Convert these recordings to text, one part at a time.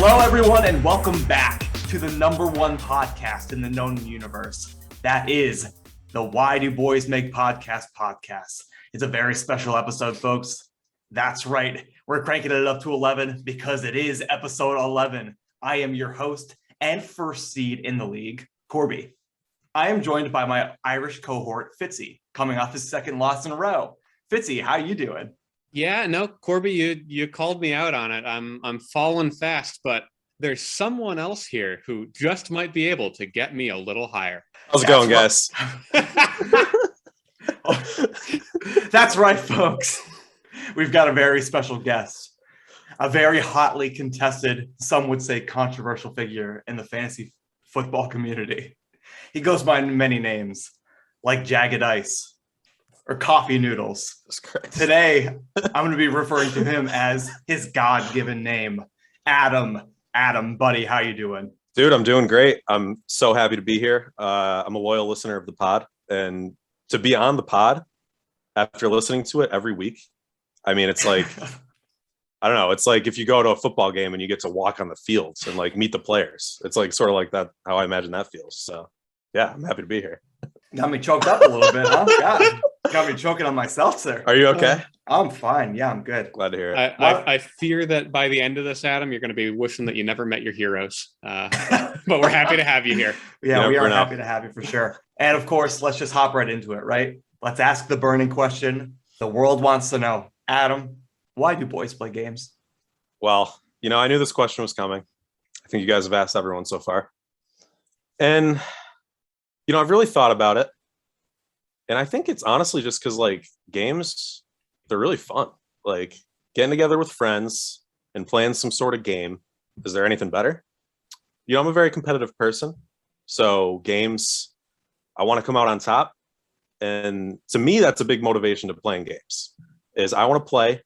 Hello, everyone, and welcome back to the #1 podcast in the known universe. That is the Why Do Boys Make podcast. It's a very special episode, folks. That's right. We're cranking it up to 11 because it is episode 11. I am your host and first seed in the league, Corby. I am joined by my Irish cohort, Fitzy, coming off his second loss in a row. Fitzy, how you doing? Yeah, no, Corby, you called me out on it. I'm falling fast, but there's someone else here who just might be able to get me a little higher. How's it going, guys? That's right, folks. We've got a very special guest, a very hotly contested, some would say controversial figure in the fantasy football community. He goes by many names, like Jagged Ice or Coffee Noodles. Today, I'm going to be referring to him as his God-given name, Adam. Adam, buddy, how you doing? Dude, I'm doing great. I'm so happy to be here. I'm a loyal listener of the pod, and to be on the pod after listening to it every week, I mean, it's like, I don't know. It's like if you go to a football game and you get to walk on the fields and like meet the players. It's like sort of like that, how I imagine that feels. So yeah, I'm happy to be here. Got me choked up a little bit, huh? God, got me choking on my seltzer. Are you okay? I'm fine. Yeah, I'm good. Glad to hear it. I fear that by the end of this, Adam, you're going to be wishing that you never met your heroes. But we're happy to have you here. Yeah, we are happy to have you for sure. And of course, let's just hop right into it, right? Let's ask the burning question. The world wants to know. Adam, why do boys play games? Well, I knew this question was coming. I think you guys have asked everyone so far. And, I've really thought about it. And I think it's honestly just because, like, games, they're really fun. Like, getting together with friends and playing some sort of game. Is there anything better? I'm a very competitive person. So games, I want to come out on top. And to me, that's a big motivation to playing games, is I want to play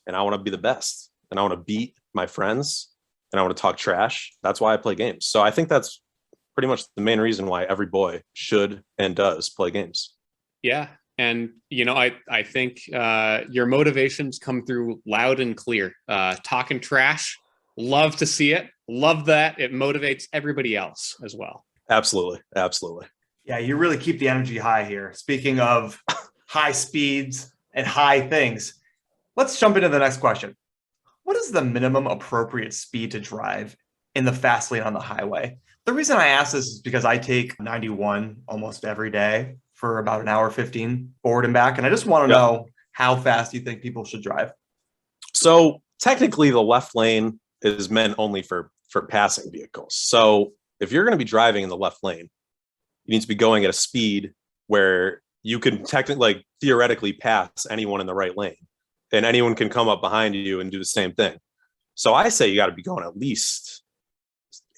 and I want to be the best. And I want to beat my friends and I want to talk trash. That's why I play games. So I think that's pretty much the main reason why every boy should and does play games. Yeah. And, I think your motivations come through loud and clear. Talking trash, love to see it. Love that. It motivates everybody else as well. Absolutely. Absolutely. Yeah, you really keep the energy high here. Speaking of high speeds and high things, let's jump into the next question. What is the minimum appropriate speed to drive in the fast lane on the highway? The reason I ask this is because I take 91 almost every day for about an hour 15 forward and back. And I just want to know how fast you think people should drive. So technically the left lane is meant only for passing vehicles. So if you're going to be driving in the left lane, you need to be going at a speed where you can theoretically pass anyone in the right lane, and anyone can come up behind you and do the same thing. So I say you got to be going at least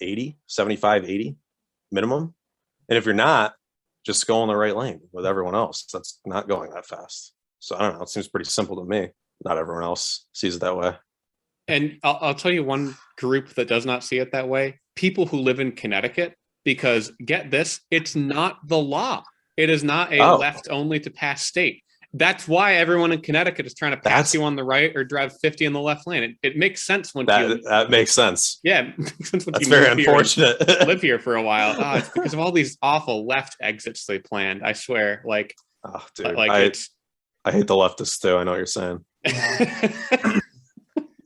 80, 75, 80 minimum. And if you're not, just go in the right lane with everyone else. That's not going that fast. So I don't know. It seems pretty simple to me. Not everyone else sees it that way. And I'll tell you one group that does not see it that way. People who live in Connecticut, because get this, it's not the law. It is not a left only to pass state. That's why everyone in Connecticut is trying to pass you on the right or drive 50 in the left lane. It makes sense when that makes sense. Yeah, it makes sense when that's very unfortunate. Live here for a while. It's because of all these awful left exits they planned. I swear, dude, I hate the leftists too. I know what you're saying.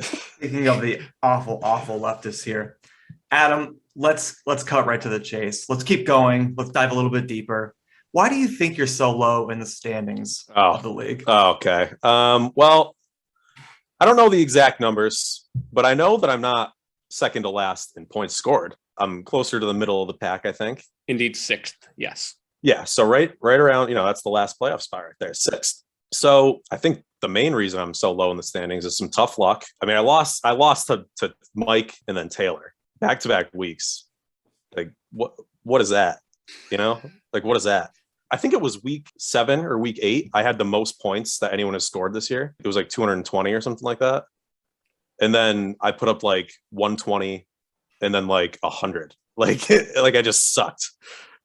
Speaking of the awful leftists here, Adam, let's cut right to the chase. Let's keep going. Let's dive a little bit deeper. Why do you think you're so low in the standings of the league? Okay. Well, I don't know the exact numbers, but I know that I'm not second to last in points scored. I'm closer to the middle of the pack, I think. Indeed, sixth. Yes. Yeah. So right around, that's the last playoff spot right there, sixth. So I think the main reason I'm so low in the standings is some tough luck. I mean, I lost to Mike and then Taylor back-to-back weeks. Like what is that? What is that? I think it was week 7 or week 8. I had the most points that anyone has scored this year. It was like 220 or something like that. And then I put up like 120 and then like 100. Like I just sucked.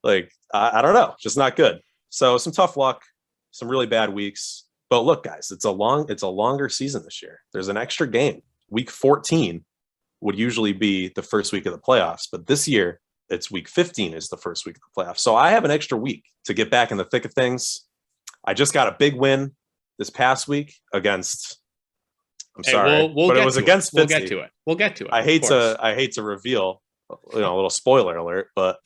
Like, I don't know, just not good. So some tough luck, some really bad weeks. But look, guys, it's a longer season this year. There's an extra game, week 14. would usually be the first week of the playoffs. But this year, it's week 15 is the first week of the playoffs. So I have an extra week to get back in the thick of things. I just got a big win this past week against, I'm sorry, but it was against Fitzy. We'll get to it. I hate to reveal, a little spoiler alert, but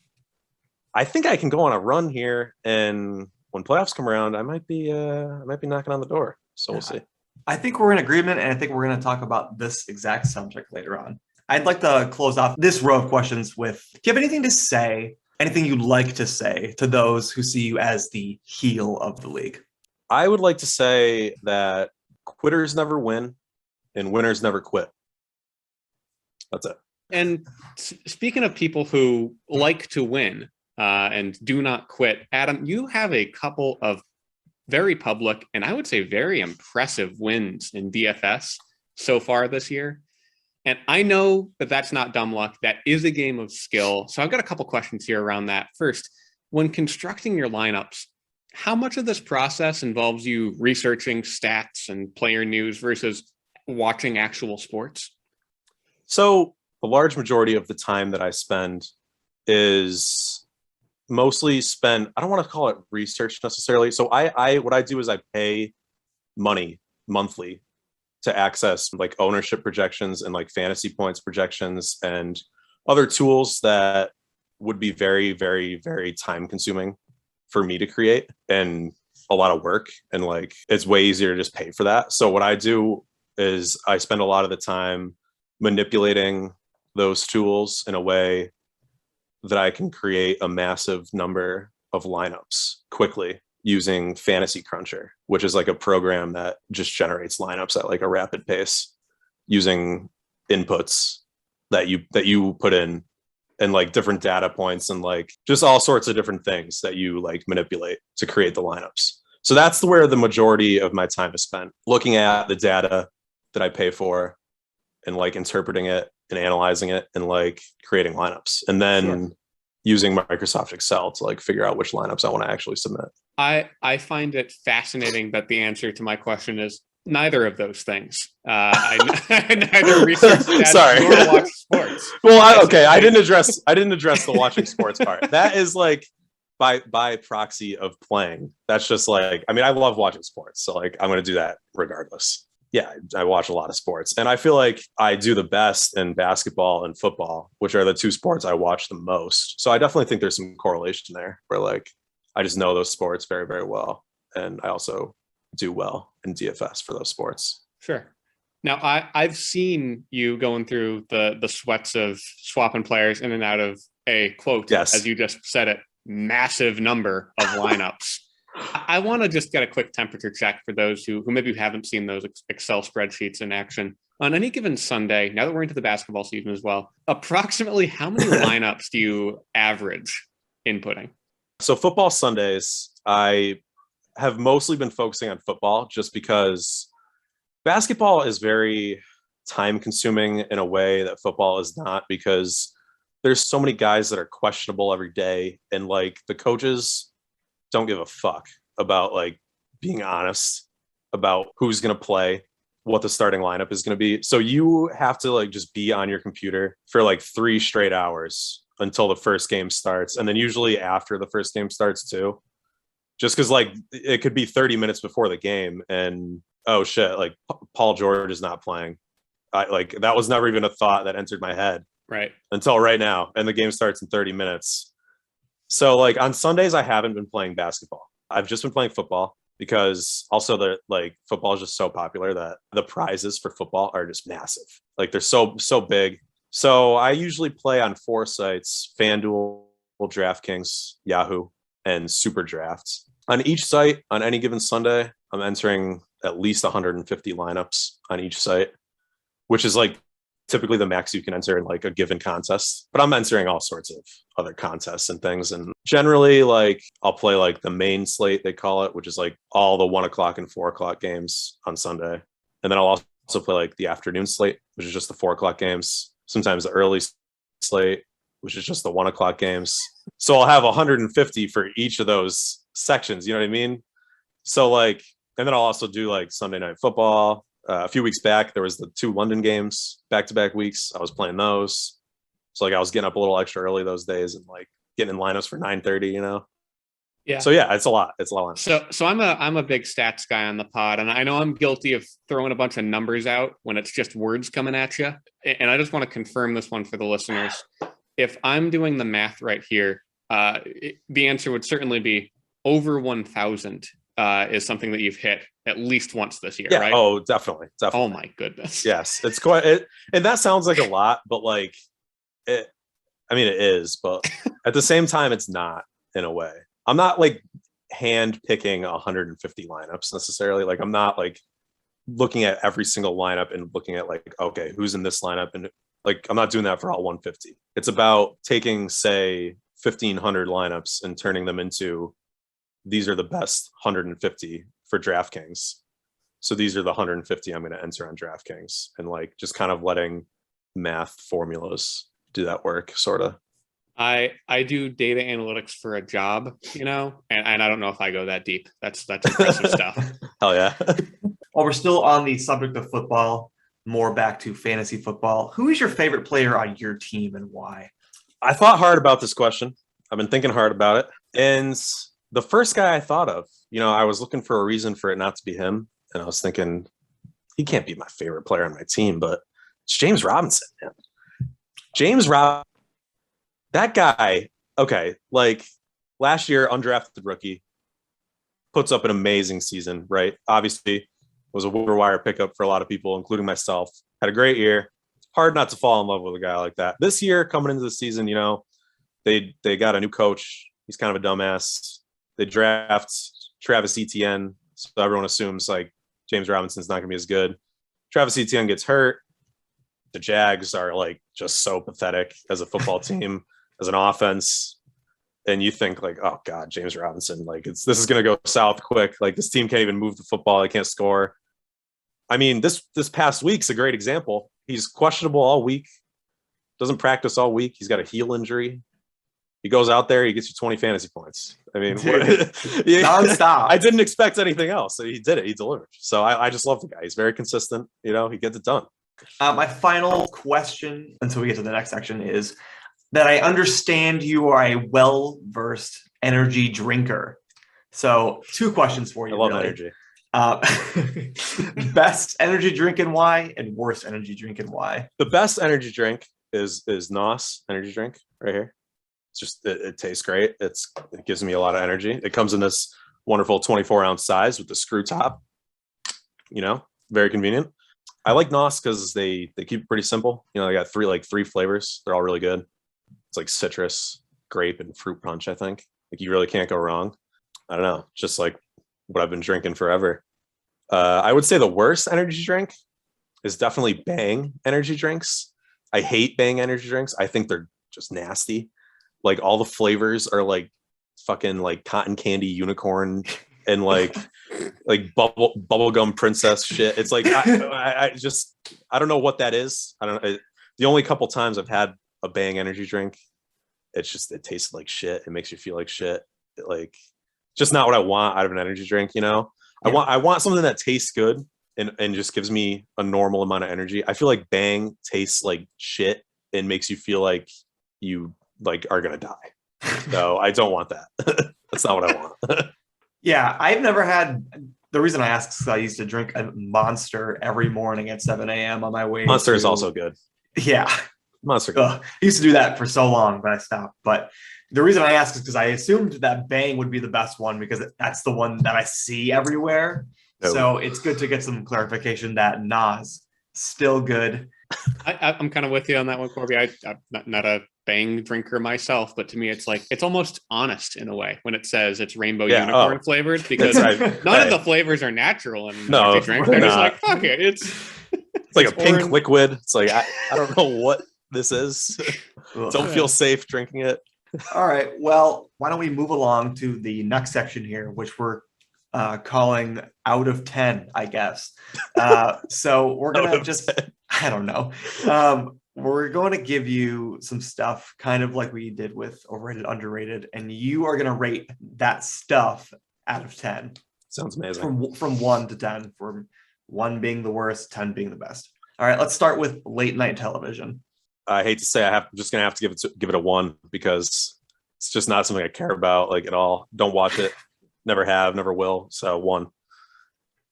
I think I can go on a run here, and when playoffs come around, I might be knocking on the door. So we'll see. I think we're in agreement, and I think we're going to talk about this exact subject later on. I'd like to close off this row of questions with, do you have anything to say, anything you'd like to say to those who see you as the heel of the league? I would like to say that quitters never win and winners never quit. That's it. And speaking of people who like to win and do not quit, Adam, you have a couple of very public and I would say very impressive wins in DFS so far this year. And I know that that's not dumb luck. That is a game of skill. So I've got a couple questions here around that. First, when constructing your lineups, how much of this process involves you researching stats and player news versus watching actual sports? So the large majority of the time that I spend is mostly spent, I don't want to call it research necessarily. So I what I do is I pay money monthly to access like ownership projections and like fantasy points projections and other tools that would be very, very, very time consuming for me to create and a lot of work. And like, it's way easier to just pay for that. So what I do is I spend a lot of the time manipulating those tools in a way that I can create a massive number of lineups quickly using Fantasy Cruncher, which is like a program that just generates lineups at like a rapid pace using inputs that you put in and like different data points and like just all sorts of different things that you like manipulate to create the lineups. So that's where the majority of my time is spent, looking at the data that I pay for and like interpreting it and analyzing it and like creating lineups. And then using Microsoft Excel to like figure out which lineups I want to actually submit. I find it fascinating that the answer to my question is neither of those things. I neither research stats nor watch sports. Well, I didn't address the watching sports part. That is like by proxy of playing. That's just like, I mean, I love watching sports, so like I'm going to do that regardless. Yeah, I watch a lot of sports, and I feel like I do the best in basketball and football, which are the two sports I watch the most. So I definitely think there's some correlation there where like I just know those sports very, very well. And I also do well in DFS for those sports. Sure. Now I've seen you going through the sweats of swapping players in and out of a quote, as you just said it, massive number of lineups. I want to just get a quick temperature check for those who maybe haven't seen those Excel spreadsheets in action. On any given Sunday, now that we're into the basketball season as well, approximately how many lineups do you average inputting? So football Sundays, I have mostly been focusing on football just because basketball is very time consuming in a way that football is not, because there's so many guys that are questionable every day. And like the coaches don't give a fuck about like being honest about who's going to play, what the starting lineup is going to be. So you have to like just be on your computer for like 3 straight hours until the first game starts. And then usually after the first game starts too, just because like it could be 30 minutes before the game and oh shit, like Paul George is not playing. Like that was never even a thought that entered my head right until right now. And the game starts in 30 minutes. So like on Sundays, I haven't been playing basketball. I've just been playing football because also the like football is just so popular that the prizes for football are just massive. Like they're so big. So I usually play on 4 sites: FanDuel, DraftKings, Yahoo, and Super Drafts. On each site, on any given Sunday, I'm entering at least 150 lineups on each site, which is like typically the max you can enter in like a given contest. But I'm entering all sorts of other contests and things. And generally, like I'll play like the main slate, they call it, which is like all the 1 o'clock and 4 o'clock games on Sunday. And then I'll also play like the afternoon slate, which is just the 4 o'clock games. Sometimes the early slate, which is just the 1 o'clock games. So I'll have 150 for each of those sections. You know what I mean? So like, and then I'll also do like Sunday night football A few weeks back, there was the 2 London games back-to-back weeks. I was playing those. So like I was getting up a little extra early those days and like getting in lineups for 9:30, you know? Yeah. So yeah, it's a lot. It's a lot. So I'm a big stats guy on the pod, and I know I'm guilty of throwing a bunch of numbers out when it's just words coming at you. And I just want to confirm this one for the listeners. If I'm doing the math right here, the answer would certainly be over 1,000 is something that you've hit at least once this year, right? Oh, definitely. Oh my goodness. Yes, it's quite. And that sounds like a lot, but like, it is, but at the same time, it's not in a way. I'm not like hand picking 150 lineups necessarily. Like I'm not like looking at every single lineup and looking at like, okay, who's in this lineup, and like I'm not doing that for all 150. It's about taking, say, 1,500 lineups and turning them into, these are the best 150 for DraftKings. So these are the 150 I'm going to enter on DraftKings, and like just kind of letting math formulas do that work, sort of. I do data analytics for a job, and I don't know if I go that deep. That's impressive stuff. Hell yeah. While we're still on the subject of football, more back to fantasy football, who is your favorite player on your team and why? I thought hard about this question. I've been thinking hard about it. And the first guy I thought of, I was looking for a reason for it not to be him. And I was thinking, he can't be my favorite player on my team, but it's James Robinson, man. James Robinson. That guy, okay, like last year, undrafted rookie, puts up an amazing season, right? Obviously, was a waiver wire pickup for a lot of people, including myself. Had a great year. Hard not to fall in love with a guy like that. This year, coming into the season, they got a new coach. He's kind of a dumbass. They draft Travis Etienne, so everyone assumes like James Robinson's not going to be as good. Travis Etienne gets hurt. The Jags are like just so pathetic as a football team. As an offense, and you think like, oh God, James Robinson, like this is gonna go south quick. Like this team can't even move the football, they can't score. I mean, this past week's a great example. He's questionable all week, doesn't practice all week. He's got a heel injury. He goes out there, he gets you 20 fantasy points. I mean, nonstop. I didn't expect anything else. So he did it. He delivered. So I just love the guy. He's very consistent. He gets it done. My final question until we get to the next section is that I understand you are a well-versed energy drinker. So 2 questions for you. I love energy. Best energy drink and why, and worst energy drink and why? The best energy drink is NOS energy drink right here. It's just, it tastes great. It gives me a lot of energy. It comes in this wonderful 24-ounce size with the screw top, very convenient. I like NOS because they keep it pretty simple. They got three flavors. They're all really good. It's like citrus, grape, and fruit punch, I think. Like you really can't go wrong. I don't know, just like what I've been drinking forever. I would say the worst energy drink is definitely Bang energy drinks. I hate Bang energy drinks. I think they're just nasty. Like all the flavors are like fucking like cotton candy unicorn and like bubblegum princess shit. It's like I don't know what that is. I don't know. The only couple times I've had a Bang energy drink, it tasted like shit. It makes you feel like shit. Just not what I want out of an energy drink. Yeah. I want something that tastes good and just gives me a normal amount of energy. I feel like Bang tastes like shit and makes you feel like you like are gonna die. So I don't want that. That's not what I want. Yeah, I've never had. The reason I ask is I used to drink a Monster every morning at 7 a.m. on my way. Monster is also good. Yeah. Monster. I used to do that for so long, but I stopped. But the reason I ask is because I assumed that Bang would be the best one because that's the one that I see everywhere. No. So it's good to get some clarification that NOS still good. I'm kind of with you on that one, Corby. I'm not a Bang drinker myself, but to me, it's like it's almost honest in a way when it says it's rainbow unicorn flavored because none of the flavors are natural in energy drink. They're just like, fuck it, it's like a pink liquid. It's like I don't know what this is. Don't feel safe drinking it. All right. Well, why don't we move along to the next section here, which we're calling out of 10, I guess. So we're going to I don't know. We're going to give you some stuff kind of like we did with overrated, underrated, and you are going to rate that stuff out of 10. Sounds amazing. From 1 to 10 for 1 being the worst, 10 being the best. All right, let's start with late night television. I hate to say I'm just gonna have to give it a 1 because it's just not something I care about like at all. Don't watch it. Never have, never will. So 1.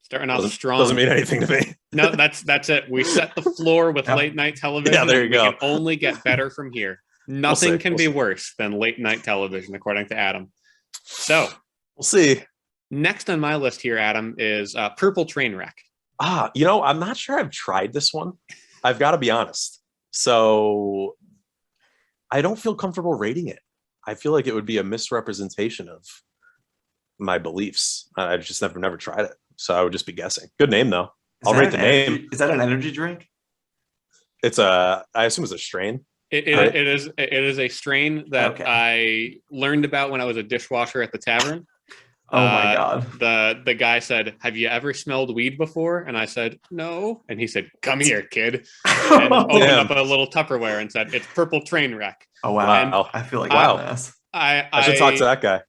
Starting off strong. Doesn't mean anything to me. No, that's it. We set the floor with late night television. Yeah, there you go. We can only get better from here. Nothing can be worse than late night television, according to Adam. So we'll see. Next on my list here, Adam, is Purple Trainwreck. I'm not sure I've tried this one. I've got to be honest. So I don't feel comfortable rating it. I feel like it would be a misrepresentation of my beliefs. I just never tried it. So I would just be guessing. Good name though. I'll rate the name. Is that an energy drink? I assume it's a strain. It is a strain that I learned about when I was a dishwasher at the tavern. Oh my God. The guy said, "Have you ever smelled weed before?" And I said, "No." And he said, "Come here, kid." And opened up a little Tupperware and said, "It's Purple Trainwreck." Oh wow. I feel like I should talk to that guy.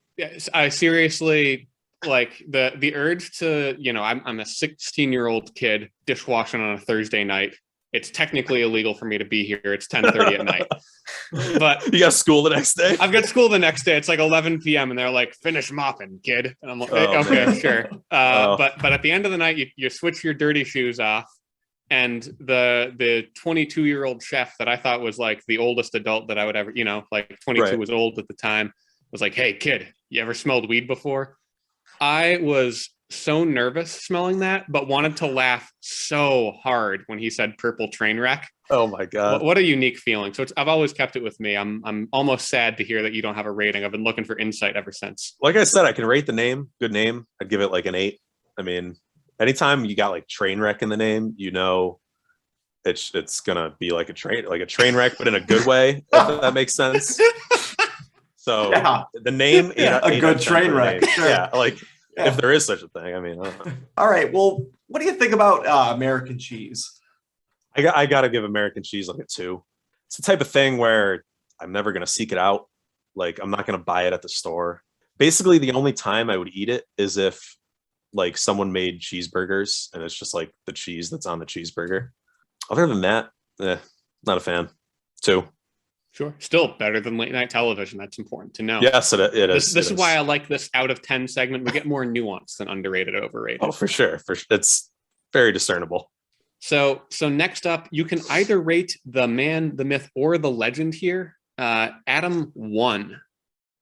I seriously like the urge to, I'm a 16-year-old kid dishwashing on a Thursday night. It's technically illegal for me to be here. It's 10:30 at night. But you got school the next day? I've got school the next day. It's like 11 p.m. and they're like, "Finish mopping, kid." And I'm like, okay, man. Sure. But at the end of the night, you switch your dirty shoes off. And the 22-year-old chef that I thought was like the oldest adult that I would ever, like 22 was old at the time, was like, "Hey, kid, you ever smelled weed before?" I was so nervous smelling that, but wanted to laugh so hard when he said Purple Trainwreck. Oh my God. What a unique feeling. So I've always kept it with me. I'm almost sad to hear that you don't have a rating. I've been looking for insight ever since. Like I said, I can rate the name. Good name. I'd give it like an 8. I mean, anytime you got like train wreck in the name, it's gonna be like a train wreck, but in a good way, if that makes sense. So the name, a good train wreck. Sure. Yeah, if there is such a thing. I mean, I don't know. All right. Well, what do you think about American cheese? I got to give American cheese like a 2. It's the type of thing where I'm never going to seek it out. Like, I'm not going to buy it at the store. Basically, the only time I would eat it is if like someone made cheeseburgers and it's just like the cheese that's on the cheeseburger. Other than that, not a fan. 2. Sure. Still better than late night television. That's important to know. Yes, it is. This is why I like this out of 10 segment. We get more nuance than underrated, overrated. Oh, for sure. It's very discernible. So next up, you can either rate the man, the myth, or the legend here. Adam 1.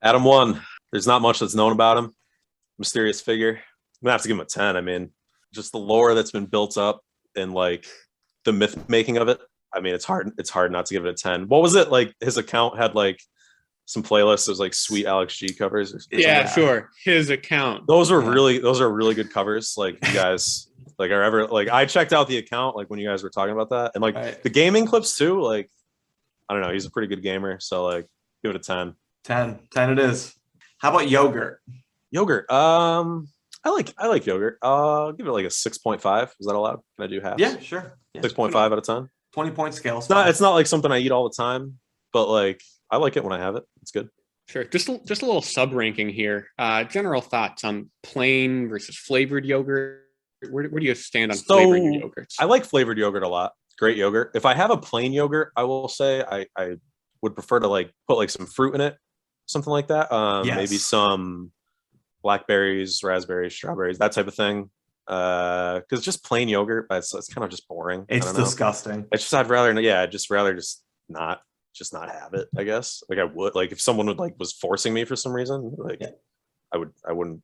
Adam 1. There's not much that's known about him. Mysterious figure. I'm gonna have to give him a 10. I mean, just the lore that's been built up and like the myth making of it. I mean, it's hard not to give it a 10. What was it like? His account had like some playlists. It was like sweet Alex G covers. Yeah, sure. His account. Those are really good covers. Like you guys are ever like I checked out the account like when you guys were talking about that and like the gaming clips too. Like I don't know, he's a pretty good gamer. So like give it a 10. 10 it is. How about yogurt? Yogurt. I like yogurt. I'll give it like a 6.5. Is that allowed? Can I do half? Yeah, sure. Yeah. 6.5 out of 10. 20-point scale. It's not like something I eat all the time, but like I like it when I have it. It's good. Sure. Just a little sub ranking here. General thoughts on plain versus flavored yogurt. Where do you stand on flavored yogurts? I like flavored yogurt a lot. Great yogurt. If I have a plain yogurt, I will say I would prefer to like put like some fruit in it, something like that. Maybe some blackberries, raspberries, strawberries, that type of thing. Because just plain yogurt, it's kind of just boring. It's disgusting. I'd rather not have it, I guess. Like I would like if someone was forcing me for some reason, I wouldn't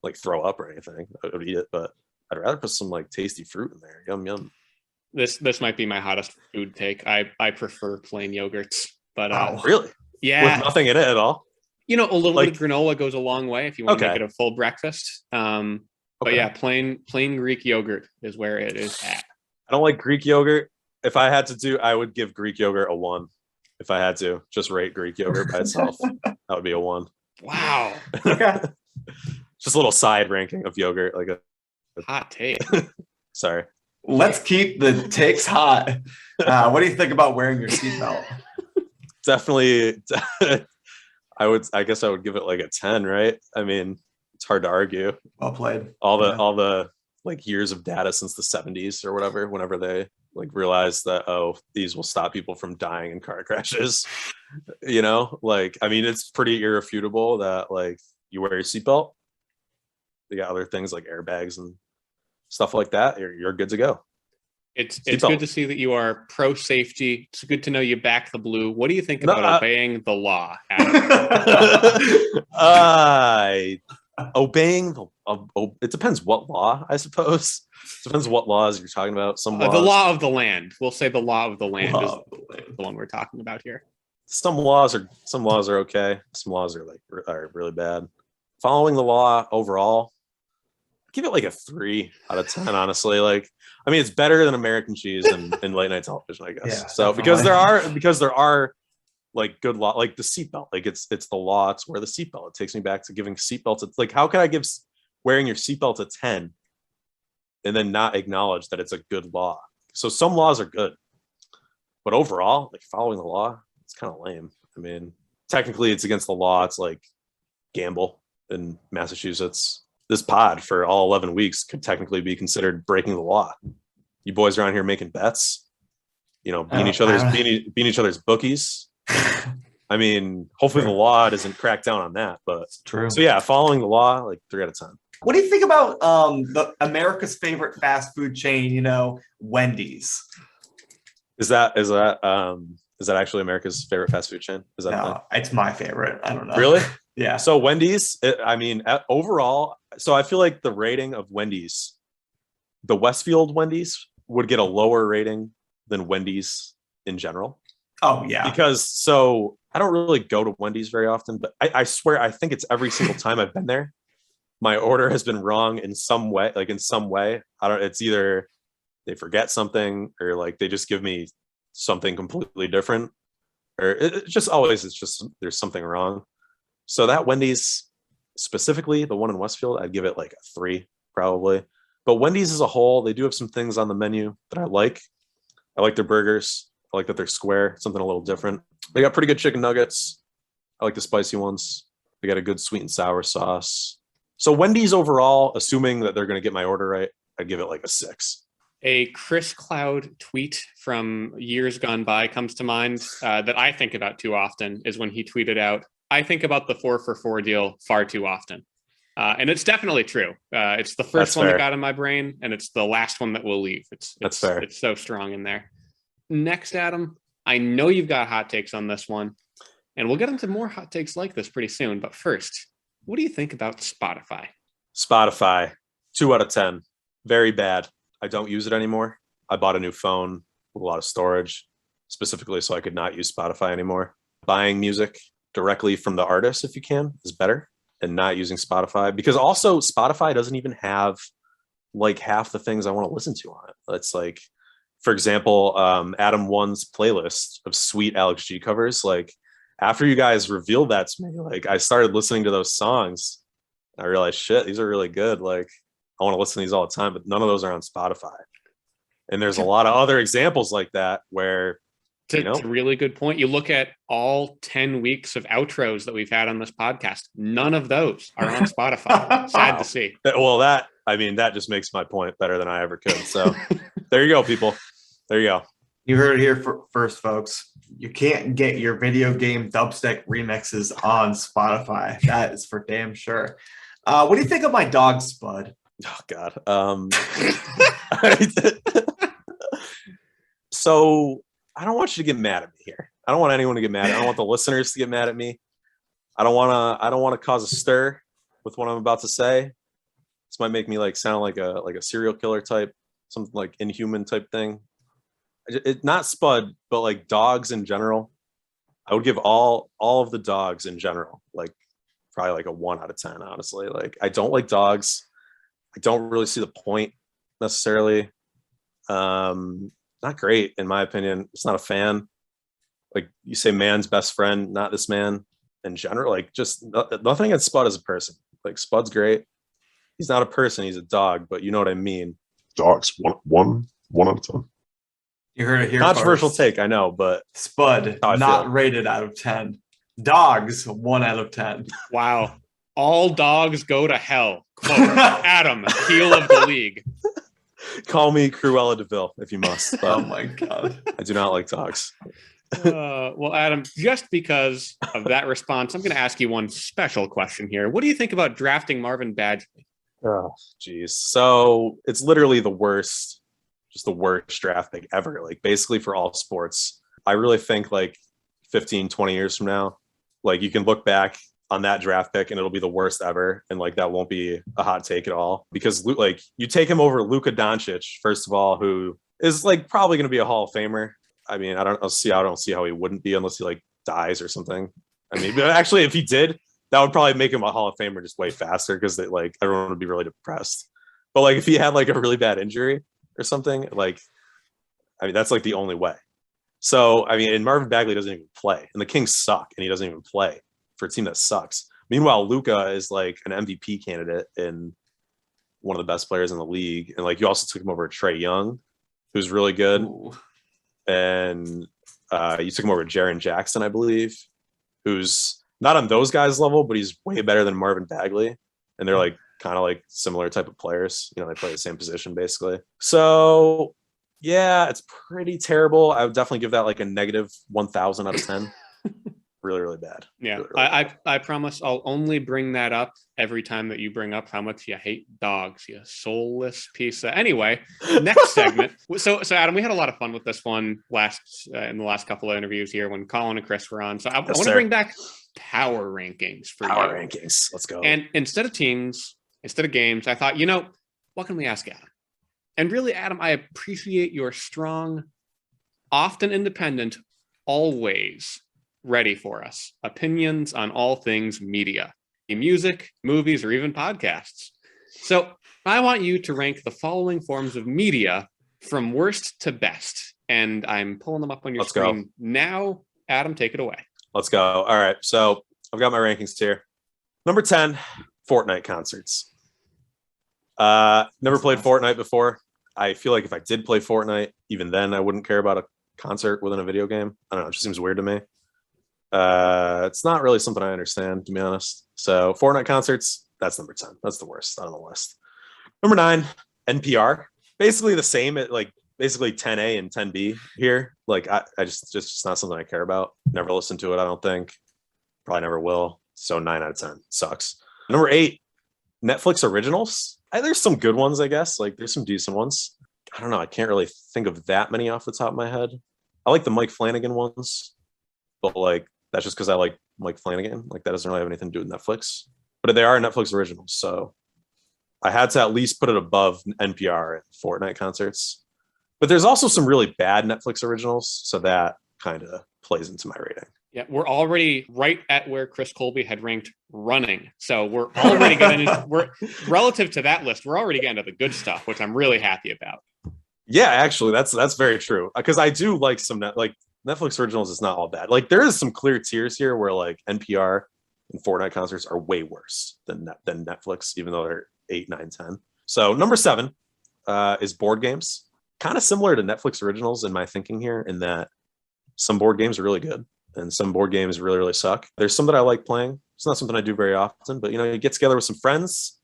like throw up or anything. I would eat it, but I'd rather put some like tasty fruit in there. Yum yum. This might be my hottest food take. I prefer plain yogurts, but really? Yeah. With nothing in it at all? A little bit of granola goes a long way if you want to make it a full breakfast. But yeah, plain Greek yogurt is where it is at. I don't like Greek yogurt. If I had to I would give Greek yogurt a 1. If I had to just rate Greek yogurt by itself, that would be a 1. Wow. Just a little side ranking of yogurt, like a hot take. Sorry. Let's keep the takes hot. What do you think about wearing your seatbelt? Definitely. I guess I would give it like a 10, right? I mean, it's hard to argue. Well played. All the like years of data since the 70s or whatever, whenever they like realized that, oh, these will stop people from dying in car crashes. Like, I mean, it's pretty irrefutable that like you wear your seatbelt. You got other things like airbags and stuff like that. You're good to go. It's good to see that you are pro safety. It's good to know you back the blue. What do you think about obeying the law? Obeying it depends what law, I suppose. It depends what laws you're talking about. Some laws, the law of the land. We'll say the law of the land is the one we're talking about here. Some laws are okay. Some laws are really bad. Following the law overall, give it like a 3 out of 10, honestly. Like, I mean, it's better than American cheese and late night television, I guess. Yeah, so definitely. because there are like good law, like the seatbelt, like it's the law to wear the seatbelt. It takes me back to giving seatbelts. It's like, how can I give wearing your seatbelt a 10 and then not acknowledge that it's a good law? So some laws are good, but overall, like following the law, it's kind of lame. I mean, technically it's against the law. It's like gamble in Massachusetts. This pod for all 11 weeks could technically be considered breaking the law. You boys around here making bets, being each other's bookies. I mean, hopefully the law doesn't crack down on that, but it's true. So yeah, following the law, like 3 out of 10. What do you think about the America's favorite fast food chain, Wendys? Is that actually America's favorite fast food chain? Is that no? It's my favorite. I don't know. Really? Yeah. So Wendys, overall, so I feel like the rating of Wendys, the Westfield Wendys would get a lower rating than Wendys in general. Oh yeah. Because I don't really go to Wendys very often, but I swear I think it's every single time I've been there, my order has been wrong in some way. Like in some way, it's either they forget something or like they just give me something completely different, or it's just there's something wrong. So that Wendys, specifically the one in Westfield, I'd give it like a 3 probably. But Wendys as a whole, they do have some things on the menu that I like. I like their burgers. I like that they're square, something a little different. They got pretty good chicken nuggets. I like the spicy ones. They got a good sweet and sour sauce. So Wendys overall, assuming that they're going to get my order right, I'd give it like a 6. A Chris Cloud tweet from years gone by comes to mind that I think about too often is when he tweeted out, I think about the 4 for $4 deal far too often. And it's definitely true. It's the first one that got in my brain, and it's the last one that will leave. That's fair. It's so strong in there. Next, Adam, I know you've got hot takes on this one, and we'll get into more hot takes like this pretty soon. But first, what do you think about Spotify? Spotify, 2 out of 10. Very bad. I don't use it anymore. I bought a new phone with a lot of storage, specifically so I could not use Spotify anymore. Buying music directly from the artist, if you can, is better, and not using Spotify, because also Spotify doesn't even have like half the things I want to listen to on it. It's like, for example, Adam One's playlist of sweet Alex G covers. Like after you guys revealed that to me, like I started listening to those songs. I realized, shit, these are really good. Like I want to listen to these all the time, but none of those are on Spotify. And there's a lot of other examples like that where, it's a really good point. You look at all 10 weeks of outros that we've had on this podcast. None of those are on Spotify. Sad to see. Well, that just makes my point better than I ever could. So there you go, people. There you go. You heard it here first, folks. You can't get your video game dubstep remixes on Spotify. That is for damn sure. What do you think of my dog, Spud? Oh, God. So I don't want you to get mad at me here. I don't want anyone to get mad. I don't want the listeners to get mad at me. I don't want to cause a stir with what I'm about to say. This might make me sound like a serial killer type, something like Inhuman type thing. Not Spud, but like dogs in general. I would give all of the dogs in general probably like a 1 out of 10. Honestly, I don't like dogs. I don't really see the point necessarily. Not great in my opinion. It's not a fan. Like you say, man's best friend, not this man in general. Just nothing against Spud as a person. Spud's great. He's not a person. He's a dog. But you know what I mean. Dogs, one out of 10. You heard it here. Controversial first. take, I know, but Spud not rated out of 10. Dogs 1 out of 10. Wow. All dogs go to hell. Quote, Adam, heel of the league. Call me Cruella DeVille if you must. Oh my God. I do not like dogs. Well, Adam, just because of that response, I'm going to ask you one special question here. What do you think about drafting Marvin Bagley? Oh, geez. So it's literally the worst draft pick ever, like basically for all sports. I really think like 15, 20 years from now, like you can look back on that draft pick and it'll be the worst ever. And like, that won't be a hot take at all because like you take him over Luka Doncic, first of all, who is like probably going to be a Hall of Famer. I mean, I don't see how he wouldn't be unless he like dies or something. I mean, but actually if he did, that would probably make him a Hall of Famer just way faster because like everyone would be really depressed. But like if he had like a really bad injury or something, like, I mean, that's like the only way. So, I mean, and Marvin Bagley doesn't even play and the Kings suck and he doesn't even play for a team that sucks. Meanwhile, Luka is like an MVP candidate and one of the best players in the league. And like you also took him over Trae Young, who's really good. Ooh. And you took him over Jaren Jackson, I believe, who's not on those guys' level, but he's way better than Marvin Bagley. And they're like kind of like similar type of players. You know, they play the same position basically. So yeah, it's pretty terrible. I would definitely give that like a negative 1,000 out of 10. Really, really bad. Yeah, really, really I promise I'll only bring that up every time that you bring up how much you hate dogs, you soulless piece of... Anyway, next segment. So Adam, we had a lot of fun with this one in the last couple of interviews here when Collin and Chris were on. So I want to bring back power rankings for Power you. rankings. Let's go. And instead of teams, instead of games, I thought, what can we ask Adam? And really, Adam, I appreciate your strong, often independent, always ready for us opinions on all things media, music, movies, or even podcasts. So I want you to rank the following forms of media from worst to best. And I'm pulling them up on your screen now. Adam, take it away. Let's go. All right. So I've got my rankings here. Number 10, Fortnite concerts. Never played Fortnite before. I feel like if I did play Fortnite, even then I wouldn't care about a concert within a video game. I don't know. It just seems weird to me. It's not really something I understand, to be honest. So Fortnite concerts, that's number 10. That's the worst on the list. Number 9, NPR. Basically the same at like basically 10A and 10B here. Like I just not something I care about. Never listened to it, I don't think. Probably never will. So 9 out of 10. Sucks. Number 8, Netflix originals. There's some good ones, I guess. Like there's some decent ones. I don't know. I can't really think of that many off the top of my head. I like the Mike Flanagan ones, but like that's just because I like Mike Flanagan. Like that doesn't really have anything to do with Netflix, but they are Netflix originals. So I had to at least put it above NPR and Fortnite concerts. But there's also some really bad Netflix originals, so that kind of plays into my rating. Yeah, we're already right at where Chris Colby had ranked running. So we're already relative to that list, we're already getting to the good stuff, which I'm really happy about. Yeah, actually, that's very true. Because I do like some Netflix originals is not all bad. Like there is some clear tiers here where like NPR and Fortnite concerts are way worse than Netflix, even though they're 8, 9, 10. So number 7 is board games. Kind of similar to Netflix originals in my thinking here, in that some board games are really good and some board games really, really suck. There's some that I like playing. It's not something I do very often, but you get together with some friends.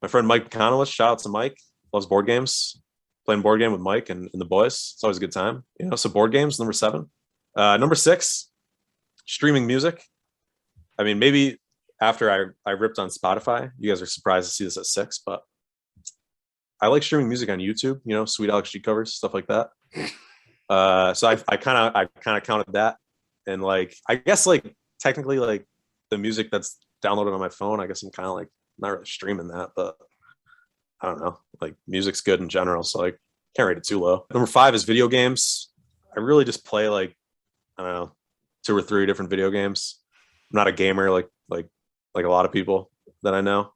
My friend Mike Conowitz, shout out to Mike, loves board games. Playing board game with Mike and the boys. It's always a good time. So board games, number 7. Number 6, streaming music. I mean, maybe after I ripped on Spotify, you guys are surprised to see this at 6, but I like streaming music on YouTube, Sweet Alex G covers, stuff like that. So I kind of counted that. And like, I guess like technically like the music that's downloaded on my phone, I guess I'm kind of like not really streaming that, but I don't know, like music's good in general, so like can't rate it too low. Number 5 is video games. I really just play like, I don't know, 2 or 3 different video games. I'm not a gamer like a lot of people that I know,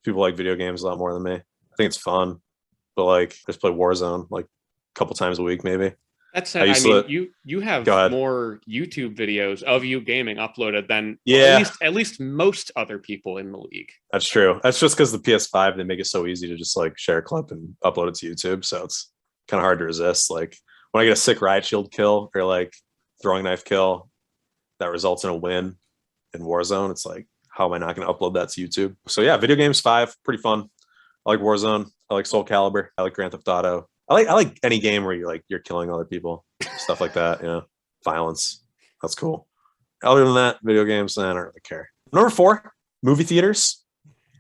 people like video games a lot more than me. I think it's fun, but like I just play Warzone like a couple times a week maybe. That said, you have more YouTube videos of you gaming uploaded than at least most other people in the league. That's true. That's just because the PS5, they make it so easy to just like share a clip and upload it to YouTube. So it's kind of hard to resist. Like when I get a sick riot shield kill or like throwing knife kill that results in a win in Warzone, it's like, how am I not going to upload that to YouTube? So yeah, video games 5, pretty fun. I like Warzone. I like Soul Calibur. I like Grand Theft Auto. I like any game where you're killing other people, stuff like that. Violence. That's cool. Other than that, video games, I don't really care. Number 4, movie theaters.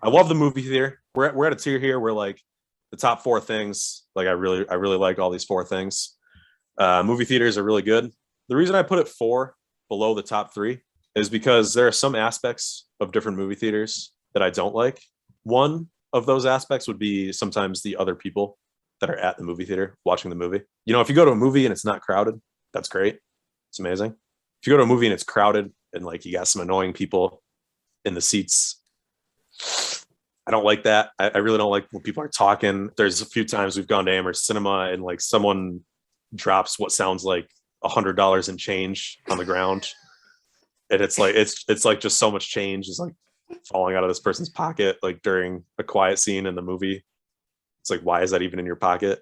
I love the movie theater. We're at a tier here where like the top 4 things. Like I really like all these 4 things. Movie theaters are really good. The reason I put it 4 below the top 3 is because there are some aspects of different movie theaters that I don't like. One of those aspects would be sometimes the other people that are at the movie theater watching the movie. If you go to a movie and it's not crowded, that's great. It's amazing. If you go to a movie and it's crowded and like you got some annoying people in the seats, I don't like that. I really don't like when people are talking. There's a few times we've gone to Amherst Cinema and like someone drops what sounds like $100 in change on the ground. And it's like just so much change is like falling out of this person's pocket like during a quiet scene in the movie. It's like, why is that even in your pocket?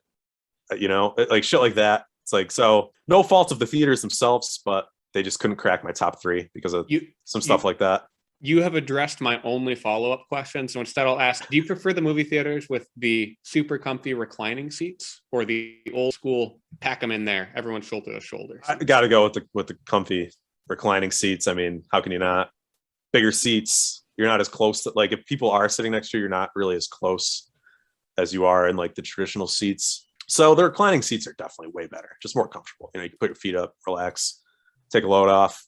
Like shit like that. It's like, so no fault of the theaters themselves, but they just couldn't crack my top 3 because of some stuff like that. You have addressed my only follow-up question. So instead I'll ask, do you prefer the movie theaters with the super comfy reclining seats or the old school pack them in there, everyone shoulder to shoulder? I got to go with the comfy reclining seats. I mean, how can you not? Bigger seats, you're not as close to, like, if people are sitting next to you, you're not really as close as you are in like the traditional seats. So the reclining seats are definitely way better, just more comfortable. You can put your feet up, relax, take a load off,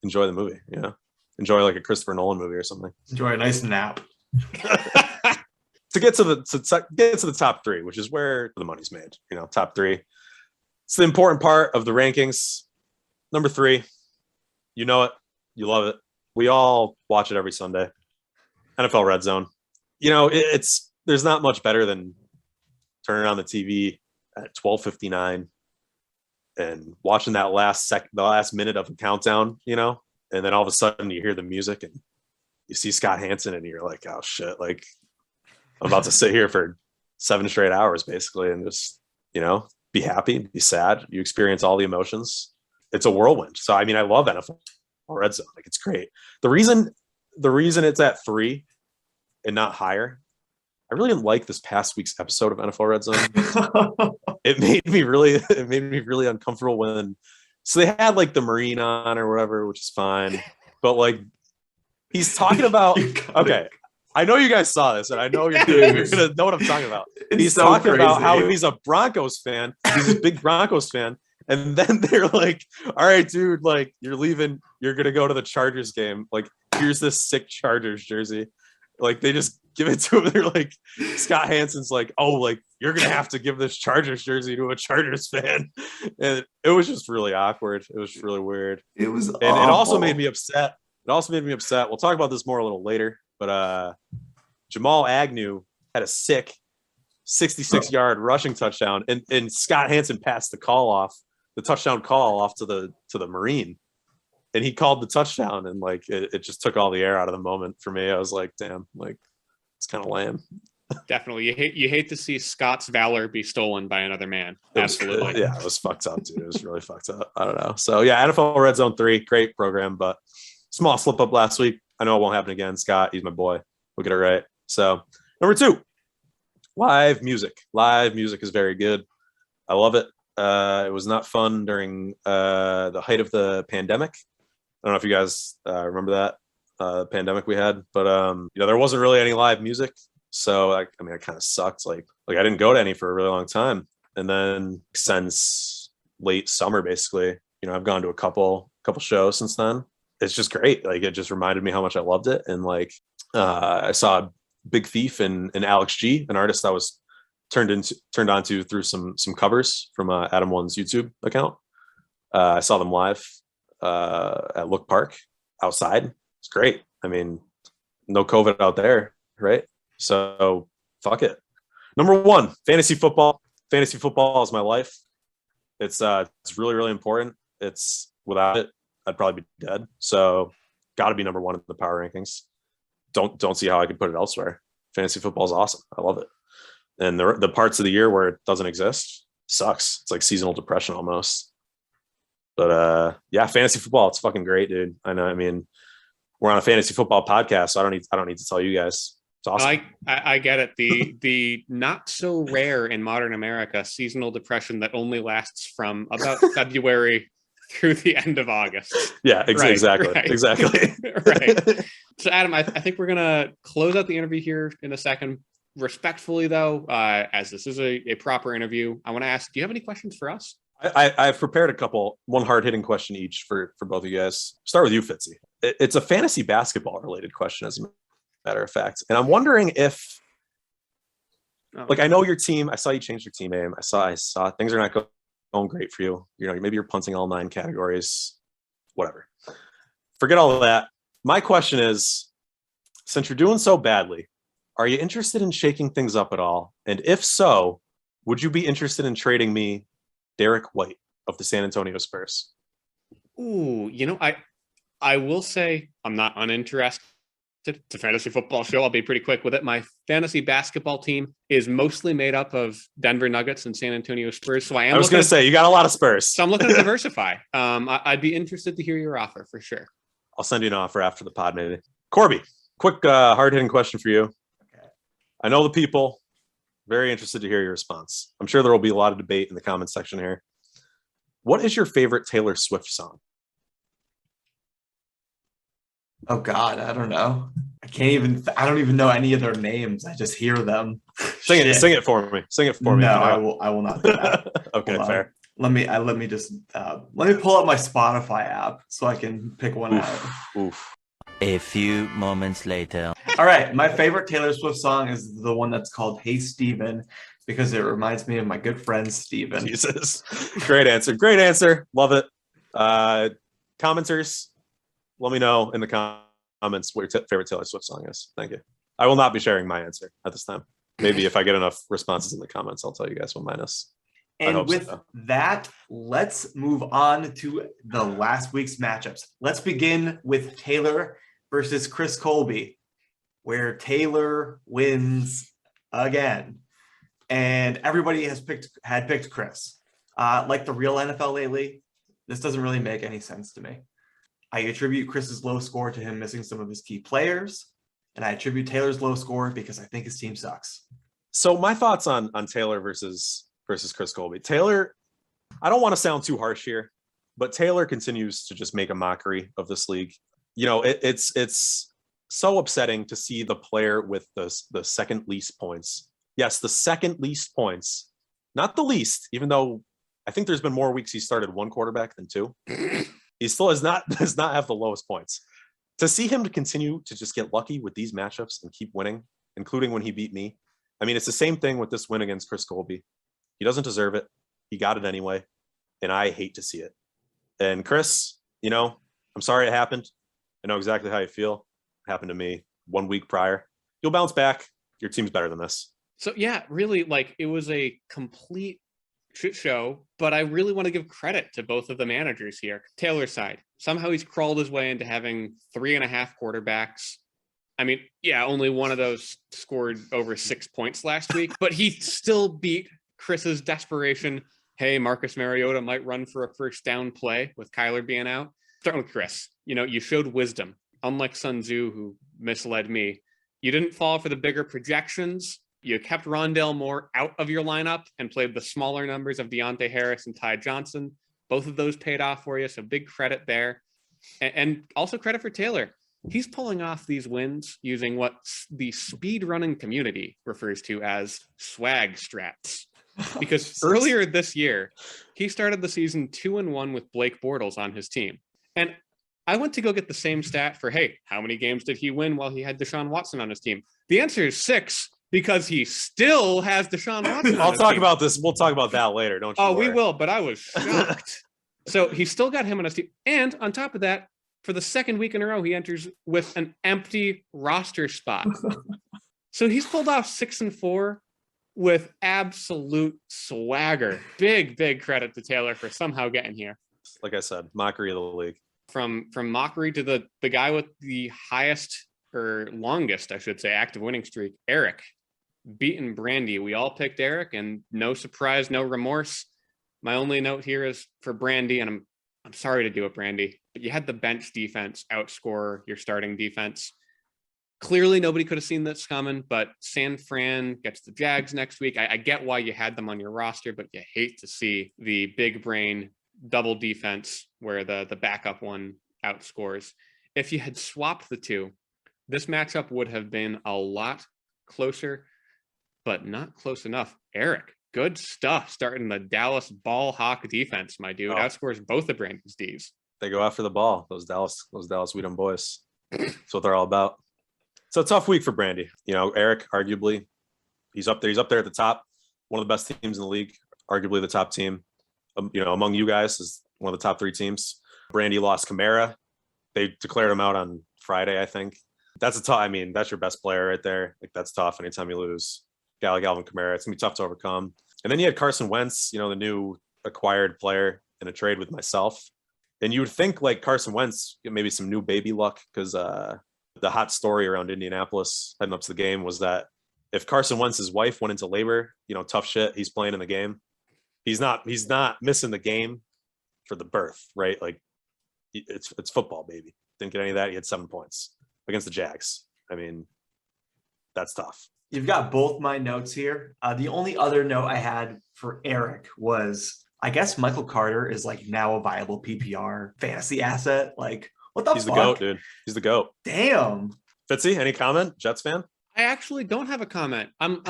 enjoy the movie. Enjoy like a Christopher Nolan movie or something. Enjoy a nice nap. To get to the top 3, which is where the money's made. Top 3. It's the important part of the rankings. Number 3, you know it, you love it. We all watch it every Sunday. NFL Red Zone. There's not much better than turning on the TV at 12:59 and watching that the last minute of the countdown. And then all of a sudden you hear the music and you see Scott Hansen and you're like, oh shit, like I'm about to sit here for 7 straight hours basically and just, be happy, be sad. You experience all the emotions. It's a whirlwind. So, I mean, I love NFL Red Zone. Like it's great. The reason it's at 3 and not higher, I really didn't like this past week's episode of NFL Red Zone. It made me really uncomfortable so they had like the Marine on or whatever, which is fine. But like he's talking about, okay, I know you guys saw this and I know you're gonna know what I'm talking about. He's so talking crazy about how he's a Broncos fan. He's a big Broncos fan. And then they're like, all right, dude, like you're leaving, you're gonna go to the Chargers game. Like, here's this sick Chargers jersey. Like they just give it to him. They're like, Scott Hansen's like, oh, like you're gonna have to give this Chargers jersey to a Chargers fan, and it was just really awkward. It was really weird. It was, and it also made me upset. We'll talk about this more a little later. But Jamal Agnew had a sick 66-yard rushing touchdown, and Scott Hansen passed the touchdown call off to the Marine. And he called the touchdown, and like it just took all the air out of the moment for me. I was like, damn, like it's kind of lame. Definitely, you hate to see Scott's valor be stolen by another man. Absolutely, yeah, it was fucked up, dude. It was really fucked up. I don't know. So yeah, NFL Red Zone 3, great program, but small slip up last week. I know it won't happen again. Scott, he's my boy. We'll get it right. So number 2, live music. Live music is very good. I love it. It was not fun during the height of the pandemic. I don't know if you guys remember that pandemic we had, but there wasn't really any live music. So I mean, it kind of sucked. Like I didn't go to any for a really long time. And then since late summer, basically, I've gone to a couple shows since then. It's just great. Like it just reminded me how much I loved it. And like I saw Big Thief and Alex G, an artist I was turned onto through some covers from Adam One's YouTube account. I saw them live at Look Park outside. It's great. I mean, no COVID out there, right? So fuck it. Number 1, fantasy football. Fantasy football is my life. It's really, really important. It's without it, I'd probably be dead. So got to be number 1 in the power rankings. Don't see how I could put it elsewhere. Fantasy football is awesome. I love it. And the parts of the year where it doesn't exist sucks. It's like seasonal depression almost. But yeah, fantasy football, it's fucking great, dude. I know. I mean, we're on a fantasy football podcast, so I don't need to tell you guys. It's awesome. I get it. The not so rare in modern America seasonal depression that only lasts from about February through the end of August. Yeah, exactly. Right. So Adam, I think we're gonna close out the interview here in a second. Respectfully though, as this is a proper interview, I want to ask, do you have any questions for us? I've prepared one hard-hitting question each for both of you guys. Start with you, Fitzy. It's a fantasy basketball related question, as a matter of fact. And I'm wondering if, like, I know your team, I saw you change your team name. I saw things are not going great for you. You know, maybe you're punting all 9 categories, whatever. Forget all of that. My question is, since you're doing so badly, are you interested in shaking things up at all? And if so, would you be interested in trading me Derek White of the San Antonio Spurs? Ooh, I will say I'm not uninterested. It's a fantasy football show. I'll be pretty quick with it. My fantasy basketball team is mostly made up of Denver Nuggets and San Antonio Spurs. So I was going to say, you got a lot of Spurs. So I'm looking to diversify. I'd be interested to hear your offer for sure. I'll send you an offer after the pod, maybe. Corby, quick hard-hitting question for you. Okay. I know the people, very interested to hear your response. I'm sure there will be a lot of debate in the comments section here. What is your favorite Taylor Swift song? Oh God, I don't know. I don't even know any of their names. I just hear them. Sing it for me. No, I will not do that. Okay, fair. Let me pull up my Spotify app so I can pick one out. Oof. A few moments later. All right, my favorite Taylor Swift song is the one that's called Hey Steven, because it reminds me of my good friend Steven. Jesus. Great answer. Love it. Commenters, let me know in the comments what your favorite Taylor Swift song is. Thank you. I will not be sharing my answer at this time. Maybe if I get enough responses in the comments, I'll tell you guys what mine is. And with that, let's move on to the last week's matchups. Let's begin with Taylor versus Chris Colby, where Taylor wins again. And everybody had picked Chris. Like the real NFL lately, this doesn't really make any sense to me. I attribute Chris's low score to him missing some of his key players, and I attribute Taylor's low score because I think his team sucks. So my thoughts on Taylor versus Chris Colby. Taylor, I don't want to sound too harsh here, but Taylor continues to just make a mockery of this league. You know, it's so upsetting to see the player with the second least points. Yes, the second least points, not the least, even though I think there's been more weeks he started one quarterback than 2. He still does not have the lowest points. To see him to continue to just get lucky with these matchups and keep winning, including when he beat me. I mean, it's the same thing with this win against Chris Colby. He doesn't deserve it. He got it anyway. And I hate to see it. And Chris, you know, I'm sorry it happened. I know exactly how you feel. It happened to me 1 week prior. You'll bounce back. Your team's better than this. So yeah, really, like, it was a complete shit show, but I really want to give credit to both of the managers here. Taylor's side, somehow he's crawled his way into having 3.5 quarterbacks. I mean, yeah, only one of those scored over 6 points last week, but he still beat Chris's desperation. Hey, Marcus Mariota might run for a first down play with Kyler being out. Starting with Chris, you know, you showed wisdom. Unlike Sun Tzu, who misled me, you didn't fall for the bigger projections. You kept Rondale Moore out of your lineup and played the smaller numbers of Deontay Harris and Ty Johnson. Both of those paid off for you, so big credit there. And also credit for Taylor. He's pulling off these wins using what the speed running community refers to as swag strats. Because earlier this year, he started the season 2-1 with Blake Bortles on his team. And I went to go get the same stat for, hey, how many games did he win while he had Deshaun Watson on his team? The answer is 6. Because he still has Deshaun Watson. I'll talk about this. We'll talk about that later. Don't you? Oh, worry. We will. But I was shocked. So he still got him on his team. And on top of that, for the second week in a row, he enters with an empty roster spot. So he's pulled off 6-4 with absolute swagger. Big credit to Taylor for somehow getting here. Like I said, mockery of the league. From mockery to the guy with the highest or longest, I should say, active winning streak, Eric. Beaten Brandy. We all picked Eric, and no surprise, no remorse. My only note here is for Brandy, and I'm sorry to do it, Brandy, but you had the bench defense outscore your starting defense. Clearly, nobody could have seen this coming, but San Fran gets the Jags next week. I get why you had them on your roster, but you hate to see the big brain double defense where the backup one outscores. If you had swapped the two, this matchup would have been a lot closer, but not close enough. Eric, good stuff starting the Dallas ball hawk defense, my dude. Outscores both of Brandon's D's. They go after the ball. Those Dallas Whedon boys. That's what they're all about. So a tough week for Brandy. You know, Eric, arguably, he's up there. He's up there at the top. One of the best teams in the league, arguably the top team. You know, among you guys is one of the top 3 teams. Brandy lost Kamara. They declared him out on Friday, I think. That's a tough. I mean, that's your best player right there. Like, that's tough. Anytime you lose a guy like Alvin Kamara, it's gonna be tough to overcome. And then you had Carson Wentz, you know, the new acquired player in a trade with myself. And you would think like Carson Wentz, maybe some new baby luck, because the hot story around Indianapolis heading up to the game was that if Carson Wentz's wife went into labor, you know, tough shit, he's playing in the game. He's not missing the game for the birth, right? Like, it's football, baby. Didn't get any of that. He had 7 points against the Jags. I mean, that's tough. You've got both my notes here. The only other note I had for Eric was, I guess Michael Carter is like now a viable PPR fantasy asset. Like, what the fuck? He's the GOAT, dude. He's the GOAT. Damn. Fitzy, any comment? Jets fan? I actually don't have a comment. I'm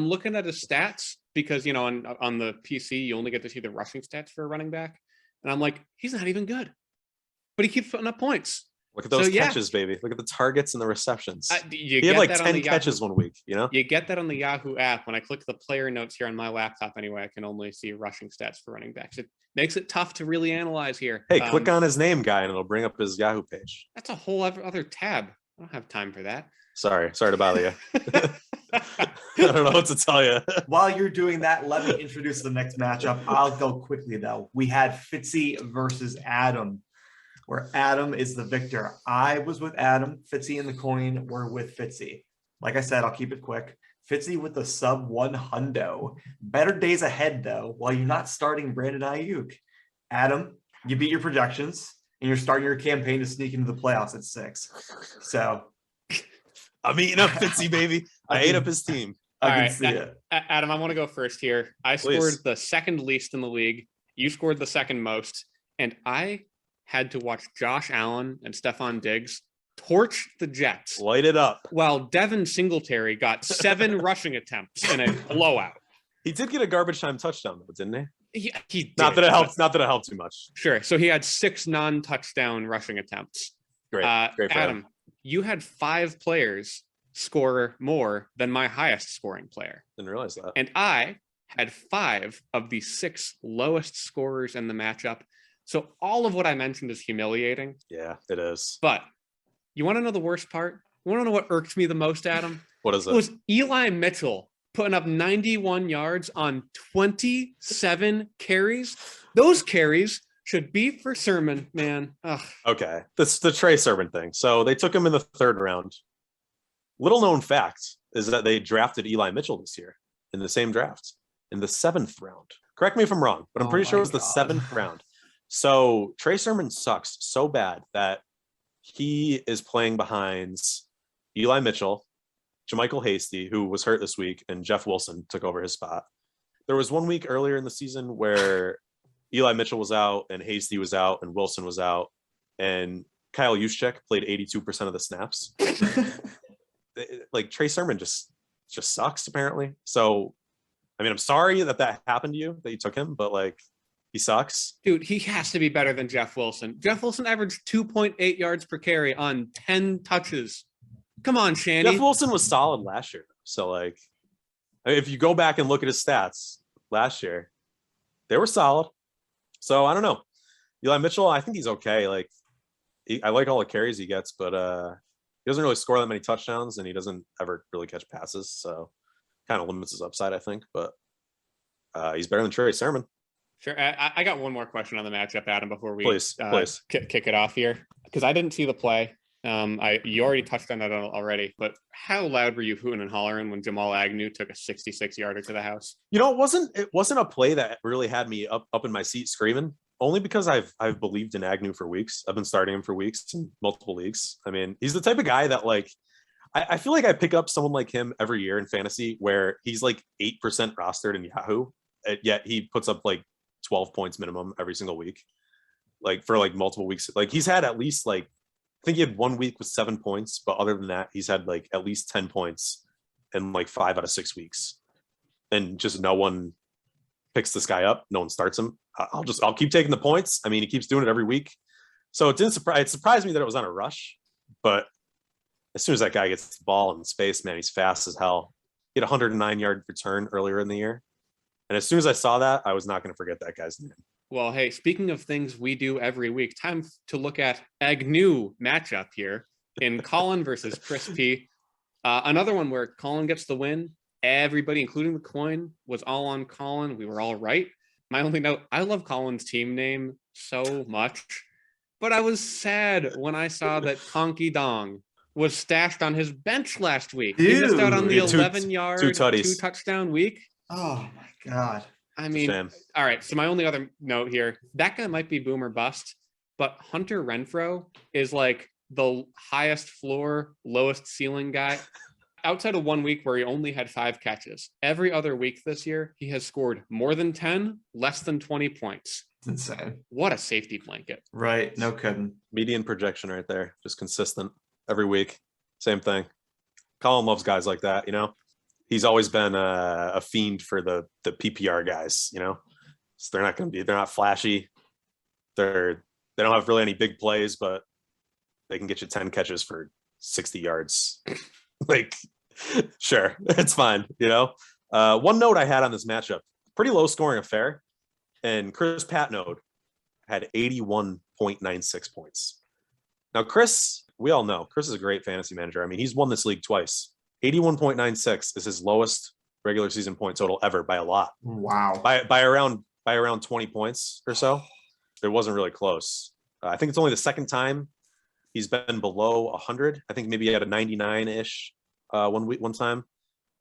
looking at his stats because, you know, on the PC, you only get to see the rushing stats for a running back. And I'm like, he's not even good, but he keeps putting up points. Look at those catches, baby. Look at the targets and the receptions. He had like 10 catches one week, you know? You get that on the Yahoo app. When I click the player notes here on my laptop anyway, I can only see rushing stats for running backs. It makes it tough to really analyze here. Hey, click on his name, guy, and it'll bring up his Yahoo page. That's a whole other tab. I don't have time for that. Sorry to bother you. I don't know what to tell you. While you're doing that, let me introduce the next matchup. I'll go quickly, though. We had Fitzy versus Adam, where Adam is the victor. I was with Adam. Fitzy and the coin were with Fitzy. Like I said, I'll keep it quick. Fitzy with the sub 100. Better days ahead, though, while you're not starting Brandon Ayuk. Adam, you beat your projections, and you're starting your campaign to sneak into the playoffs at 6. So I'm eating up Fitzy, baby. I ate up his team. I can see it. Adam, I want to go first here. I scored the second least in the league. You scored the second most. And I had to watch Josh Allen and Stephon Diggs torch the Jets. Light it up. While Devin Singletary got 7 rushing attempts in a blowout. He did get a garbage time touchdown, though, didn't he? Yeah, he did. Not that it helped too much. Sure. So he had 6 non-touchdown rushing attempts. Great. Great for Adam, him. you had 5 players score more than my highest scoring player. Didn't realize that. And I had 5 of the 6 lowest scorers in the matchup. So all of what I mentioned is humiliating. Yeah, it is. But you want to know the worst part? You want to know what irked me the most, Adam? What is it? It was Eli Mitchell putting up 91 yards on 27 carries. Those carries should be for Sermon, man. Ugh. Okay. That's the Trey Sermon thing. So they took him in the 3rd round. Little known fact is that they drafted Eli Mitchell this year in the same draft in the 7th round. Correct me if I'm wrong, but I'm pretty sure it was the 7th round. So Trey Sermon sucks so bad that he is playing behind Eli Mitchell, JaMychal Hasty, who was hurt this week, and Jeff Wilson took over his spot. There was 1 week earlier in the season where Eli Mitchell was out and Hasty was out and Wilson was out, and Kyle Juszczyk played 82% of the snaps. Like, Trey Sermon just sucks, apparently. So, I mean, I'm sorry that happened to you, that you took him, but like, he sucks. Dude, he has to be better than Jeff Wilson. Jeff Wilson averaged 2.8 yards per carry on 10 touches. Come on, Shanny. Jeff Wilson was solid last year. So, like, if you go back and look at his stats last year, they were solid. So, I don't know. Eli Mitchell, I think he's okay. Like, I like all the carries he gets, but he doesn't really score that many touchdowns, and he doesn't ever really catch passes. So, kind of limits his upside, I think. But he's better than Trey Sermon. Sure. I got one more question on the matchup, Adam, before we please. Kick it off here, because I didn't see the play. You already touched on that already, but how loud were you hooting and hollering when Jamal Agnew took a 66-yarder to the house? You know, it wasn't a play that really had me up in my seat screaming. only because I've believed in Agnew for weeks. I've been starting him for weeks in multiple leagues. I mean, he's the type of guy that like I feel like I pick up someone like him every year in fantasy where he's like 8% rostered in Yahoo, yet he puts up like 12 points minimum every single week, like for like multiple weeks. Like he's had at least like, I think he had 1 week with 7 points, but other than that, he's had like at least 10 points in like 5 out of 6 weeks. And just no one picks this guy up. No one starts him. I'll keep taking the points. I mean, he keeps doing it every week. So it surprised me that it was on a rush, but as soon as that guy gets the ball in space, man, he's fast as hell. He had a 109-yard return earlier in the year. And as soon as I saw that, I was not going to forget that guy's name. Well, hey, speaking of things we do every week, time to look at Agnew matchup here in Collin versus Chris P. Another one where Collin gets the win. Everybody, including the coin, was all on Collin. We were all right. My only note, I love Collin's team name so much, but I was sad when I saw that Conky Dong was stashed on his bench last week. Dude. He missed out on the Yeah, 11-yard, two tutties. 2-touchdown week. Oh my God. I mean, all right. So my only other note here, that guy might be boom or bust, but Hunter Renfrow is like the highest floor, lowest ceiling guy. Outside of 1 week where he only had 5 catches, every other week this year, he has scored more than 10, less than 20 points. It's insane. What a safety blanket. Right. No kidding. Median projection right there. Just consistent every week. Same thing. Colin loves guys like that, you know? He's always been a fiend for the PPR guys, you know? So they're not flashy. They don't have really any big plays, but they can get you 10 catches for 60 yards. Like, sure, it's fine, you know? One note I had on this matchup, pretty low scoring affair, and Chris Patnode had 81.96 points. Now, Chris, we all know, Chris is a great fantasy manager. I mean, he's won this league twice. 81.96 is his lowest regular season point total ever by a lot. Wow. By around 20 points or so. It wasn't really close. I think it's only the second time he's been below 100. I think maybe he had a 99-ish one time,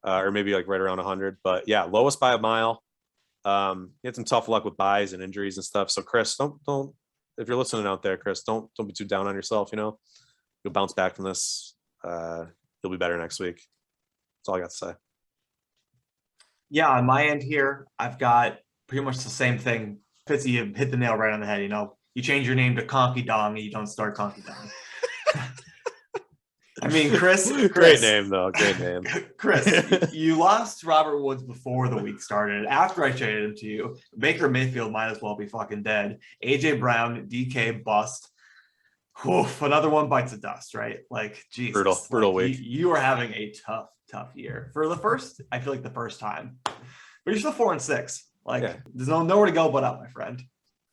or maybe like right around 100. But yeah, lowest by a mile. He had some tough luck with buys and injuries and stuff. So Chris, don't if you're listening out there, Chris, don't be too down on yourself. You know, you'll bounce back from this. You'll be better next week. That's all I got to say. Yeah, on my end here, I've got pretty much the same thing. Fitzy, you hit the nail right on the head. You know, you change your name to Conky Dong and you don't start Conky Dong. I mean, Chris. Great name, though. Great name. Chris, you lost Robert Woods before the week started. After I traded him to you, Baker Mayfield might as well be fucking dead. AJ Brown, DK bust. Oof, another one bites the dust, right? Like, Jesus. Brutal week. You are having a tough year. For the first, I feel like the first time. But you're still 4-6. Like, yeah. There's nowhere to go but up, my friend.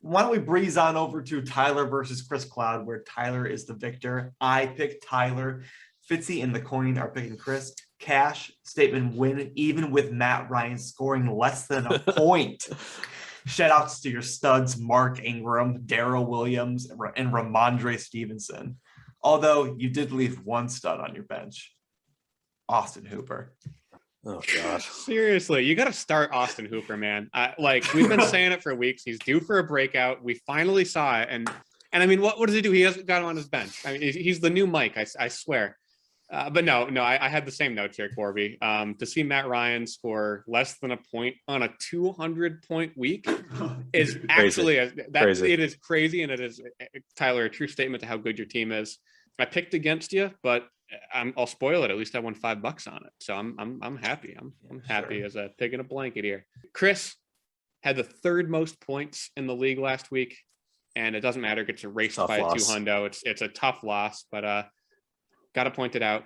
Why don't we breeze on over to Tyler versus Chris Cloud, where Tyler is the victor. I picked Tyler. Fitzy and the coin are picking Chris. Cash statement win, even with Matt Ryan scoring less than a point. Shout outs to your studs, Mark Ingram, Darrell Williams, and Ramondre Stevenson. Although you did leave one stud on your bench, Austin Hooper. Oh gosh. Seriously, you got to start Austin Hooper, man. Like we've been saying it for weeks. He's due for a breakout. We finally saw it. And I mean, what does he do? He hasn't got him on his bench. I mean, he's the new Mike. I swear. But no, I had the same notes here, Corby. To see Matt Ryan score less than a point on a 200-point week is actually crazy. It is crazy, and it is, Tyler, a true statement to how good your team is. I picked against you, but I'll spoil it. At least I won $5 on it, so I'm happy. I'm happy as a pig in a blanket here. Chris had the third most points in the league last week, and it doesn't matter. It gets erased by a 200. It's a tough loss, but got to point it out.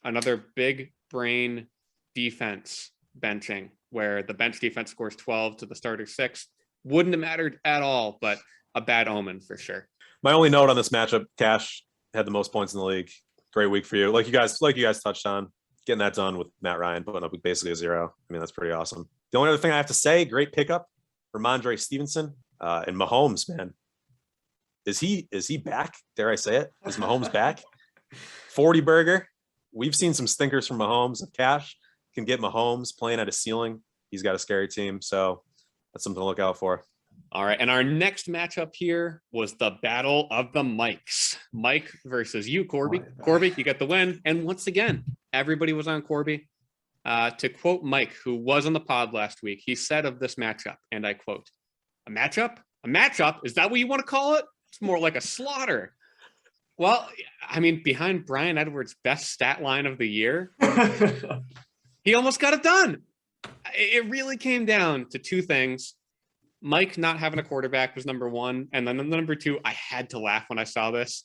Another big brain defense benching where the bench defense scores 12 to the starter 6. Wouldn't have mattered at all, but a bad omen for sure. My only note on this matchup, Cash had the most points in the league. Great week for you. Like you guys touched on, getting that done with Matt Ryan, putting up basically a 0. I mean, that's pretty awesome. The only other thing I have to say, great pickup, Ramondre Stevenson and Mahomes, man. Is he back? Dare I say it? Is Mahomes back? 40 burger. We've seen some stinkers from Mahomes. If Cash can get Mahomes playing at a ceiling, he's got a scary team. So that's something to look out for. All right. And our next matchup here was the battle of the mics. Mike versus you, Corby. Corby, you got the win. And once again, everybody was on Corby. To quote Mike, who was on the pod last week, he said of this matchup, and I quote, "A matchup? A matchup? Is that what you want to call it? It's more like a slaughter." Well, I mean, behind Brian Edwards' best stat line of the year, he almost got it done. It really came down to two things. Mike not having a quarterback was number one. And then number two, I had to laugh when I saw this.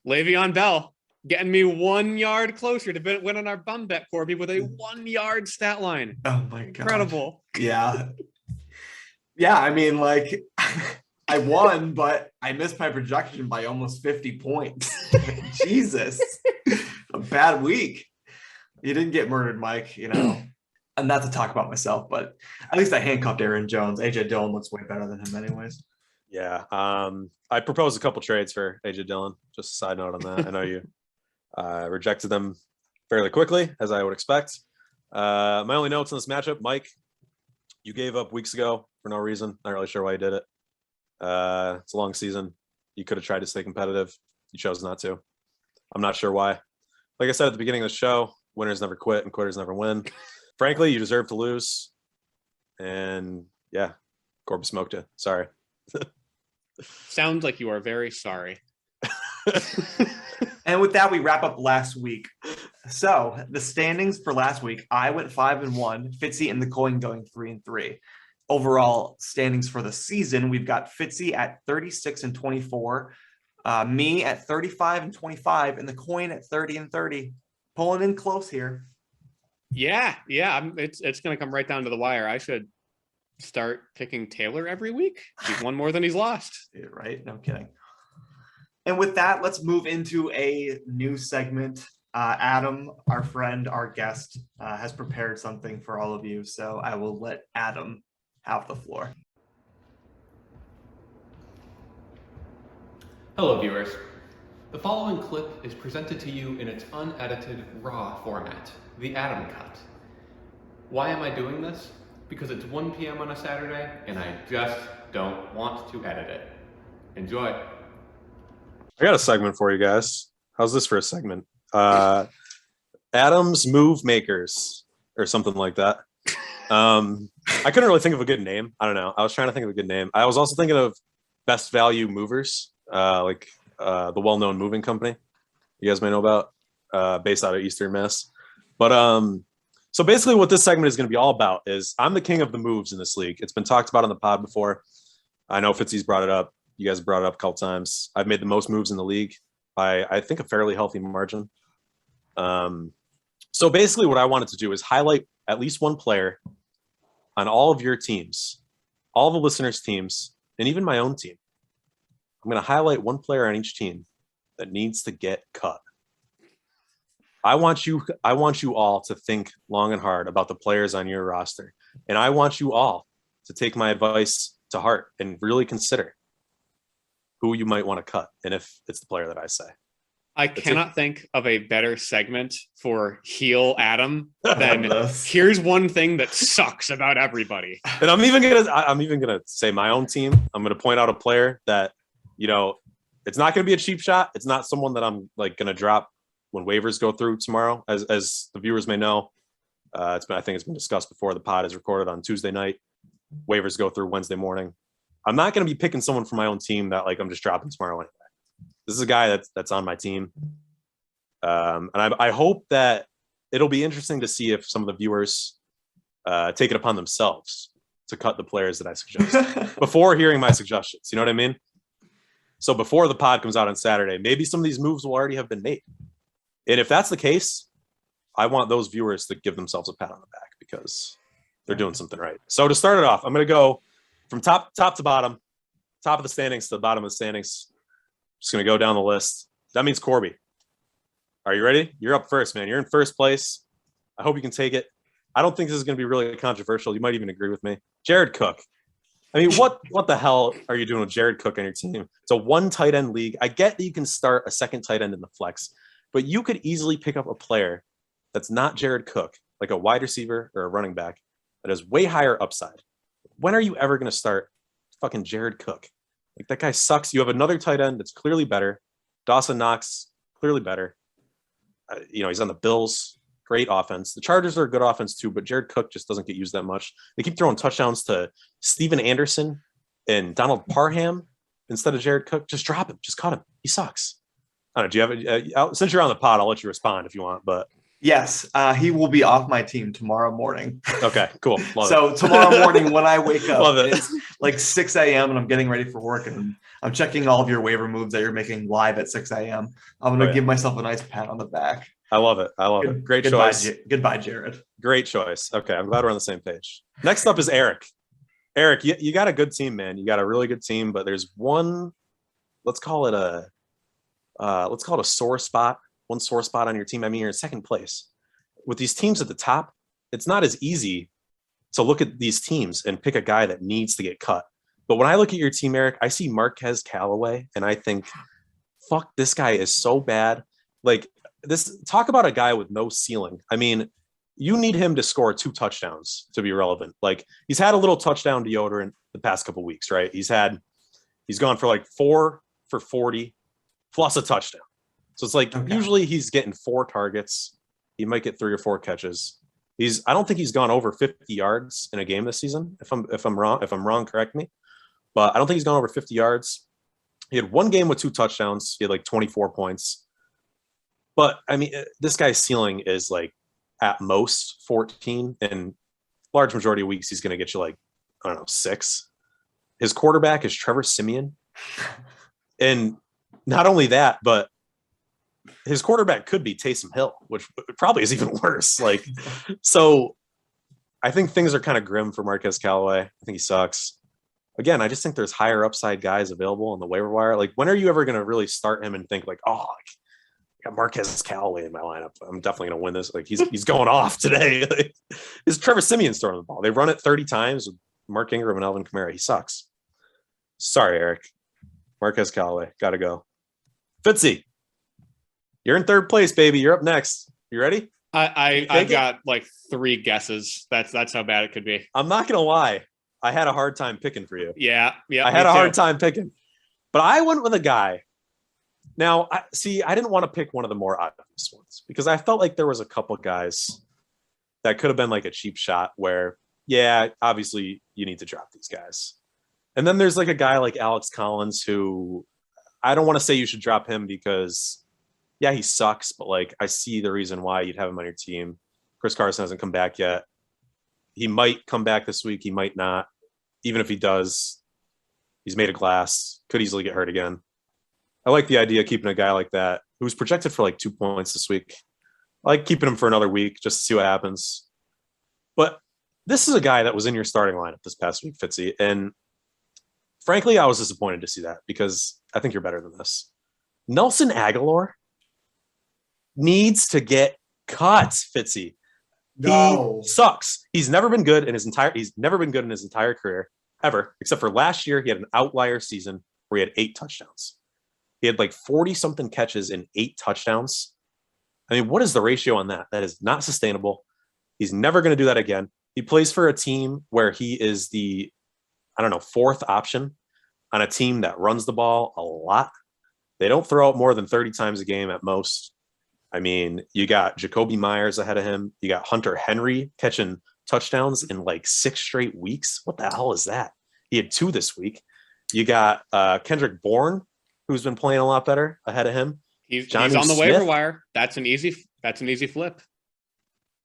Le'Veon Bell getting me 1 yard closer to winning our bum bet, Corby, with a 1 yard stat line. Oh my God. Incredible. Yeah. Yeah. I mean, like, I won, but I missed my projection by almost 50 points. Jesus. A bad week. You didn't get murdered, Mike, you know. And not to talk about myself, but at least I handcuffed Aaron Jones. AJ Dillon looks way better than him anyways. Yeah. I proposed a couple trades for AJ Dillon. Just a side note on that. I know you rejected them fairly quickly, as I would expect. My only notes on this matchup, Mike, you gave up weeks ago for no reason. Not really sure why you did it. It's a long season. You could have tried to stay competitive. You chose not to. I'm not sure why. Like I said at the beginning of the show, winners never quit and quitters never win. Frankly, you deserve to lose. And yeah, Corby smoked you. Sorry. Sounds like you are very sorry. And with that, we wrap up last week. So the standings for last week, I went 5-1, Fitzy and the Collin going 3-3. Overall standings for the season, we've got Fitzy at 36-24, me at 35-25, and the Collin at 30-30. Pulling in close here. Yeah. It's going to come right down to the wire. I should start picking Taylor every week. He's won more than he's lost. Right? No kidding. And with that, let's move into a new segment. Adam, our friend, our guest, has prepared something for all of you. So I will let Adam have the floor. Hello, viewers. The following clip is presented to you in its unedited, raw format, the Adam Cut. Why am I doing this? Because it's 1 p.m. on a Saturday, and I just don't want to edit it. Enjoy. I got a segment for you guys. How's this for a segment? Adam's Move Makers or something like that. I couldn't really think of a good name. I don't know. I was trying to think of a good name. I was also thinking of Best Value Movers, like the well-known moving company you guys may know about, based out of Eastern Mass. But so basically what this segment is going to be all about is I'm the king of the moves in this league. It's been talked about on the pod before. I know Fitzy's brought it up. You guys brought it up a couple times. I've made the most moves in the league by, I think, a fairly healthy margin. So basically what I wanted to do is highlight at least one player on all of your teams, all the listeners' teams, and even my own team. I'm going to highlight one player on each team that needs to get cut. I want you all to think long and hard about the players on your roster. And I want you all to take my advice to heart and really consider who you might want to cut and if it's the player that I say. I cannot think of a better segment for heel Adam than here's one thing that sucks about everybody. And I'm even gonna say my own team. I'm gonna point out a player that, you know, it's not gonna be a cheap shot. It's not someone that I'm like gonna drop when waivers go through tomorrow. As the viewers may know, I think it's been discussed before. The pod is recorded on Tuesday night. Waivers go through Wednesday morning. I'm not gonna be picking someone from my own team that like I'm just dropping tomorrow anyway. This is a guy that's on my team. And I hope that it'll be interesting to see if some of the viewers take it upon themselves to cut the players that I suggest before hearing my suggestions. You know what I mean? So before the pod comes out on Saturday, maybe some of these moves will already have been made. And if that's the case, I want those viewers to give themselves a pat on the back because they're doing something right. So to start it off, I'm going to go from top to bottom, top of the standings to the bottom of the standings. Just going to go down the list. That means Corby. Are you ready? You're up first, man. You're in first place. I hope you can take it. I don't think this is going to be really controversial. You might even agree with me. Jared Cook. I mean, what the hell are you doing with Jared Cook on your team? It's a one tight end league. I get that you can start a second tight end in the flex, but you could easily pick up a player that's not Jared Cook, like a wide receiver or a running back that has way higher upside. When are you ever going to start fucking Jared Cook. Like, that guy sucks. You have another tight end that's clearly better. Dawson Knox, clearly better. He's on the Bills. Great offense. The Chargers are a good offense too, but Jared Cook just doesn't get used that much. They keep throwing touchdowns to Steven Anderson and Donald Parham instead of Jared Cook. Just drop him. Just cut him. He sucks. I don't know. Do you have since you're on the pod, I'll let you respond if you want, but Yes, he will be off my team tomorrow morning. okay, cool. Tomorrow morning when I wake up, Love it. it's like 6 a.m. and I'm getting ready for work and I'm checking all of your waiver moves that you're making live at 6 a.m. I'm going to give myself a nice pat on the back. I love it. It. Great choice. Goodbye, Jared. Great choice. Okay, I'm glad we're on the same page. Next up is Eric. Eric, you got a good team, man. You got a really good team, but there's one, let's call it a sore spot. One sore spot on your team. I mean, you're in second place. With these teams at the top, it's not as easy to look at these teams and pick a guy that needs to get cut. But when I look at your team, Eric, I see Marquez Callaway, and I think, fuck, this guy is so bad. Like, talk about a guy with no ceiling. I mean, you need him to score 2 touchdowns to be relevant. Like, he's had a little touchdown deodorant the past couple of weeks, right? He's gone for like 4 for 40 plus a touchdown. So it's like, usually he's getting 4 targets. He might get 3 or 4 catches. I don't think he's gone over 50 yards in a game this season. If I'm wrong, correct me. But I don't think he's gone over 50 yards. He had 1 game with 2 touchdowns. He had like 24 points. But I mean, this guy's ceiling is like at most 14, and large majority of weeks he's going to get you like, I don't know, 6. His quarterback is Trevor Siemian. And not only that, but his quarterback could be Taysom Hill, which probably is even worse. Like, so I think things are kind of grim for Marquez Callaway. I think he sucks. Again, I just think there's higher upside guys available on the waiver wire. Like, when are you ever going to really start him and think like, oh, I got Marquez Callaway in my lineup, I'm definitely going to win this. Like, he's going off today. Like, is Trevor Siemian throwing the ball? They run it 30 times with Mark Ingram and Alvin Kamara. He sucks. Sorry, Eric. Marquez Callaway, got to go. Fitzy, you're in third place, baby. You're up next. You ready? I've got like 3 guesses. That's how bad it could be. I'm not going to lie. I had a hard time picking for you. Yeah. I had a hard time picking. But I went with a guy. Now, I didn't want to pick one of the more obvious ones because I felt like there was a couple guys that could have been like a cheap shot where, yeah, obviously you need to drop these guys. And then there's like a guy like Alex Collins who I don't want to say you should drop him because, yeah, he sucks, but like I see the reason why you'd have him on your team. Chris Carson hasn't come back yet. He might come back this week. He might not. Even if he does, he's made of glass. Could easily get hurt again. I like the idea of keeping a guy like that who's projected for like 2 points this week. I like keeping him for another week just to see what happens. But this is a guy that was in your starting lineup this past week, Fitzy. And frankly, I was disappointed to see that because I think you're better than this. Nelson Aguilar needs to get cut, Fitzy. No. He sucks. He's never been good in his entire career, ever, except for last year. He had an outlier season where he had 8 touchdowns. He had like 40-something catches and 8 touchdowns. I mean, what is the ratio on that? That is not sustainable. He's never going to do that again. He plays for a team where he is the, 4th option on a team that runs the ball a lot. They don't throw out more than 30 times a game at most. I mean, you got Jacoby Myers ahead of him. You got Hunter Henry catching touchdowns in like 6 straight weeks. What the hell is that? He had 2 this week. You got Kendrick Bourne, who's been playing a lot better ahead of him. He's on the waiver wire. That's an easy flip.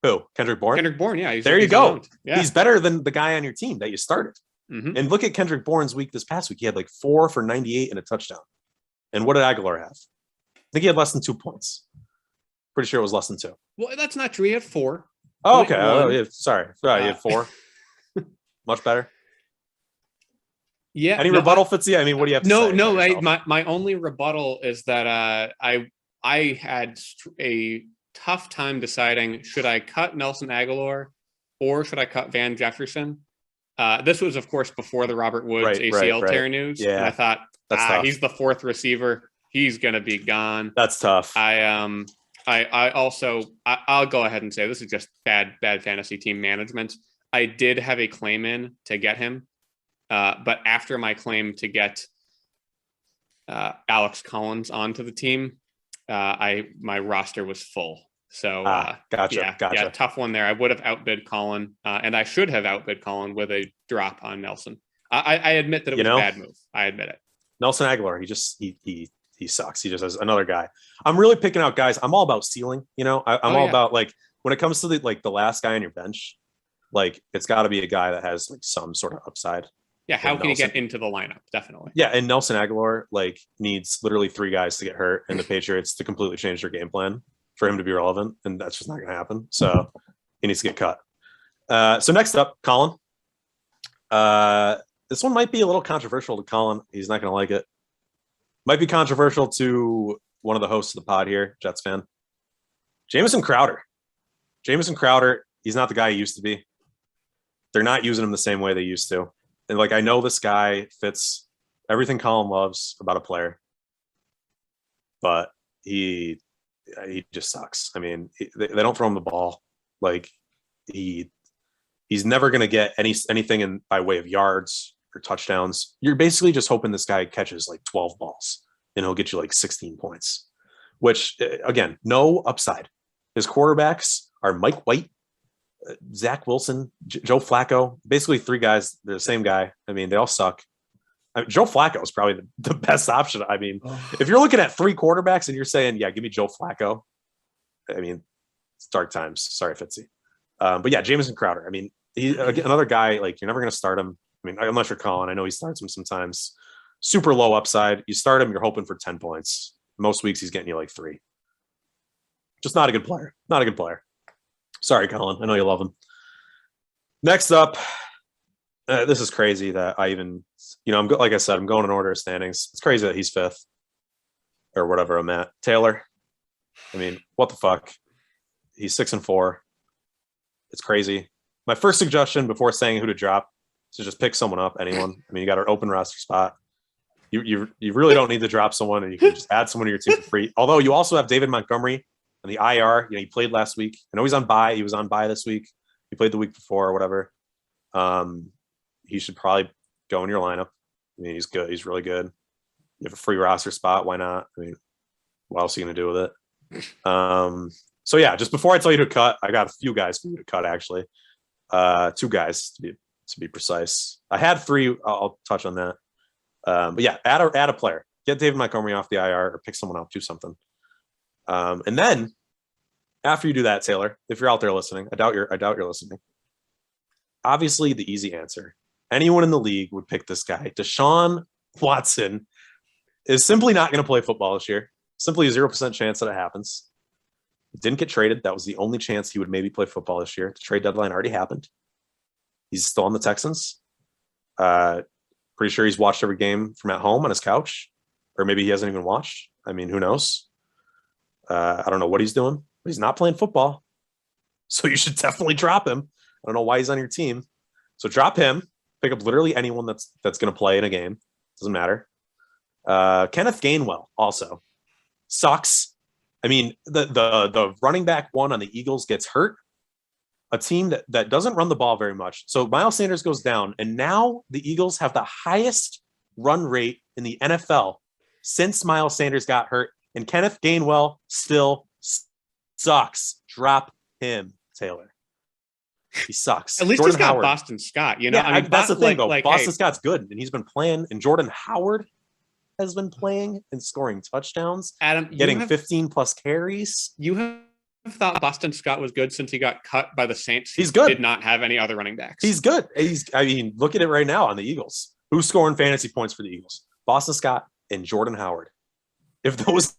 Who? Kendrick Bourne? Kendrick Bourne, yeah. There you go. Yeah. He's better than the guy on your team that you started. Mm-hmm. And look at Kendrick Bourne's week this past week. He had like 4 for 98 and a touchdown. And what did Aguilar have? I think he had less than 2 points. Pretty sure it was less than 2. Well, that's not true. He had 4. Oh, okay. Yeah, sorry. He had 4. Much better. Yeah. Any rebuttal, Fitzy? I mean, what do you have to say? No. My only rebuttal is that I had a tough time deciding, should I cut Nelson Aguilar or should I cut Van Jefferson? This was, of course, before the Robert Woods ACL tear news. Yeah. And I thought, he's the 4th receiver. He's going to be gone. That's tough. I'll go ahead and say this is just bad fantasy team management. I did have a claim in to get him. But after my claim to get Alex Collins onto the team, my roster was full. So gotcha. Yeah, tough one there. I would have outbid Collin, and I should have outbid Collin with a drop on Nelson. I admit that it was a bad move. I admit it. Nelson Aguilar, he sucks. He just has another guy. I'm really picking out guys. I'm all about ceiling. I'm all about, like, when it comes to the last guy on your bench, like, it's got to be a guy that has like some sort of upside. Yeah, how can he get into the lineup? Definitely. Yeah, and Nelson Aguilar needs literally 3 guys to get hurt, and the Patriots to completely change their game plan for him to be relevant, and that's just not going to happen. So he needs to get cut. So next up, Collin. This one might be a little controversial to Collin. He's not going to like it. Might be controversial to one of the hosts of the pod here, Jets fan. Jamison Crowder. He's not the guy he used to be. They're not using him the same way they used to. And I know this guy fits everything Collin loves about a player, but he just sucks. I mean, they don't throw him the ball. He's never going to get anything by way of yards or touchdowns. You're basically just hoping this guy catches 12 balls and he'll get you 16 points, which, again, no upside. His quarterbacks are Mike White, Zach Wilson, Joe Flacco, basically 3 guys. They're the same guy. I mean, they all suck. Joe Flacco is probably the best option. I mean, if you're looking at 3 quarterbacks and you're saying, yeah, give me Joe Flacco, I mean, it's dark times. Sorry, Fitzy. But yeah, Jamison Crowder. I mean, he's another guy, you're never going to start him. I mean, unless you're Collin. I know he starts him sometimes. Super low upside. You start him, you're hoping for 10 points. Most weeks he's getting you 3. Just not a good player. Not a good player. Sorry, Collin. I know you love him. Next up, this is crazy that I even, like I said, I'm going in order of standings. It's crazy that he's 5th or whatever I'm at. Taylor. I mean, what the fuck? He's 6-4. It's crazy. My first suggestion before saying who to drop is to just pick someone up, anyone. I mean, you got an open roster spot. You really don't need to drop someone, and you can just add someone to your team for free. Although you also have David Montgomery on the IR. He played last week. I know he's on bye. He was on bye this week. He played the week before or whatever. He should probably go in your lineup. I mean, he's good. He's really good. You have a free roster spot. Why not? I mean, what else are you going to do with it? So yeah, just before I tell you to cut, I got a few guys for you to cut, actually. 2 guys to be precise. I had 3. I'll touch on that. But yeah, add a player. Get David Montgomery off the IR or pick someone up. Do something. And then after you do that, Taylor, if you're out there listening, I doubt you're listening. Obviously, the easy answer. Anyone in the league would pick this guy. Deshaun Watson is simply not going to play football this year. Simply a 0% chance that it happens. He didn't get traded. That was the only chance he would maybe play football this year. The trade deadline already happened. He's still on the Texans. Pretty sure he's watched every game from at home on his couch, or maybe he hasn't even watched. I mean, who knows? I don't know what he's doing, but he's not playing football. So you should definitely drop him. I don't know why he's on your team. So drop him. Pick up literally anyone that's going to play in a game. Doesn't matter. Kenneth Gainwell also sucks. I mean, the running back one on the Eagles gets hurt. A team that doesn't run the ball very much. So Miles Sanders goes down, and now the Eagles have the highest run rate in the NFL since Miles Sanders got hurt, and Kenneth Gainwell still sucks. Drop him, Taylor. He sucks. At least Jordan he's got Howard. Boston Scott. Yeah, I mean, that's the thing, though. Boston Scott's good, and he's been playing, and Jordan Howard has been playing and scoring touchdowns, Adam, getting 15 plus carries. You have thought Boston Scott was good since he got cut by the Saints. He's good. Did not have any other running backs. He's good. I mean, look at it right now on the Eagles. Who's scoring fantasy points for the Eagles? Boston Scott and Jordan Howard. If those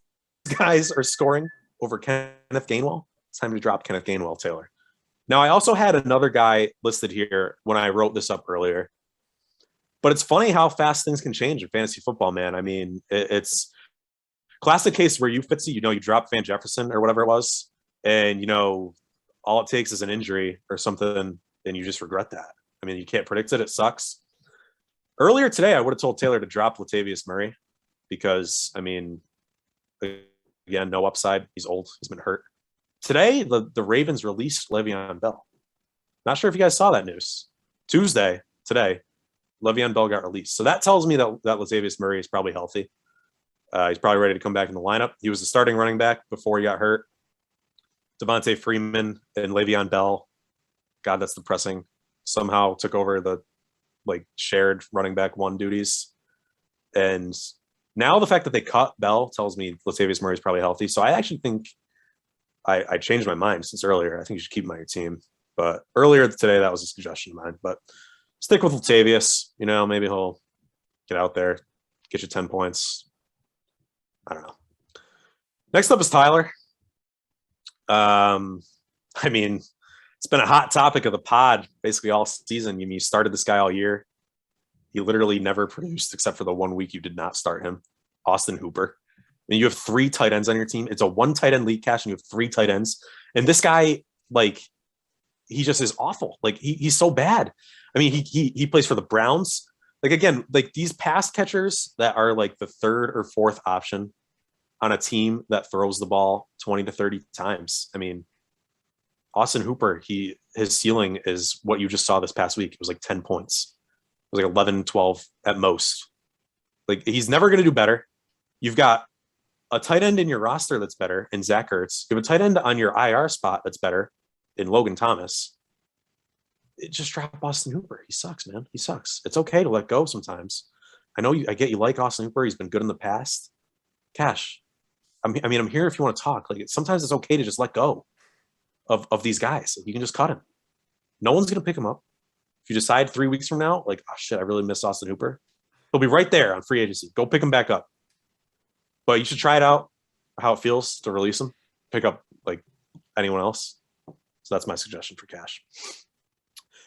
guys are scoring over Kenneth Gainwell, it's time to drop Kenneth Gainwell, Taylor. Now, I also had another guy listed here when I wrote this up earlier. But it's funny how fast things can change in fantasy football, man. I mean, it's classic case where you, Fitzy, you drop Van Jefferson or whatever it was, and, all it takes is an injury or something, and you just regret that. I mean, you can't predict it. It sucks. Earlier today, I would have told Taylor to drop Latavius Murray because, I mean, again, no upside. He's old. He's been hurt. Today, the Ravens released Le'Veon Bell. Not sure if you guys saw that news. Tuesday, today, Le'Veon Bell got released. So that tells me that Latavius Murray is probably healthy. He's probably ready to come back in the lineup. He was the starting running back before he got hurt. Devontae Freeman and Le'Veon Bell, God, that's depressing, somehow took over the shared running back one duties. And now the fact that they cut Bell tells me Latavius Murray is probably healthy. So I actually think I changed my mind since earlier. I think you should keep him on your team. But earlier today, that was a suggestion of mine. But stick with Latavius. Maybe he'll get out there, get you 10 points. I don't know. Next up is Tyler. It's been a hot topic of the pod basically all season. You started this guy all year. He literally never produced except for the 1 week you did not start him. Austin Hooper. And you have 3 tight ends on your team. It's a 1 tight end league cash and you have 3 tight ends. And this guy, he just is awful. He's so bad. He plays for the Browns. These pass catchers that are the 3rd or 4th option on a team that throws the ball 20 to 30 times. Austin Hooper, his ceiling is what you just saw this past week. It was 10 points. It was 11, 12 at most. He's never going to do better. You've got a tight end in your roster that's better in Zach Ertz. You have a tight end on your IR spot that's better in Logan Thomas. Just drop Austin Hooper. He sucks, man. He sucks. It's okay to let go sometimes. I know I get you like Austin Hooper. He's been good in the past. Cash. I'm here if you want to talk. Sometimes it's okay to just let go of these guys. You can just cut him. No one's going to pick him up. If you decide 3 weeks from now, oh shit, I really miss Austin Hooper, he'll be right there on free agency. Go pick him back up. But you should try it out, how it feels to release him, pick up anyone else. So that's my suggestion for Cash.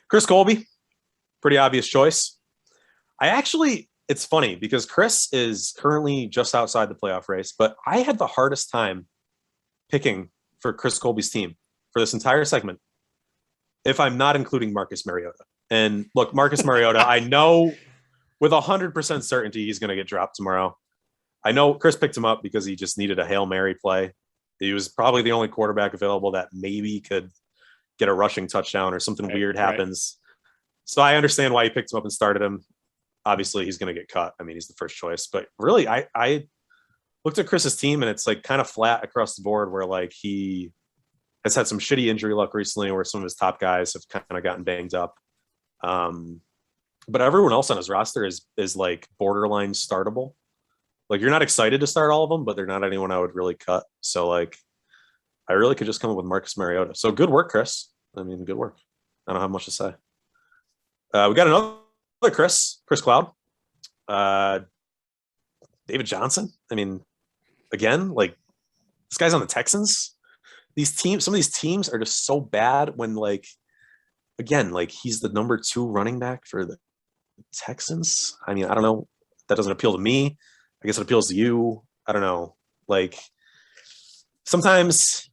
Chris Colby, pretty obvious choice. It's funny because Chris is currently just outside the playoff race, but I had the hardest time picking for Chris Colby's team for this entire segment if I'm not including Marcus Mariota. And look, Marcus Mariota, I know with 100% certainty he's going to get dropped tomorrow. I know Chris picked him up because he just needed a Hail Mary play. He was probably the only quarterback available that maybe could get a rushing touchdown or something weird happens. So I understand why he picked him up and started him. Obviously, he's going to get cut. He's the first choice. But really, I looked at Chris's team, and it's kind of flat across the board where he has had some shitty injury luck recently where some of his top guys have kind of gotten banged up. But everyone else on his roster is borderline startable. You're not excited to start all of them, but they're not anyone I would really cut. So I really could just come up with Marcus Mariota. So good work, Chris. Good work. I don't have much to say. We got another Chris Cloud. David Johnson. Again, this guy's on the Texans. Some of these teams are just so bad when he's the number 2 running back for the Texans. I don't know. That doesn't appeal to me. I guess it appeals to you. I don't know. Sometimes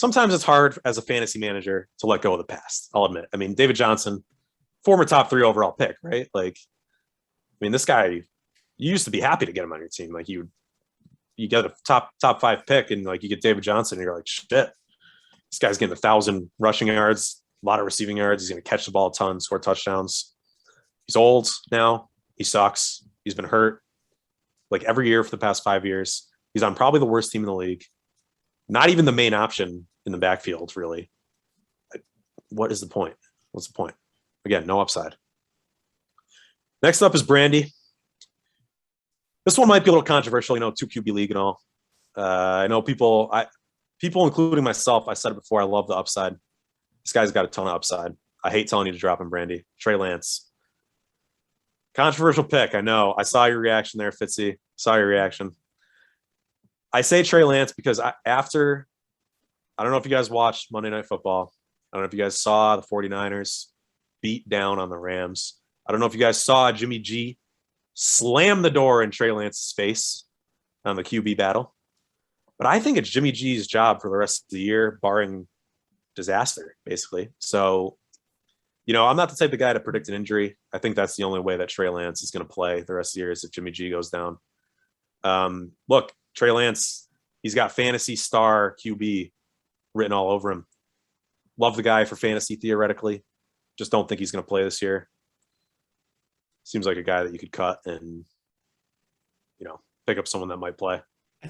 it's hard as a fantasy manager to let go of the past. I'll admit. David Johnson, former top 3 overall pick, right? This guy, you used to be happy to get him on your team. You get a top 5 pick and you get David Johnson and you're shit, this guy's getting 1,000 rushing yards, a lot of receiving yards. He's going to catch the ball a ton, score touchdowns. He's old now. He sucks. He's been hurt every year for the past 5 years. He's on probably the worst team in the league. Not even the main option in the backfield, really. What is the point? What's the point? Again, no upside. Next up is Brandy. This one might be a little controversial, 2 QB league and all. I know people, including myself, I said it before, I love the upside. This guy's got a ton of upside. I hate telling you to drop him, Brandy. Trey Lance. Controversial pick, I know. I saw your reaction there, Fitzy. Saw your reaction. I say Trey Lance because I don't know if you guys watched Monday Night Football. I don't know if you guys saw the 49ers beat down on the Rams. I don't know if you guys saw Jimmy G slam the door in Trey Lance's face on the QB battle. But I think it's Jimmy G's job for the rest of the year, barring disaster, basically. So, I'm not the type of guy to predict an injury. I think that's the only way that Trey Lance is going to play the rest of the year is if Jimmy G goes down. Look, Trey Lance, he's got fantasy star QB written all over him. Love the guy for fantasy theoretically. Just don't think he's going to play this year. seems like a guy that you could cut and, pick up someone that might play.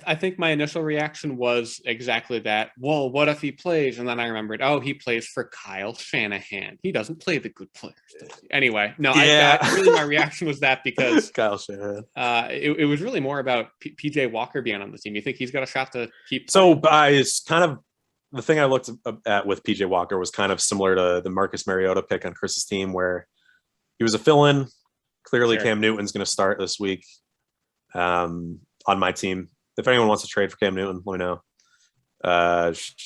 I think my initial reaction was exactly that. Well, what if he plays? And then I remembered, he plays for Kyle Shanahan. He doesn't play the good players. Anyway, no, Yeah. really my reaction was that because Kyle Shanahan. It was really more about PJ Walker being on the team. You think he's got a shot to keep? So it's kind of the thing I looked at with PJ Walker was kind of similar to the Marcus Mariota pick on Chris's team, where he was a fill-in. Clearly, Sure. Cam Newton's going to start this week on my team. If anyone wants to trade for Cam Newton, let me know.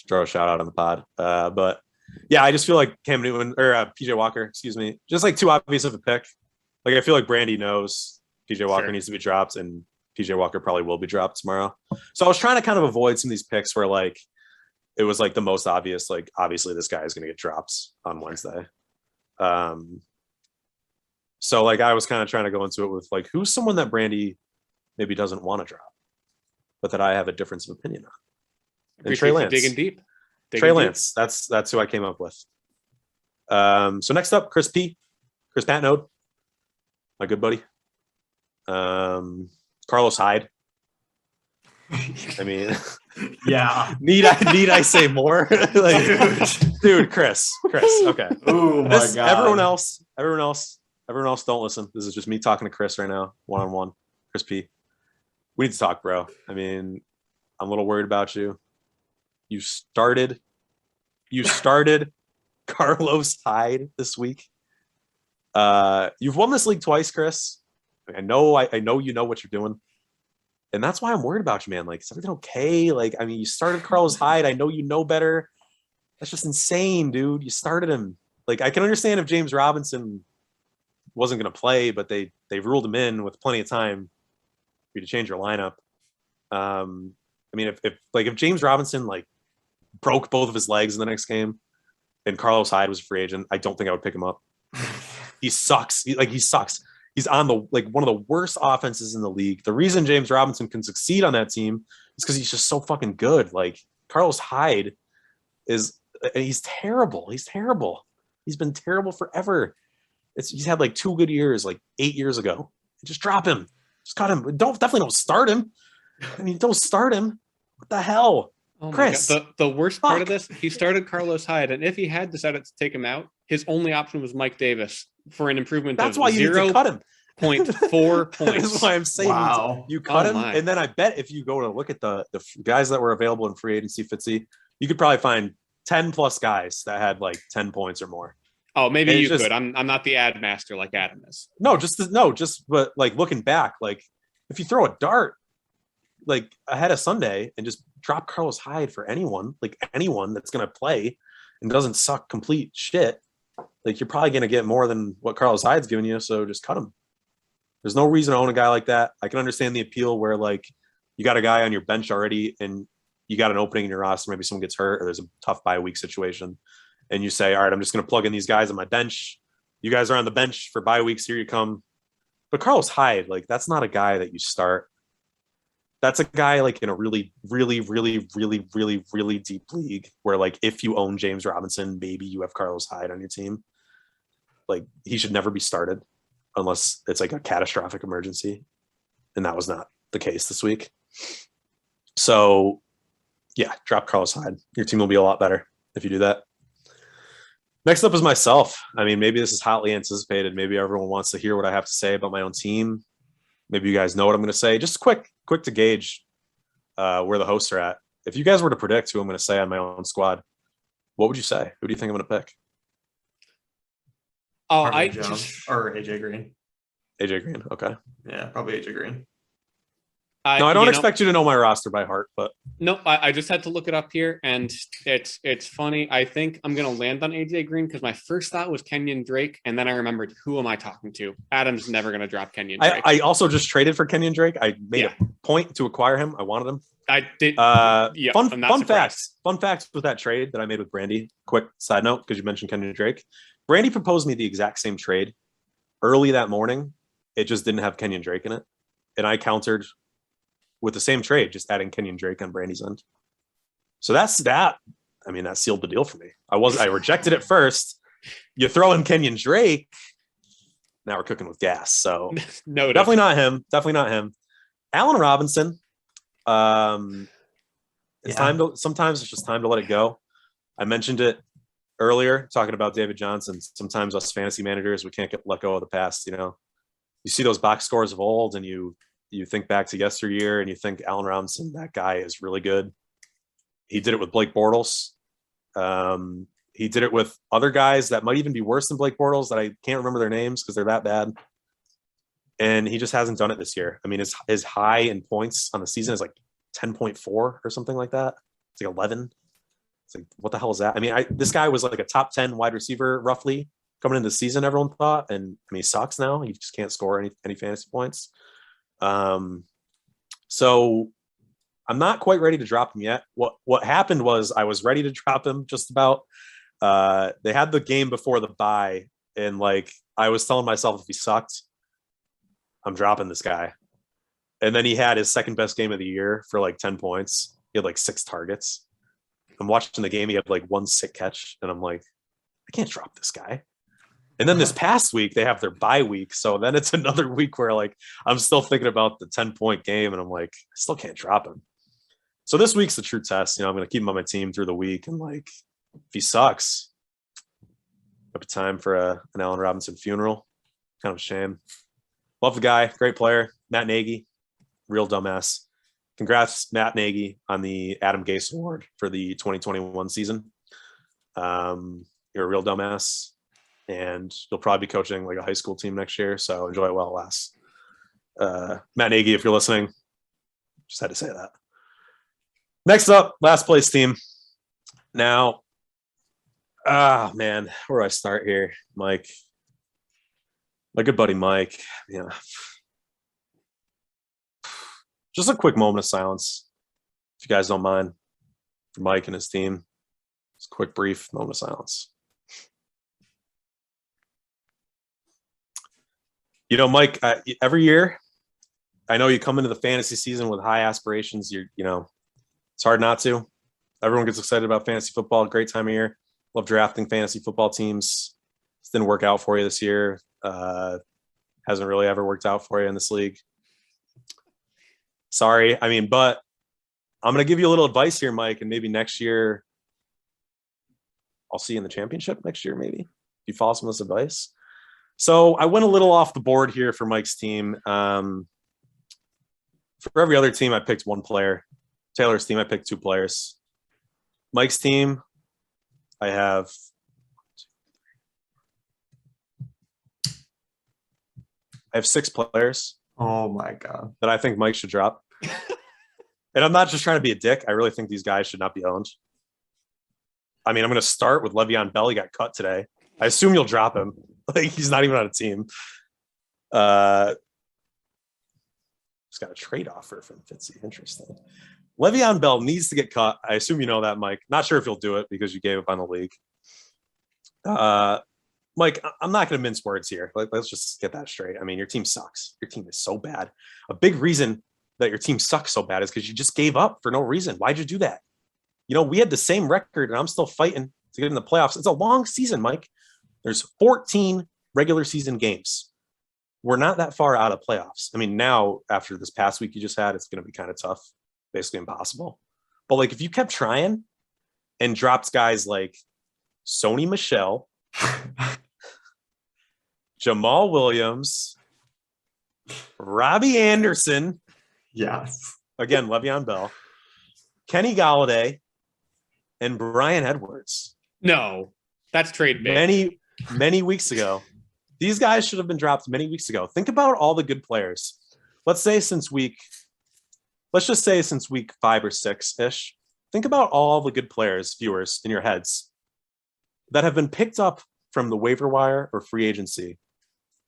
Throw a shout out on the pod. But yeah, I just feel like Cam Newton or PJ Walker, excuse me, just like too obvious of a pick. Like I feel like Brandy knows PJ Walker Sure. needs to be dropped, and PJ Walker probably will be dropped tomorrow. So I was trying to kind of avoid some of these picks where like it was like the most obvious, like obviously this guy is going to get drops on Wednesday. So like I was kind of trying to go into it with like who's someone that Brandy maybe doesn't want to drop, but that I have a difference of opinion on. And Trey Lance. Digging deep. Trey Lance. That's who I came up with. So next up, Chris Patnode, my good buddy. Carlos Hyde. I mean, Yeah. need I say more? Like, dude, Chris. Okay. Oh my God. Everyone else, don't listen. This is just me talking to Chris right now, one-on-one. Chris P. We need to talk, bro. I mean, I'm a little worried about you. You started Carlos Hyde this week. You've won this league twice, Chris. I know you know what you're doing. And that's why I'm worried about you, man. Like, is everything okay? Like, I mean, you started Carlos Hyde. I know you know better. That's just insane, dude. You started him. Like, I can understand if James Robinson wasn't going to play, but they ruled him in with plenty of time for you to change your lineup. I mean, if James Robinson like broke both of his legs in the next game and Carlos Hyde was a free agent, I don't think I would pick him up. He sucks. He sucks. He's on the one of the worst offenses in the league. The reason James Robinson can succeed on that team is because he's just so fucking good. Like Carlos Hyde he's terrible. He's terrible. He's been terrible forever. He's had like 2 good years, like 8 years ago. Just drop him. Just cut him. Definitely don't start him. I mean, don't start him. What the hell? Oh Chris. the worst part of this, he started Carlos Hyde, and if he had decided to take him out, his only option was Mike Davis for an improvement That's of why you need to cut him. 0.4 points. That's why I'm saying Wow. you cut him. My. And then I bet if you go to look at the guys that were available in free agency, Fitzy, you could probably find 10 plus guys that had like 10 points or more. Oh, maybe you just, could. I'm not the ad master like Adam is. But like looking back, like if you throw a dart like ahead of Sunday and just drop Carlos Hyde for anyone that's going to play and doesn't suck complete shit, like you're probably going to get more than what Carlos Hyde's giving you. So just cut him. There's no reason to own a guy like that. I can understand the appeal where like you got a guy on your bench already and you got an opening in your roster. Maybe someone gets hurt or there's a tough bye week situation. And you say, all right, I'm just going to plug in these guys on my bench. You guys are on the bench for bye weeks. Here you come. But Carlos Hyde, like that's not a guy that you start. That's a guy like in a really, really, really, really, really, really deep league where like if you own James Robinson, maybe you have Carlos Hyde on your team. Like he should never be started unless it's like a catastrophic emergency. And that was not the case this week. So yeah, drop Carlos Hyde. Your team will be a lot better if you do that. Next up is myself. I mean, maybe this is hotly anticipated. Maybe everyone wants to hear what I have to say about my own team. Maybe you guys know what I'm going to say. Just quick to gauge where the hosts are at. If you guys were to predict who I'm going to say on my own squad, what would you say? Who do you think I'm going to pick? Oh, Harvey I Jones just or AJ Green. AJ Green. Okay. Yeah, probably AJ Green. No, I don't expect you to know my roster by heart, but No, I just had to look it up here, and it's funny. I think I'm going to land on AJ Green because my first thought was Kenyon Drake, and then I remembered, who am I talking to? Adam's never going to drop Kenyon Drake. I also just traded for Kenyon Drake. I made a point to acquire him. I wanted him. I did. Fun facts with that trade that I made with Brandy. Quick side note, because you mentioned Kenyon Drake. Brandy proposed me the exact same trade early that morning. It just didn't have Kenyon Drake in it, and I countered with the same trade, just adding Kenyon Drake on Brandy's end. So that's that. I mean, that sealed the deal for me. I rejected it first. You throw in Kenyon Drake, now we're cooking with gas. So No, definitely not him. Definitely not him. Allen Robinson. It's time to. Sometimes it's just time to let it go. I mentioned it earlier, talking about David Johnson. Sometimes us fantasy managers, we can't let go of the past. You know, you see those box scores of old, and you think back to yesteryear, and you think Allen Robinson, that guy is really good. He did it with Blake Bortles. He did it with other guys that might even be worse than Blake Bortles that I can't remember their names because they're that bad. And he just hasn't done it this year. I mean, his high in points on the season is like 10.4 or something like that. It's like 11. It's like, what the hell is that? I mean, this guy was like a top 10 wide receiver roughly coming into the season, everyone thought. And I mean, he sucks now. He just can't score any fantasy points. So I'm not quite ready to drop him yet. What happened was I was ready to drop him just about. They had the game before the bye, and like I was telling myself, if he sucked, I'm dropping this guy. And then he had his second best game of the year for like 10 points. He had like 6 targets. I'm watching the game. He had like 1 sick catch, and I'm like, I can't drop this guy. And then this past week they have their bye week, so then it's another week where like I'm still thinking about the 10-point game, and I'm like, I still can't drop him. So this week's the true test. You know, I'm going to keep him on my team through the week, and like, if he sucks, might be time for an Allen Robinson funeral. Kind of a shame. Love the guy, great player. Matt Nagy, real dumbass. Congrats, Matt Nagy, on the Adam Gase Award for the 2021 season. You're a real dumbass, and you'll probably be coaching like a high school team next year. So enjoy it while it lasts. Matt Nagy, if you're listening, just had to say that. Next up, last place team. Now, man, where do I start here? Mike. My good buddy Mike. Yeah. Just a quick moment of silence, if you guys don't mind, for Mike and his team. Just a quick, brief moment of silence. You know, Mike, every year, I know you come into the fantasy season with high aspirations. You know, it's hard not to. Everyone gets excited about fantasy football. Great time of year. Love drafting fantasy football teams. It didn't work out for you this year. Hasn't really ever worked out for you in this league. Sorry. I mean, but I'm going to give you a little advice here, Mike, and maybe next year I'll see you in the championship next year, maybe, if you follow some of this advice. So I went a little off the board here for Mike's team. For every other team, I picked one player. Taylor's team, I picked 2 players. Mike's team, I have I have 6 players. Oh my God. That I think Mike should drop. And I'm not just trying to be a dick. I really think these guys should not be owned. I mean, I'm going to start with Le'Veon Bell. He got cut today. I assume you'll drop him. Like, he's not even on a team. Just got a trade offer from Fitzy. Interesting. Le'Veon Bell needs to get cut. I assume you know that, Mike. Not sure if you'll do it because you gave up on the league. Mike, I'm not going to mince words here. Let's just get that straight. I mean, your team sucks. Your team is so bad. A big reason that your team sucks so bad is because you just gave up for no reason. Why'd you do that? You know, we had the same record, and I'm still fighting to get in the playoffs. It's a long season, Mike. There's 14 regular season games. We're not that far out of playoffs. I mean, now, after this past week you just had, it's going to be kind of tough, basically impossible. But, like, if you kept trying and dropped guys like Sony Michel, Jamal Williams, Robbie Anderson, yes, again, Le'Veon Bell, Kenny Galladay, and Brian Edwards. No, that's trade bait. Many weeks ago. These guys should have been dropped many weeks ago. Think about all the good players. Let's just say since week 5 or 6-ish. Think about all the good players, viewers, in your heads that have been picked up from the waiver wire or free agency,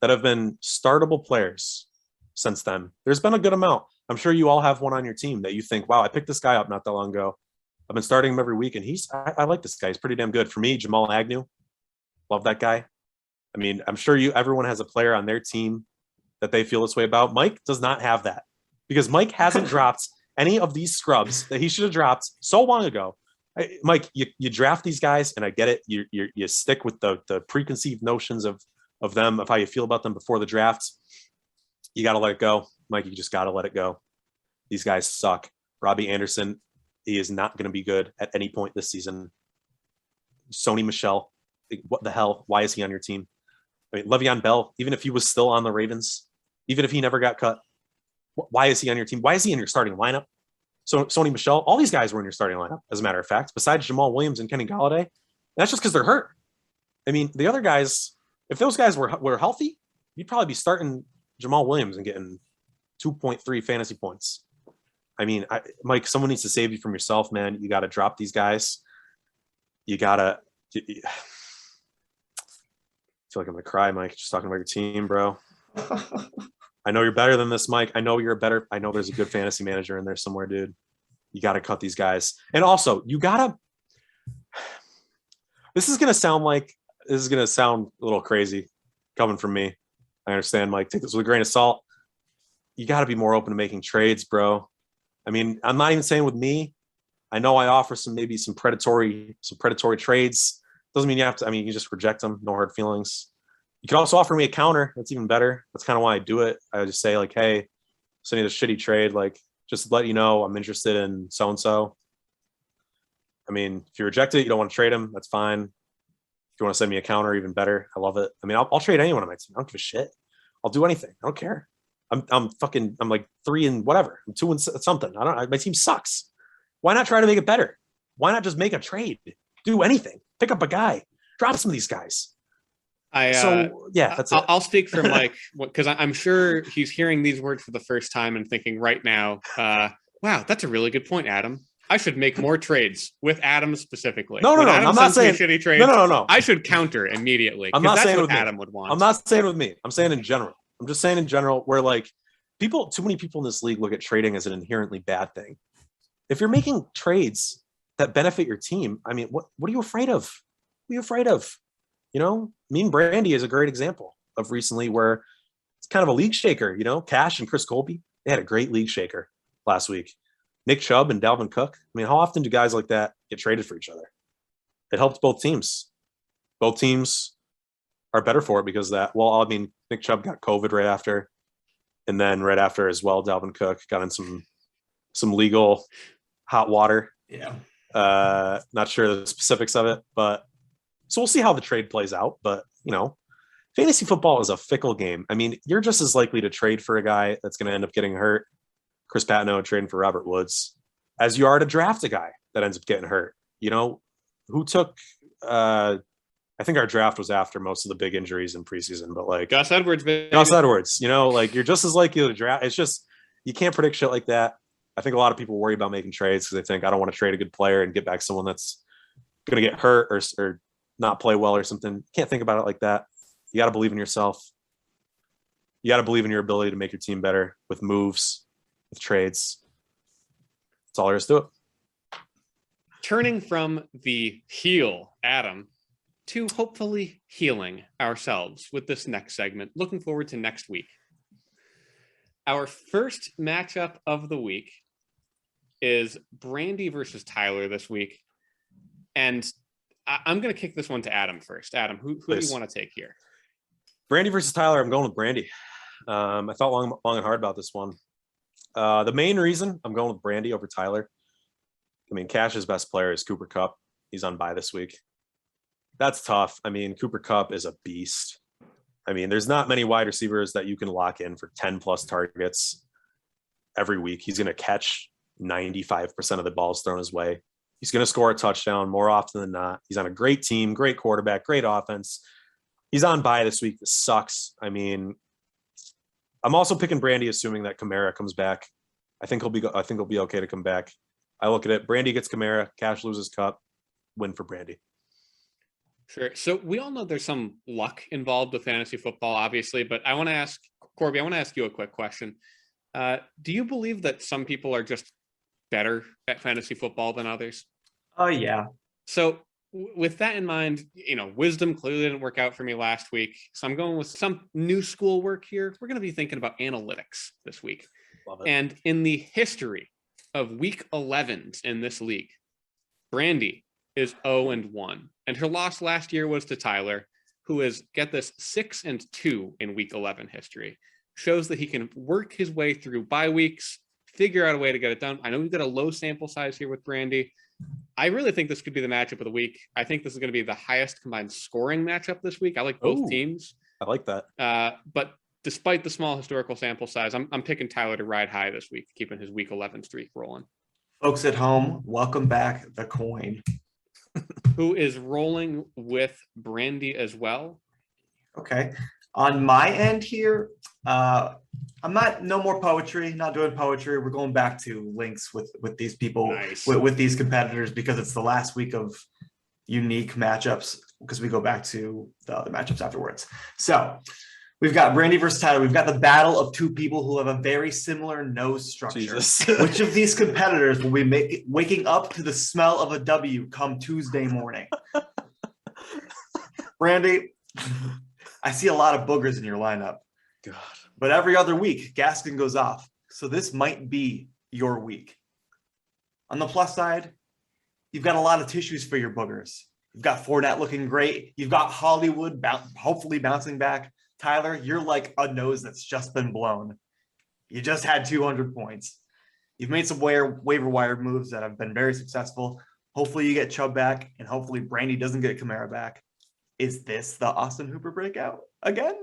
that have been startable players since then. There's been a good amount. I'm sure you all have one on your team that you think, wow, I picked this guy up not that long ago. I've been starting him every week, and I like this guy. He's pretty damn good. For me, Jamal Agnew, love that guy. I mean, I'm sure everyone has a player on their team that they feel this way about. Mike does not have that because Mike hasn't dropped any of these scrubs that he should have dropped so long ago. Mike, you draft these guys, and I get it. You stick with the preconceived notions of of them, of how you feel about them before the draft, you got to let it go. Mike, you just got to let it go. These guys suck. Robbie Anderson, he is not going to be good at any point this season. Sony Michel, what the hell? Why is he on your team? I mean, Le'Veon Bell, even if he was still on the Ravens, even if he never got cut, why is he on your team? Why is he in your starting lineup? So Sony Michel, all these guys were in your starting lineup, as a matter of fact, besides Jamal Williams and Kenny Galladay. And that's just because they're hurt. I mean, the other guys, if those guys were healthy, you'd probably be starting Jamal Williams and getting 2.3 fantasy points. I mean, Mike, someone needs to save you from yourself, man. You got to drop these guys. You got to – I feel like I'm going to cry, Mike, just talking about your team, bro. I know you're better than this, Mike. I know there's a good fantasy manager in there somewhere, dude. You got to cut these guys. And also, you got to – this is going to sound a little crazy coming from me. I understand, Mike. Take this with a grain of salt. You got to be more open to making trades, bro. I mean, I'm not even saying with me. I know I offer some predatory trades. Doesn't mean you have to. I mean, you can just reject them. No hard feelings. You could also offer me a counter. That's even better. That's kind of why I do it. I just say like, hey, send you this shitty trade. Like, just to let you know I'm interested in so-and-so. I mean, if you reject it, you don't want to trade him. That's fine. If you want to send me a counter, even better. I love it. I mean, I'll trade anyone on my team. I don't give a shit. I'll do anything. I don't care. I'm like 3 and whatever. I'm 2 and something. My team sucks. Why not try to make it better? Why not just make a trade? Do anything. Pick up a guy. Drop some of these guys. That's it. I'll speak for Mike because I'm sure he's hearing these words for the first time and thinking right now, wow, that's a really good point, Adam. I should make more trades with Adam specifically. No. I'm not saying shitty trades. No. I should counter immediately. I'm not that's saying what with Adam me. would want. I'm not saying with me. I'm saying in general. I'm just saying in general where like too many people in this league look at trading as an inherently bad thing. If you're making trades that benefit your team, I mean, what are you afraid of? What are you afraid of? You know, Mean Brandy is a great example of recently where it's kind of a league shaker. You know, Cash and Chris Colby, they had a great league shaker last week. Nick Chubb and Dalvin Cook. I mean, how often do guys like that get traded for each other? It helps both teams. Both teams are better for it because of that. Well, I mean, Nick Chubb got COVID right after. And then right after as well, Dalvin Cook got in some legal hot water. Yeah. Not sure the specifics of it, but so we'll see how the trade plays out. But, you know, fantasy football is a fickle game. I mean, you're just as likely to trade for a guy that's going to end up getting hurt, Chris Patino trading for Robert Woods, as you are to draft a guy that ends up getting hurt. You know, who took I think our draft was after most of the big injuries in preseason, but like Gus Edwards, you know, like you're just as likely to draft. It's just, you can't predict shit like that. I think a lot of people worry about making trades because they think I don't want to trade a good player and get back someone that's going to get hurt or not play well or something. Can't think about it like that. You got to believe in yourself. You got to believe in your ability to make your team better with moves, with trades. That's all there is to it. Turning from the heel, Adam, to hopefully healing ourselves with this next segment. Looking forward to next week. Our first matchup of the week is Brandy versus Tyler this week. And I'm going to kick this one to Adam first. Adam, who do you want to take here? Brandy versus Tyler. I'm going with Brandy. I thought long and hard about this one. The main reason I'm going with Brandy over Tyler, I mean, Cash's best player is Cooper Kupp. He's on bye this week. That's tough. I mean, Cooper Kupp is a beast. I mean, there's not many wide receivers that you can lock in for 10 plus targets every week. He's going to catch 95% of the balls thrown his way. He's going to score a touchdown more often than not. He's on a great team, great quarterback, great offense. He's on bye this week. This sucks. I mean, I'm also picking Brandy, assuming that Kamara comes back. I think he'll be okay to come back. I look at it. Brandy gets Kamara. Cash loses Kupp. Win for Brandy. Sure. So we all know there's some luck involved with fantasy football, obviously, but I want to ask Corby, I want to ask you a quick question. Do you believe that some people are just better at fantasy football than others? Oh, yeah. So with that in mind, you know, wisdom clearly didn't work out for me last week. So I'm going with some new school work here. We're going to be thinking about analytics this week. Love it. And in the history of week 11s in this league, Brandy is 0-1. And her loss last year was to Tyler. who is, get this, 6-2 in week 11 history, shows that he can work his way through bye weeks, figure out a way to get it done. I know we've got a low sample size here with Brandy. I really think this could be the matchup of the week. I think this is going to be the highest combined scoring matchup this week. I like both teams. I like that. But despite the small historical sample size, I'm picking Tyler to ride high this week, keeping his week 11 streak rolling. Folks at home, welcome back the coin. Who is rolling with Brandy as well. Okay. On my end here, no more poetry, not doing poetry. We're going back to links with these people, Nice. with these competitors, because it's the last week of unique matchups, because we go back to the other matchups afterwards. So we've got Brandy versus Tyler. We've got the battle of two people who have a very similar nose structure. Jesus. Which of these competitors will be waking up to the smell of a W come Tuesday morning? Brandy, I see a lot of boogers in your lineup. God. But every other week, Gaskin goes off. So this might be your week. On the plus side, you've got a lot of tissues for your boogers. You've got Fournette looking great. You've got Hollywood hopefully bouncing back. Tyler, you're like a nose that's just been blown. You just had 200 points. You've made some waiver wire moves that have been very successful. Hopefully you get Chubb back, and hopefully Brandy doesn't get Kamara back. Is this the Austin Hooper breakout again?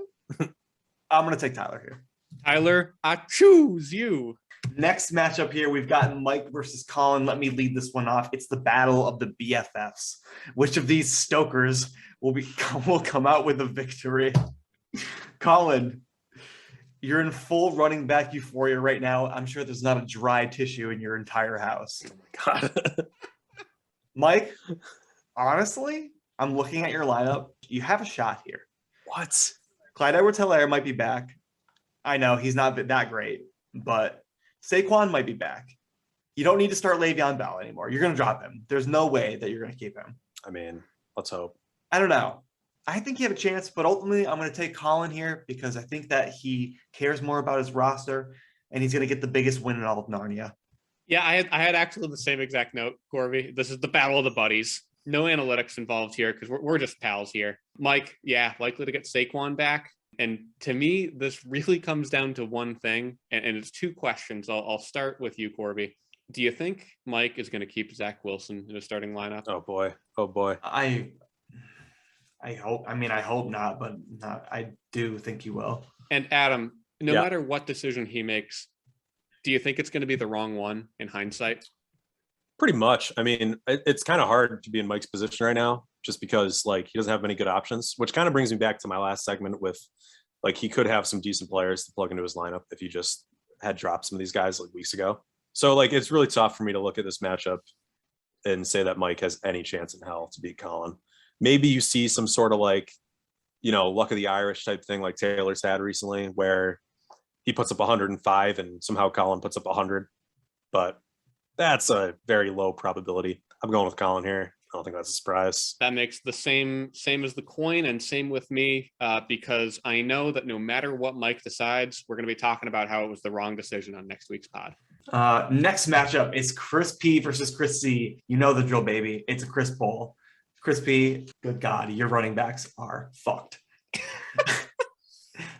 I'm going to take Tyler here. Tyler, I choose you. Next matchup here, we've got Mike versus Collin. Let me lead this one off. It's the battle of the BFFs. Which of these stokers will come out with a victory? Collin, you're in full running back euphoria right now. I'm sure there's not a dry tissue in your entire house. God. Mike, honestly, I'm looking at your lineup. You have a shot here. What? Clyde Edwards-Helaire might be back. I know he's not that great, but Saquon might be back. You don't need to start Le'Veon Bell anymore. You're going to drop him. There's no way that you're going to keep him. I mean, let's hope. I don't know. I think you have a chance, but ultimately I'm going to take Collin here because I think that he cares more about his roster and he's going to get the biggest win in all of Narnia. Yeah, I had actually the same exact note, Corby. This is the battle of the buddies. No analytics involved here because we're just pals here. Mike, yeah, likely to get Saquon back. And to me, this really comes down to one thing, and it's two questions. I'll start with you, Corby. Do you think Mike is going to keep Zach Wilson in the starting lineup? Oh boy. Oh boy. I hope. I mean, I hope not, but I do think he will. And Adam, no matter what decision he makes, do you think it's going to be the wrong one in hindsight? Pretty much. I mean, it's kind of hard to be in Mike's position right now just because like he doesn't have many good options, which kind of brings me back to my last segment with like he could have some decent players to plug into his lineup if he just had dropped some of these guys like weeks ago. So like it's really tough for me to look at this matchup and say that Mike has any chance in hell to beat Collin. Maybe you see some sort of like, luck of the Irish type thing like Taylor's had recently where he puts up 105 and somehow Collin puts up 100. But that's a very low probability. I'm going with Collin here. I don't think that's a surprise. That makes the same as the coin and same with me because I know that no matter what Mike decides, we're going to be talking about how it was the wrong decision on next week's pod. Next matchup is Chris P versus Chris C. You know the drill, baby. It's a Chris Bowl. Chris P, good God, your running backs are fucked.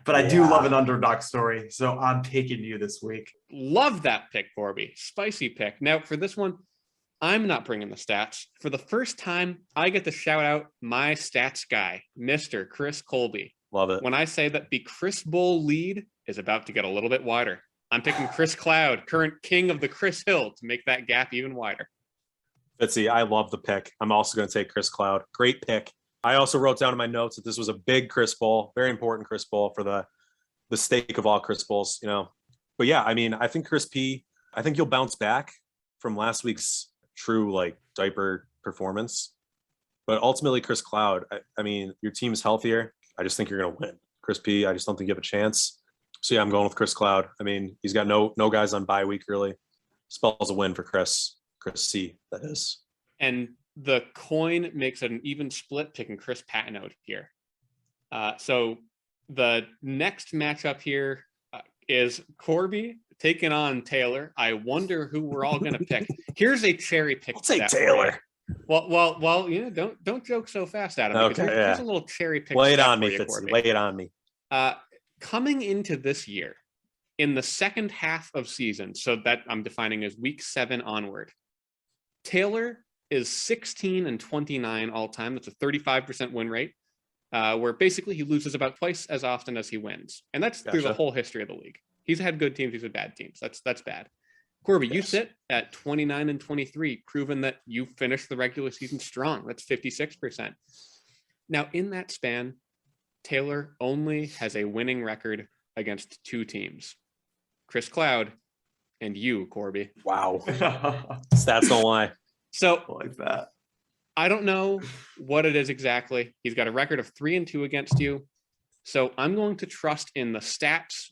But I do love an underdog story, so I'm taking you this week. Love that pick, Corby. Spicy pick. Now, for this one, I'm not bringing the stats. For the first time, I get to shout out my stats guy, Mr. Chris Colby. Love it. When I say that the Chris Bowl lead is about to get a little bit wider, I'm picking Chris Cloud, current king of the Chris Hill, to make that gap even wider. Fitzy, I love the pick. I'm also going to take Chris Cloud. Great pick. I also wrote down in my notes that this was a big Chris Bowl, very important Chris Bowl for the stake of all Chris Bowls, But yeah, I mean, I think Chris P, I think you'll bounce back from last week's true like diaper performance. But ultimately, Chris Cloud, I mean, your team is healthier. I just think you're going to win. Chris P, I just don't think you have a chance. So yeah, I'm going with Chris Cloud. I mean, he's got no guys on bye week really. Spells a win for Chris C, that is. And the coin makes it an even split, picking Chris Patton out here. So the next matchup here is Corby taking on Taylor. I wonder who we're all going to pick. Here's a cherry pick. I'll take Taylor. Well, don't joke so fast, Adam. Okay, Here's a little cherry pick. Lay it on me, Fitzy. Lay it on me. Coming into this year, in the second half of season, so that I'm defining as week 7 onward, Taylor is 16-29 all time. That's a 35% win rate, where basically he loses about twice as often as he wins, and that's through the whole history of the league. He's had good teams, he's had bad teams. That's bad. Corby, you sit at 29-23, proving that you finished the regular season strong. That's 56%. Now, in that span, Taylor only has a winning record against 2 teams, Chris Cloud and you, Corby. Wow. Stats don't lie. So like that. I don't know what it is exactly. He's got a record of 3-2 against you. So I'm going to trust in the stats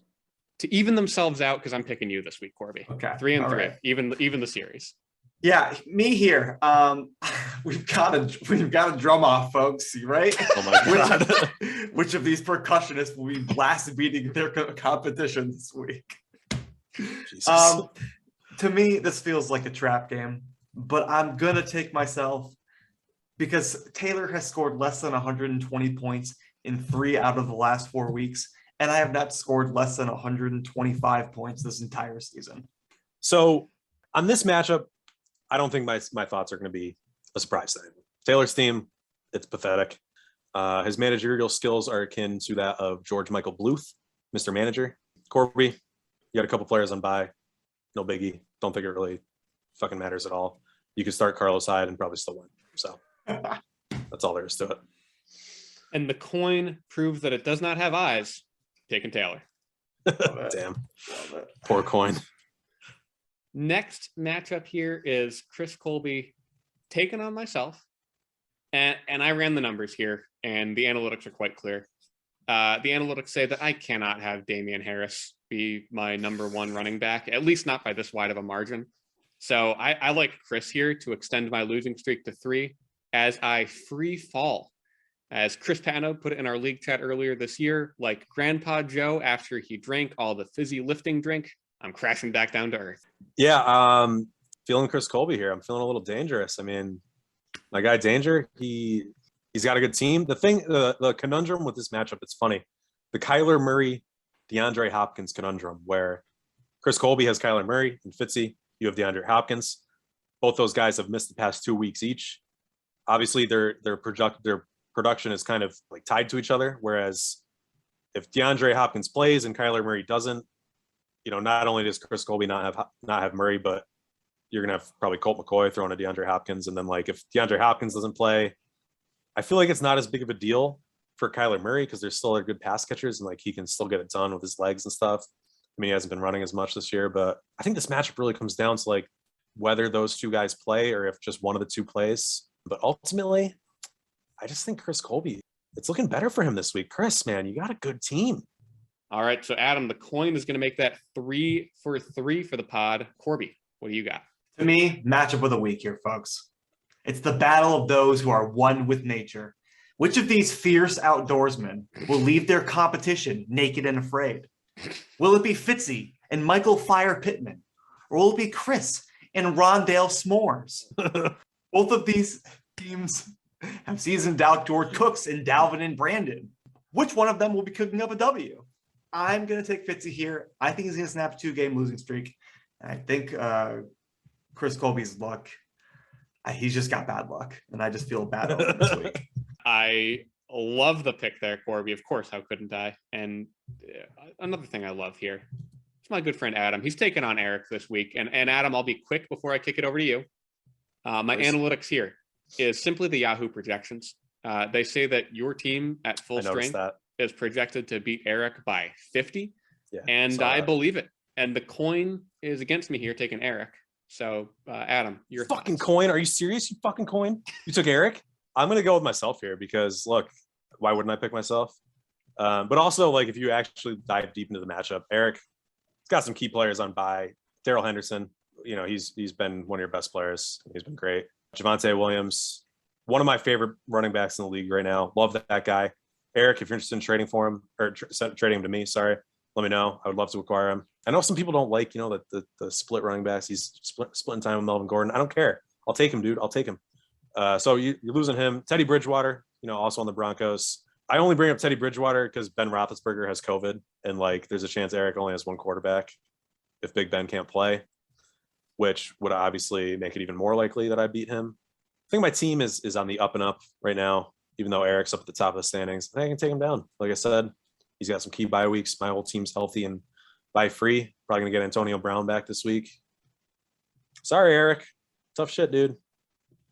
to even themselves out, because I'm picking you this week, Corby. Okay. 3-3, right. even the series. Yeah, me here. We've got a drum off, folks. Right? Oh my God. Which of these percussionists will be blast beating their competition this week? Jesus. To me, this feels like a trap game, but I'm gonna take myself because Taylor has scored less than 120 points in 3 out of the last 4 weeks, and I have not scored less than 125 points this entire season. So on this matchup, I don't think my thoughts are going to be a surprise to anyone. Taylor's team, it's pathetic. His managerial skills are akin to that of George Michael Bluth, Mr. Manager. Corby, you got a couple players on bye. No biggie. Don't think it really fucking matters at all. You could start Carlos Hyde and probably still win. So that's all there is to it. And the coin proves that it does not have eyes. Taking Taylor. Damn. Poor coin. Next matchup here is Chris Colby taking on myself. And I ran the numbers here, and the analytics are quite clear. The analytics say that I cannot have Damian Harris be my number 1 running back, at least not by this wide of a margin. So I like Chris here to extend my losing streak to 3 as I free fall. As Chris Pano put it in our league chat earlier this year, like Grandpa Joe after he drank all the fizzy lifting drink, I'm crashing back down to earth. Yeah, feeling Chris Colby here. I'm feeling a little dangerous. I mean, my guy Danger, he's got a good team. The conundrum with this matchup, it's funny. The Kyler Murray, DeAndre Hopkins conundrum, where Chris Colby has Kyler Murray and Fitzy. You have DeAndre Hopkins. Both those guys have missed the past 2 weeks each. Obviously, their production is kind of like tied to each other. Whereas if DeAndre Hopkins plays and Kyler Murray doesn't, not only does Chris Colby not have Murray, but you're gonna have probably Colt McCoy throwing to DeAndre Hopkins. And then like if DeAndre Hopkins doesn't play, I feel like it's not as big of a deal for Kyler Murray because there's still good pass catchers and like he can still get it done with his legs and stuff. I mean, he hasn't been running as much this year, but I think this matchup really comes down to like whether those 2 guys play or if just one of the 2 plays. But ultimately, I just think Chris Colby, it's looking better for him this week. Chris, man, you got a good team. All right, so Adam, the coin is going to make that 3 for 3 for the pod. Corby, what do you got? To me, matchup of the week here, folks. It's the battle of those who are one with nature. Which of these fierce outdoorsmen will leave their competition naked and afraid? Will it be Fitzy and Michael Fire Pittman? Or will it be Chris and Rondale S'mores? Both of these teams have seasoned outdoor cooks in Dalvin and Brandon. Which one of them will be cooking up a W? I'm going to take Fitzy here. I think he's going to snap a 2-game losing streak. And I think Chris Colby's luck, he's just got bad luck. And I just feel bad over this week. I love the pick there, Corby. Of course, how couldn't I? And another thing I love here, it's my good friend Adam. He's taking on Eric this week. And Adam, I'll be quick before I kick it over to you. My analytics here is simply the Yahoo projections. They say that your team at full strength is projected to beat Eric by 50. Yeah, and I believe it. And the coin is against me here, taking Eric. So, Adam, your fucking thoughts? Coin. Are you serious? You fucking coin. You took Eric? I'm going to go with myself here because, look, why wouldn't I pick myself? But also, like, if you actually dive deep into the matchup, Eric's got some key players on bye. Darrell Henderson, he's been one of your best players. He's been great. Javonte Williams, one of my favorite running backs in the league right now. Love that guy. Eric, if you're interested in trading for him or trading him to me, let me know. I would love to acquire him. I know some people don't like, the split running backs. He's splitting time with Melvin Gordon. I don't care. I'll take him, dude. I'll take him. So you're losing him. Teddy Bridgewater, also on the Broncos. I only bring up Teddy Bridgewater because Ben Roethlisberger has COVID, and like there's a chance Eric only has one quarterback if Big Ben can't play, which would obviously make it even more likely that I beat him. I think my team is on the up and up right now, even though Eric's up at the top of the standings. I think I can take him down. Like I said, he's got some key bye weeks. My whole team's healthy and bye free. Probably gonna get Antonio Brown back this week. Sorry, Eric. Tough shit, dude.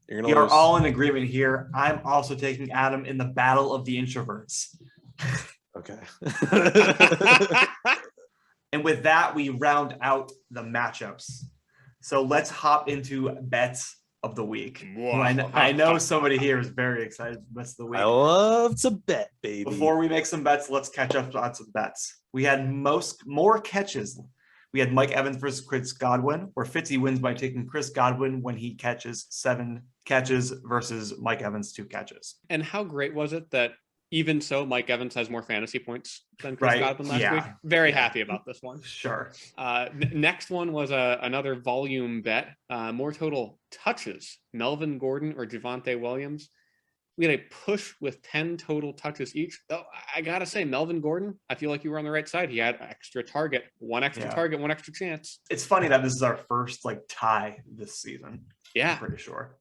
You're gonna We are lose. all in agreement here. I'm also taking Adam in the battle of the introverts. Okay. And with that, we round out the matchups. So let's hop into bets of the week. I know somebody here is very excited for bets of the week. I love to bet, baby. Before we make some bets, let's catch up on some bets. We had more catches. We had Mike Evans versus Chris Godwin, where Fitzy wins by taking Chris Godwin when he catches 7 catches versus Mike Evans 2 catches. And how great was it that even so, Mike Evans has more fantasy points than Chris Godwin last week? Very happy about this one. Sure. Next one was another volume bet, more total touches. Melvin Gordon or Javonte Williams. We had a push with 10 total touches each. Though I gotta say, Melvin Gordon, I feel like you were on the right side. He had extra target, one extra target, one extra chance. It's funny that this is our first tie this season. Yeah, I'm pretty sure.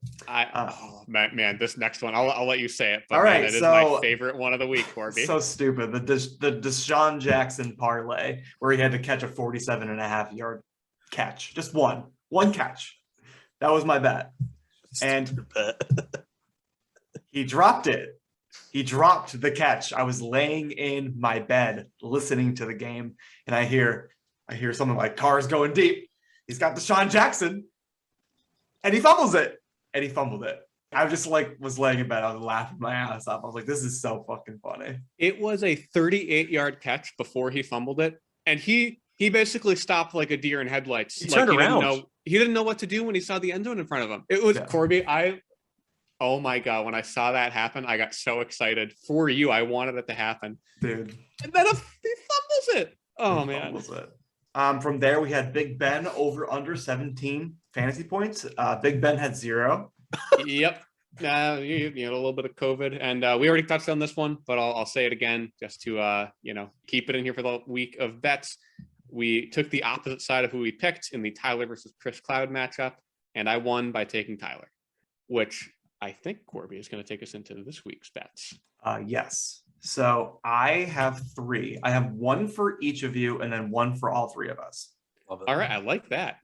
Man, this next one, I'll let you say it. But all right, it is my favorite one of the week, Corby. So stupid. The Deshaun Jackson parlay where he had to catch a 47.5-yard catch, just one catch. That was my bet, and he dropped it. He dropped the catch. I was laying in my bed listening to the game, and I hear something like Carr's going deep. He's got Deshaun Jackson. And he fumbles it. And he fumbled it. I just was laying in bed. I was laughing my ass off. I was like, this is so fucking funny. It was a 38-yard catch before he fumbled it. And he basically stopped like a deer in headlights. He turned around. He didn't know what to do when he saw the end zone in front of him. It was Corby. Oh my God. When I saw that happen, I got so excited for you. I wanted it to happen. Dude. And then he fumbles it. Oh, man. Fumbles it. From there, we had Big Ben over under 17 fantasy points. Big Ben had 0. Yep. You had a little bit of COVID, and we already touched on this one, but I'll say it again just to keep it in here for the week of bets. We took the opposite side of who we picked in the Tyler versus Chris Cloud matchup, and I won by taking Tyler, which I think Corby is going to take us into this week's bets. Yes. So I have 3. I have 1 for each of you, and then 1 for all 3 of us. Love it. All right, I like that.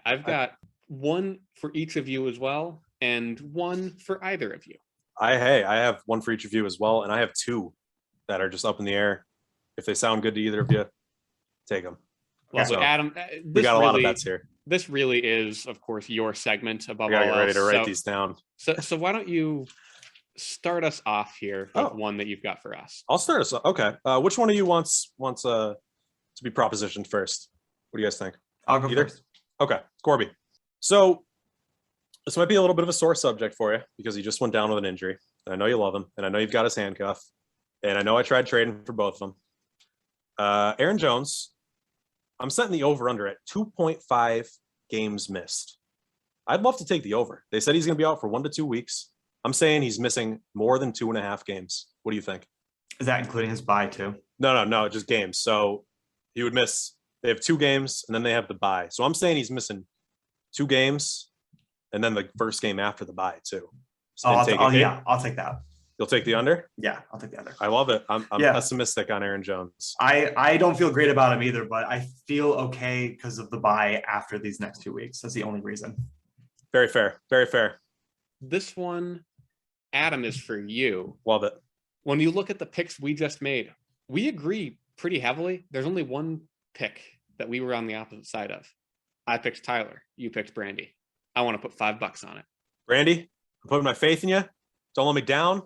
I've got 1 for each of you as well, and 1 for either of you. I have 1 for each of you as well, and I have 2 that are just up in the air. If they sound good to either of you, take them. Well, so Adam, we got a lot of bets here. This really is, of course, your segment above all else. Get ready to write these down. So why don't you start us off here with one that you've got for us? I'll start us off. Okay. Which one of you wants to be propositioned first? What do you guys think? I'll go first. Okay, Corby. So this might be a little bit of a sore subject for you because he just went down with an injury. And I know you love him, and I know you've got his handcuff, and I know I tried trading for both of them. Aaron Jones, I'm setting the over-under at 2.5 games missed. I'd love to take the over. They said he's going to be out for 1 to 2 weeks. I'm saying he's missing more than 2.5 games. What do you think? Is that including his bye too? No, just games. So he would miss. They have 2 games, and then they have the bye. So I'm saying he's missing 2 games, and then the first game after the bye too. So I'll take that. You'll take the under? Yeah, I'll take the under. I love it. I'm pessimistic on Aaron Jones. I don't feel great about him either, but I feel okay because of the bye after these next 2 weeks. That's the only reason. Very fair. Very fair. This one, Adam, is for you. Love it. When you look at the picks we just made, we agree pretty heavily. There's only one pick that we were on the opposite side of. I picked Tyler. You picked Brandy. I want to put $5 on it. Brandy, I'm putting my faith in you. Don't let me down.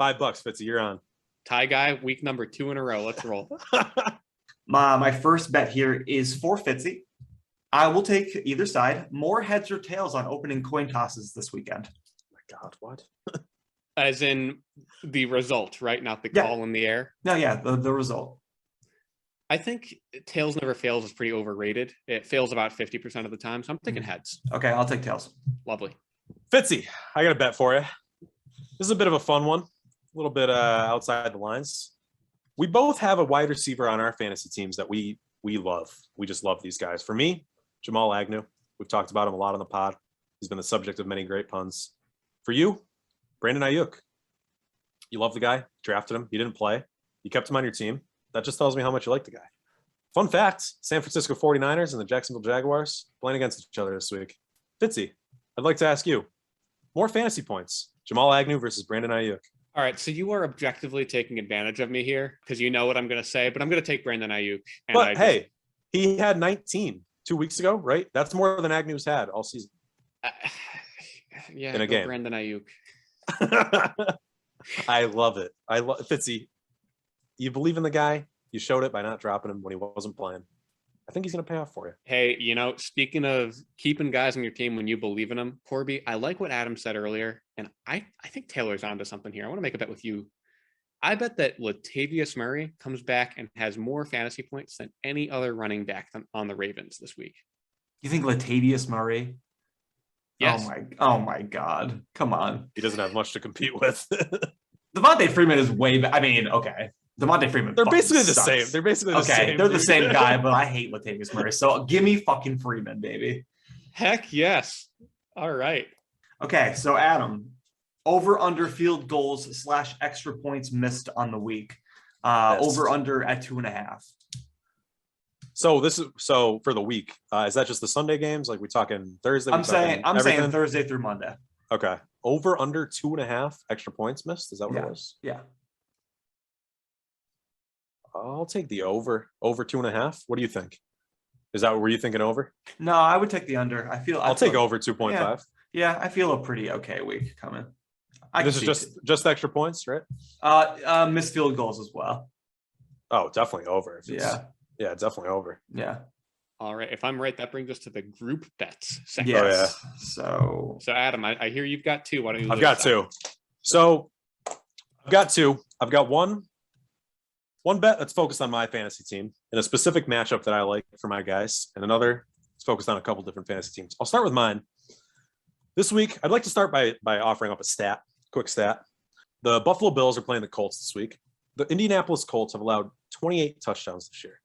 $5, Fitzy, you're on. Tie guy, week number 2 in a row. Let's roll. My first bet here is for Fitzy. I will take either side. More heads or tails on opening coin tosses this weekend. Oh my God, what? As in the result, right? Not the call in the air. No, yeah, the result. I think tails never fails is pretty overrated. It fails about 50% of the time. So I'm thinking heads. Okay, I'll take tails. Lovely. Fitzy, I got a bet for you. This is a bit of a fun one, a little bit outside the lines. We both have a wide receiver on our fantasy teams that we love. We just love these guys. For me, Jamal Agnew. We've talked about him a lot on the pod. He's been the subject of many great puns. For you, Brandon Ayuk. You love the guy, drafted him. He didn't play. You kept him on your team. That just tells me how much you like the guy. Fun fact, San Francisco 49ers and the Jacksonville Jaguars playing against each other this week. Fitzy, I'd like to ask you, more fantasy points, Jamal Agnew versus Brandon Ayuk. All right, so you are objectively taking advantage of me here because you know what I'm going to say, but I'm going to take Brandon Ayuk. But hey, he had 19 2 weeks ago, right? That's more than Agnew's had all season. Yeah, in a game. Brandon Ayuk. I love it. I love Fitzy. You believe in the guy. You showed it by not dropping him when he wasn't playing. I think he's going to pay off for you. Hey, speaking of keeping guys on your team when you believe in them, Corby, I like what Adam said earlier, and I think Taylor's onto something here. I want to make a bet with you. I bet that Latavius Murray comes back and has more fantasy points than any other running back on the Ravens this week. You think Latavius Murray? Yes. Oh my God. Come on. He doesn't have much to compete with. Devontae Freeman is way better. I mean, okay. Devontae Freeman. They're basically the sucks. same. They're basically the same. Okay, they're the same guy, but I hate Latavius Murray. So give me fucking Freeman, baby. Heck yes. All right. Okay, so Adam, over under field goals / extra points missed on the week. Over under at 2.5. So for the week, is that just the Sunday games? Like we talking Thursday? I'm saying Thursday through Monday. Okay. Over under 2.5 extra points missed. Is that what it was? Yeah. I'll take the over 2.5. What do you think? Were you thinking over? No, I would take the under. I'll take over 2.5. Yeah, I feel a pretty okay week coming. This is just extra points, right? Missed field goals as well. Oh, definitely over. Yeah, definitely over. Yeah. All right. If I'm right, that brings us to the group bets section. Yes. Oh, yeah. So Adam, I hear you've got two. Why don't you? I've got two. So I've got two. I've got one bet that's focused on my fantasy team in a specific matchup that I like for my guys, and another is focused on a couple different fantasy teams. I'll start with mine. This week, I'd like to start by offering up a quick stat. The Buffalo Bills are playing the Colts this week. The Indianapolis Colts have allowed 28 touchdowns this year.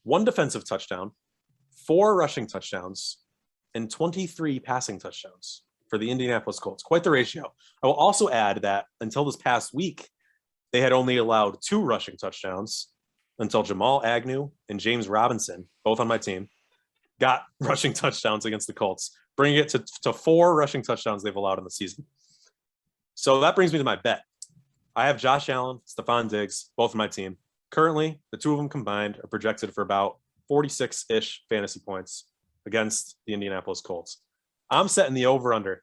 1 defensive touchdown, 4 rushing touchdowns, and 23 passing touchdowns for the Indianapolis Colts. Quite the ratio. I will also add that until this past week, they had only allowed 2 rushing touchdowns until Jamal Agnew and James Robinson, both on my team, got rushing touchdowns against the Colts, bringing it to 4 rushing touchdowns they've allowed in the season. So that brings me to my bet. I have Josh Allen, Stephon Diggs, both on my team. Currently, the two of them combined are projected for about 46-ish fantasy points against the Indianapolis Colts. I'm setting the over-under,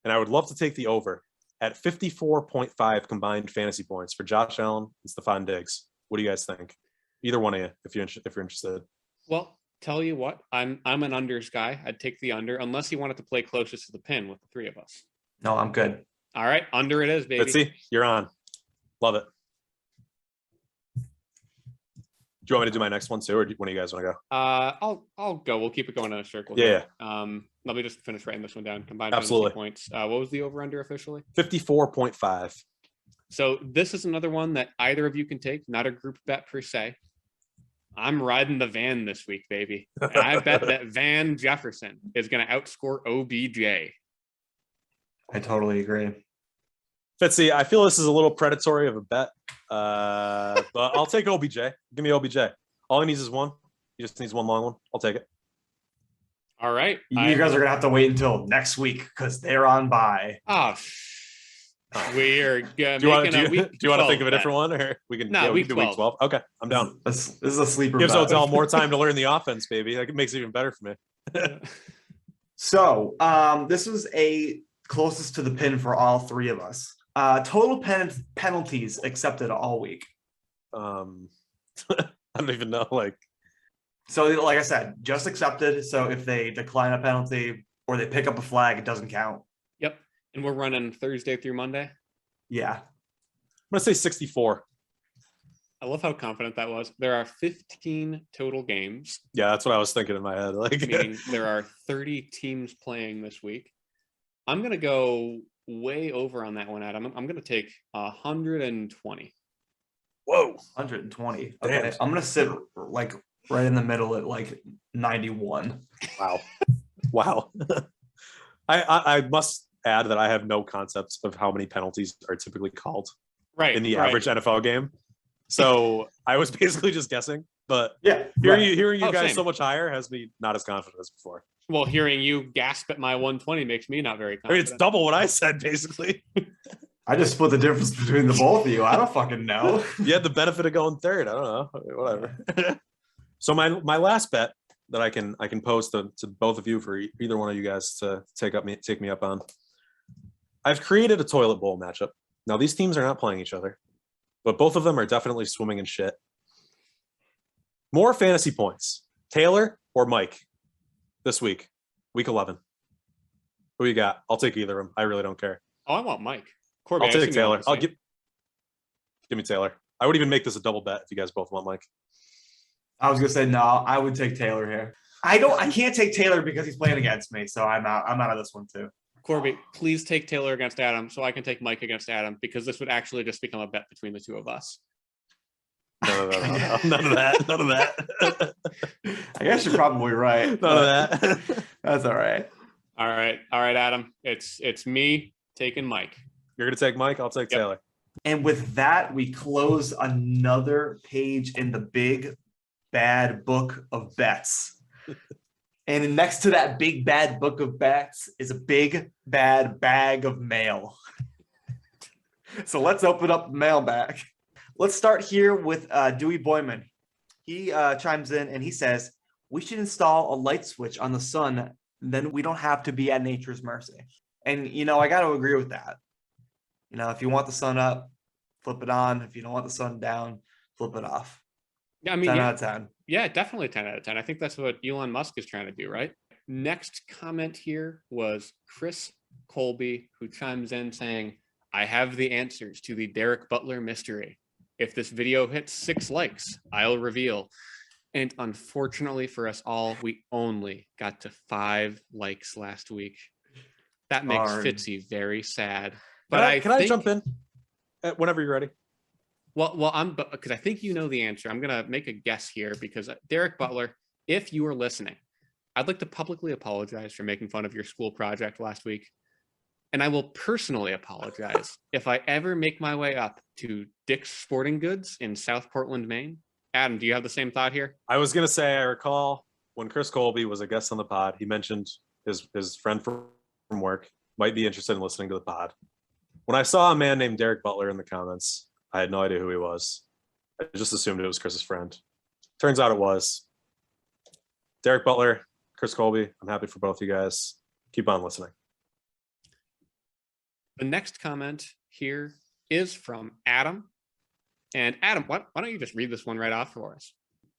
and I would love to take the over at 54.5 combined fantasy points for Josh Allen and Stephon Diggs. What do you guys think? Either one of you, if you're interested. Well, tell you what, I'm an unders guy. I'd take the under unless you wanted to play closest to the pin with the three of us. no, I'm good. All right, under it is, baby. Fitzy, you're on. Love it. Do you want me to do my next one too, or one of you guys want to go? I'll go. We'll keep it going in a circle. Yeah. Here. Let me just finish writing this one down. Combined Absolutely. points. What was the over under officially? 54.5. So this is another one that either of you can take. Not a group bet per se. I'm riding the van this week, baby. And I bet that Van Jefferson is going to outscore OBJ. I totally agree. Fitzy, I feel this is a little predatory of a bet, but I'll take OBJ. Give me OBJ. All he needs is one. He just needs one long one. I'll take it. All right. You guys are going to have to wait until next week because they're on bye. Oh, we're do you want to think of a different one, or we can? We can do week 12. Okay, I'm down. This is a sleeper. Gives bet. Odell more time to learn the offense, baby. That makes it even better for me. So this was a closest to the pin for all three of us. Total penalties accepted all week. I don't even know. So, like I said, just accepted. So if they decline a penalty or they pick up a flag, it doesn't count. Yep. And we're running Thursday through Monday. Yeah. I'm gonna say 64. I love how confident that was. There are 15 total games. Yeah, that's what I was thinking in my head. Meaning there are 30 teams playing this week. I'm going to go way over on that one, Adam. I'm going to take 120. Whoa. 120. Damn. Okay. I'm going to sit like right in the middle at like 91. Wow. Wow. I must add that I have no concept of how many penalties are typically called in the average NFL game. So I was basically just guessing. But yeah, hearing you guys same. so much higher has me not as confident as before. Well, hearing you gasp at my 120 makes me not very confident. I mean, it's double what I said, basically. I just split the difference between the both of you. I don't fucking know. You had the benefit of going third. I don't know. Whatever. So my last bet that I can pose to both of you for either one of you guys to take me up on. I've created a toilet bowl matchup. Now these teams are not playing each other, but both of them are definitely swimming in shit. More fantasy points, Taylor or Mike this week, week 11. Who you got? I'll take either of them. I really don't care. Oh, I want Mike. Corby, I'll take Taylor. Give me Taylor. I would even make this a double bet if you guys both want Mike. I was gonna say no. I would take Taylor here. I can't take Taylor because he's playing against me, so I'm out. I'm out of this one too. Corby, please take Taylor against Adam so I can take Mike against Adam, because this would actually just become a bet between the two of us. No. None of that. I guess you're probably right. None of that. That's all right. All right, Adam. It's me taking Mike. You're gonna take Mike. I'll take Taylor. And with that, we close another page in the big bad book of bets. And next to that big bad book of bets is a big bad bag of mail. So let's open up the mailbag. Let's start here with Dewey Boyman. He chimes in and he says, we should install a light switch on the sun, then we don't have to be at nature's mercy. And, I got to agree with that. If you want the sun up, flip it on. If you don't want the sun down, flip it off. Yeah, I mean, 10 out of 10. Yeah, definitely 10 out of 10. I think that's what Elon Musk is trying to do, right? Next comment here was Chris Colby, who chimes in saying, I have the answers to the Derek Butler mystery. If this video hits 6 likes, I'll reveal. And unfortunately for us all, we only got to 5 likes last week. That makes Fitzy very sad. But can I jump in whenever you're ready? Well, because I think you know the answer. I'm gonna make a guess here because Derek Butler, if you are listening, I'd like to publicly apologize for making fun of your school project last week. And I will personally apologize if I ever make my way up to Dick's Sporting Goods in South Portland, Maine. Adam, do you have the same thought here? I was going to say, I recall when Chris Colby was a guest on the pod, he mentioned his friend from work might be interested in listening to the pod. When I saw a man named Derek Butler in the comments, I had no idea who he was. I just assumed it was Chris's friend. Turns out it was. Derek Butler, Chris Colby, I'm happy for both of you guys. Keep on listening. The next comment here is from Adam. And Adam, why don't you just read this one right off for us?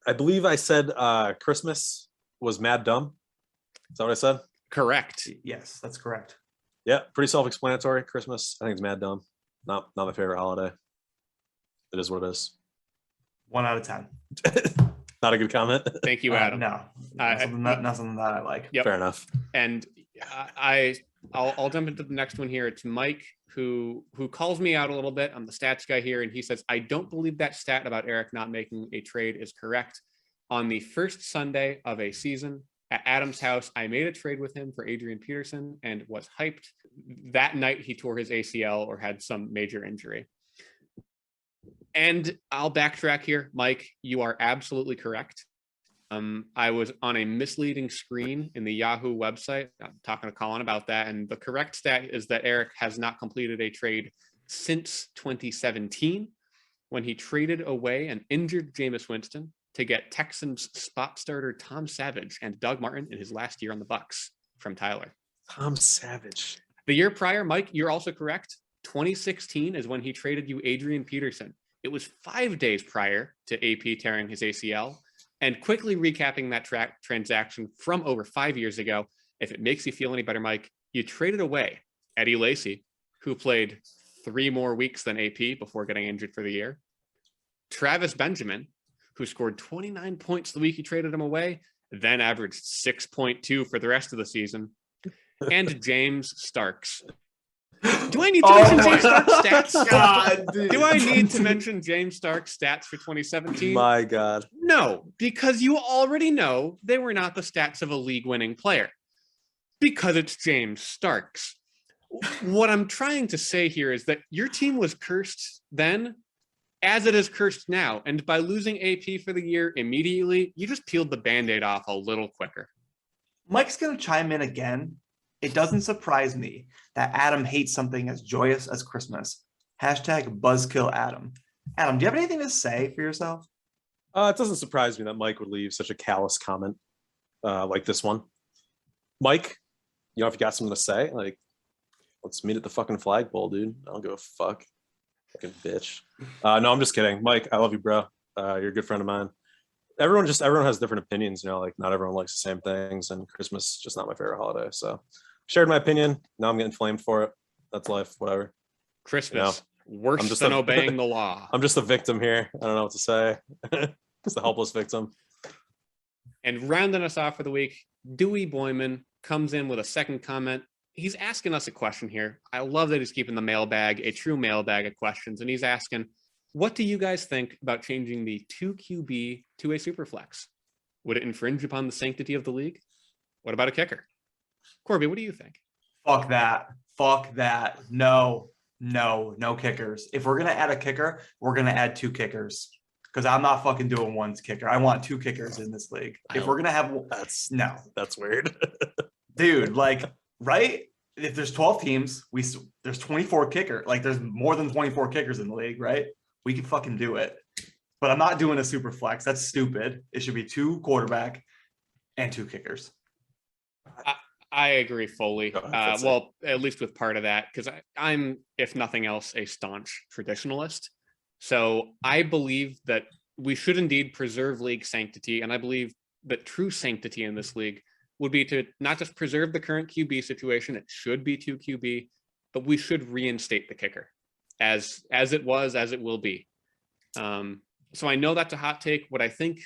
I believe I said Christmas was mad dumb. Is that what I said? Correct. Yes, that's correct. Yeah, pretty self-explanatory. Christmas, I think it's mad dumb. Not my favorite holiday. It is what it is. 1 out of 10. Not a good comment. Thank you, Adam. No, not something that I like. Yep. Fair enough. And I'll jump into the next one here. It's Mike who calls me out a little bit. I'm the stats guy here, and he says, I don't believe that stat about Eric not making a trade is correct. On the first Sunday of a season at Adam's house, I made a trade with him for Adrian Peterson and was hyped. That night, he tore his ACL or had some major injury. And I'll backtrack here. Mike, you are absolutely correct. I was on a misleading screen in the Yahoo website. I'm talking to Collin about that. And the correct stat is that Eric has not completed a trade since 2017, when he traded away an injured Jameis Winston to get Texans spot starter Tom Savage and Doug Martin in his last year on the Bucs from Tyler. Tom Savage. The year prior, Mike, you're also correct. 2016 is when he traded you Adrian Peterson. It was 5 days prior to AP tearing his ACL. And quickly recapping that transaction from over 5 years ago, if it makes you feel any better, Mike, you traded away Eddie Lacy, who played 3 more weeks than AP before getting injured for the year. Travis Benjamin, who scored 29 points the week you traded him away, then averaged 6.2 for the rest of the season. and James Starks. Do I need to mention James Starks' stats? God, dude. Do I need to mention James Starks' stats for 2017? My God. No, because you already know they were not the stats of a league-winning player. Because it's James Starks. What I'm trying to say here is that your team was cursed then, as it is cursed now. And by losing AP for the year immediately, you just peeled the Band-Aid off a little quicker. Mike's going to chime in again. It doesn't surprise me that Adam hates something as joyous as Christmas. Hashtag buzzkill Adam. Adam, do you have anything to say for yourself? It doesn't surprise me that Mike would leave such a callous comment like this one. Mike, you know, if you got something to say, like, let's meet at the fucking flagpole, dude. I don't give a fuck. Fucking bitch. No, I'm just kidding. Mike, I love you, bro. You're a good friend of mine. Everyone has different opinions, you know, like not everyone likes the same things, and Christmas is just not my favorite holiday. So shared my opinion. Now I'm getting flamed for it. That's life, whatever. Christmas, worse than obeying the law. I'm just a victim here. I don't know what to say. Just a helpless victim. And rounding us off for the week, Dewey Boyman comes in with a second comment. He's asking us a question here. I love that he's keeping the mailbag, a true mailbag of questions. And he's asking, what do you guys think about changing the 2 QB to a super flex? Would it infringe upon the sanctity of the league? What about a kicker? Corby, what do you think? Fuck that. Fuck that. No kickers. If we're going to add a kicker, we're going to add 2 kickers. Because I'm not fucking doing one kicker. I want 2 kickers in this league. If we're going to have... That's weird. Dude, like, right? If there's 12 teams, there's 24 kicker. Like, there's more than 24 kickers in the league, right? We can fucking do it. But I'm not doing a super flex. That's stupid. It should be 2 quarterback and 2 kickers. I agree fully. Ahead, well, at least with part of that, because I'm, if nothing else, a staunch traditionalist. So I believe that we should indeed preserve league sanctity. And I believe that true sanctity in this league would be to not just preserve the current QB situation. It should be 2 QB, but we should reinstate the kicker as it was, as it will be. So I know that's a hot take. What I think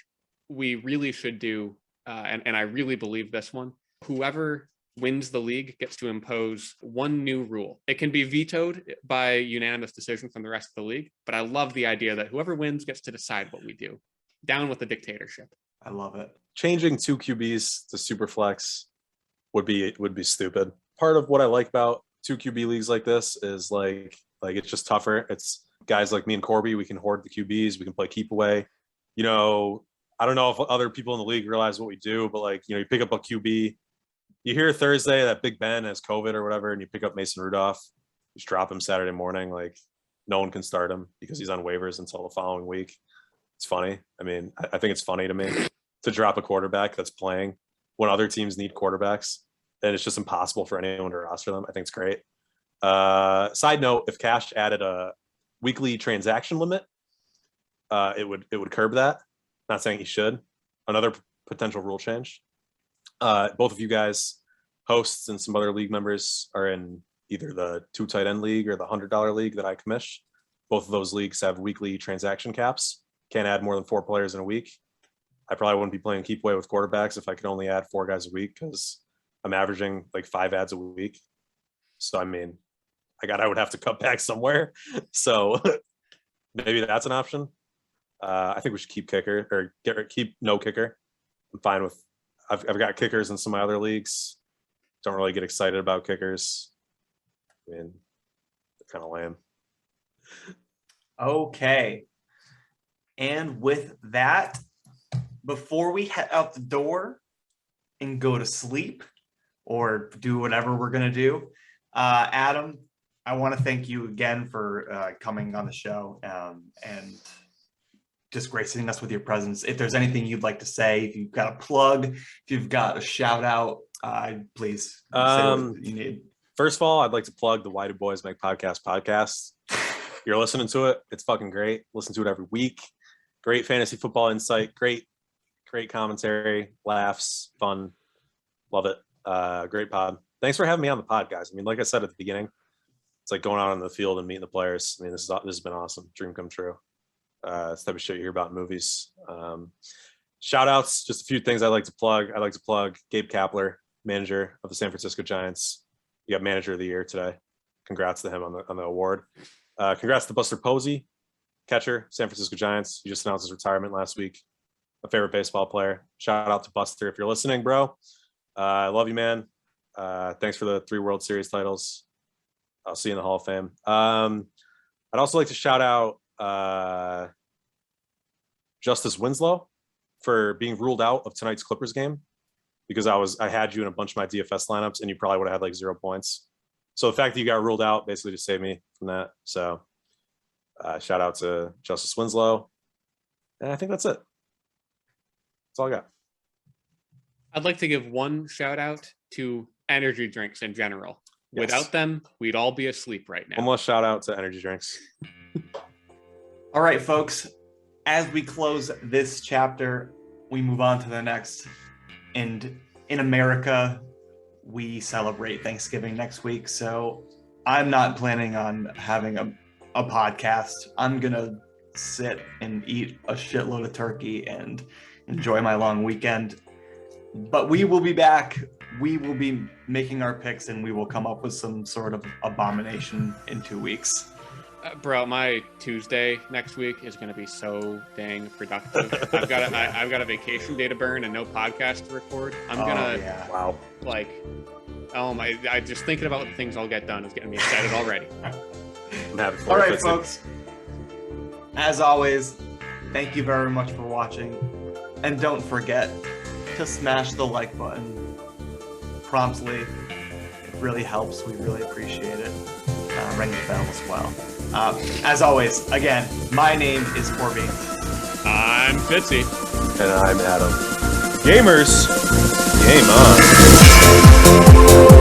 we really should do, and I really believe this one, whoever wins the league gets to impose one new rule. It can be vetoed by unanimous decision from the rest of the league, but I love the idea that whoever wins gets to decide what we do. Down with the dictatorship. I love it. Changing 2 QBs to super flex would be stupid. Part of what I like about 2 QB leagues like this is like it's just tougher. It's guys like me and Corby, we can hoard the QBs, we can play keep away. You know, I don't know if other people in the league realize what we do, but like, you know, you pick up a QB, you hear Thursday that Big Ben has COVID or whatever, and you pick up Mason Rudolph, you just drop him Saturday morning. Like, no one can start him because he's on waivers until the following week. It's funny. I mean, I think it's funny to me to drop a quarterback that's playing when other teams need quarterbacks, and it's just impossible for anyone to roster them. I think it's great. Side note, if Cash added a weekly transaction limit, it would curb that. Not saying he should. Another potential rule change. Both of you guys, hosts and some other league members, are in either the 2 tight end league or the $100 league that I commish. Both of those leagues have weekly transaction caps. Can't add more than 4 players in a week. I probably wouldn't be playing keep away with quarterbacks if I could only add 4 guys a week, because I'm averaging like 5 adds a week. So I mean, I would have to cut back somewhere. So maybe that's an option. I think we should keep kicker or keep no kicker. I'm fine with. I've got kickers in some of my other leagues. Don't really get excited about kickers. I mean, they're kind of lame. Okay. And with that, before we head out the door and go to sleep or do whatever we're going to do, Adam, I want to thank you again for coming on the show and just gracing us with your presence. If there's anything you'd like to say, if you've got a plug, if you've got a shout out, please say what you need. First of all, I'd like to plug the Why Do Boys Make podcast. You're listening to it. It's fucking great. Listen to it every week. Great fantasy football insight. Great commentary, laughs, fun. Love it. Great pod. Thanks for having me on the pod, guys. I mean, like I said at the beginning, it's like going out on the field and meeting the players. I mean, this has been awesome. Dream come true. It's the type of shit you hear about in movies. Shout outs, just a few things I'd like to plug. I'd like to plug Gabe Kapler. manager of the San Francisco Giants. He got Manager of the Year today. Congrats to him on the award. Congrats to Buster Posey, catcher, San Francisco Giants. He just announced his retirement last week. My favorite baseball player. Shout out to Buster if you're listening, bro. I love you, man. Thanks for the 3 World Series titles. I'll see you in the Hall of Fame. I'd also like to shout out Justice Winslow for being ruled out of tonight's Clippers game because I had you in a bunch of my DFS lineups and you probably would have had like 0 points. So the fact that you got ruled out basically just saved me from that. So shout out to Justice Winslow. And I think that's it. That's all I got. I'd like to give one shout out to energy drinks in general. Yes. Without them, we'd all be asleep right now. One more shout out to energy drinks. All right, folks. As we close this chapter, we move on to the next. And in America, we celebrate Thanksgiving next week. So I'm not planning on having a podcast. I'm going to sit and eat a shitload of turkey and enjoy my long weekend. But we will be back. We will be making our picks and we will come up with some sort of abomination in 2 weeks. Bro, my Tuesday next week is going to be so dang productive. I've got a vacation day to burn and no podcast to record. I'm gonna Wow. like, oh my! I just thinking about the things I'll get done is getting me excited already. I'm happy for All you, right, Fitzy. folks. As always, thank you very much for watching, and don't forget to smash the like button promptly. It really helps. We really appreciate it. Ring the bell as well. As always, again, my name is Corby. I'm Fitzy. And I'm Adam. Gamers, game on.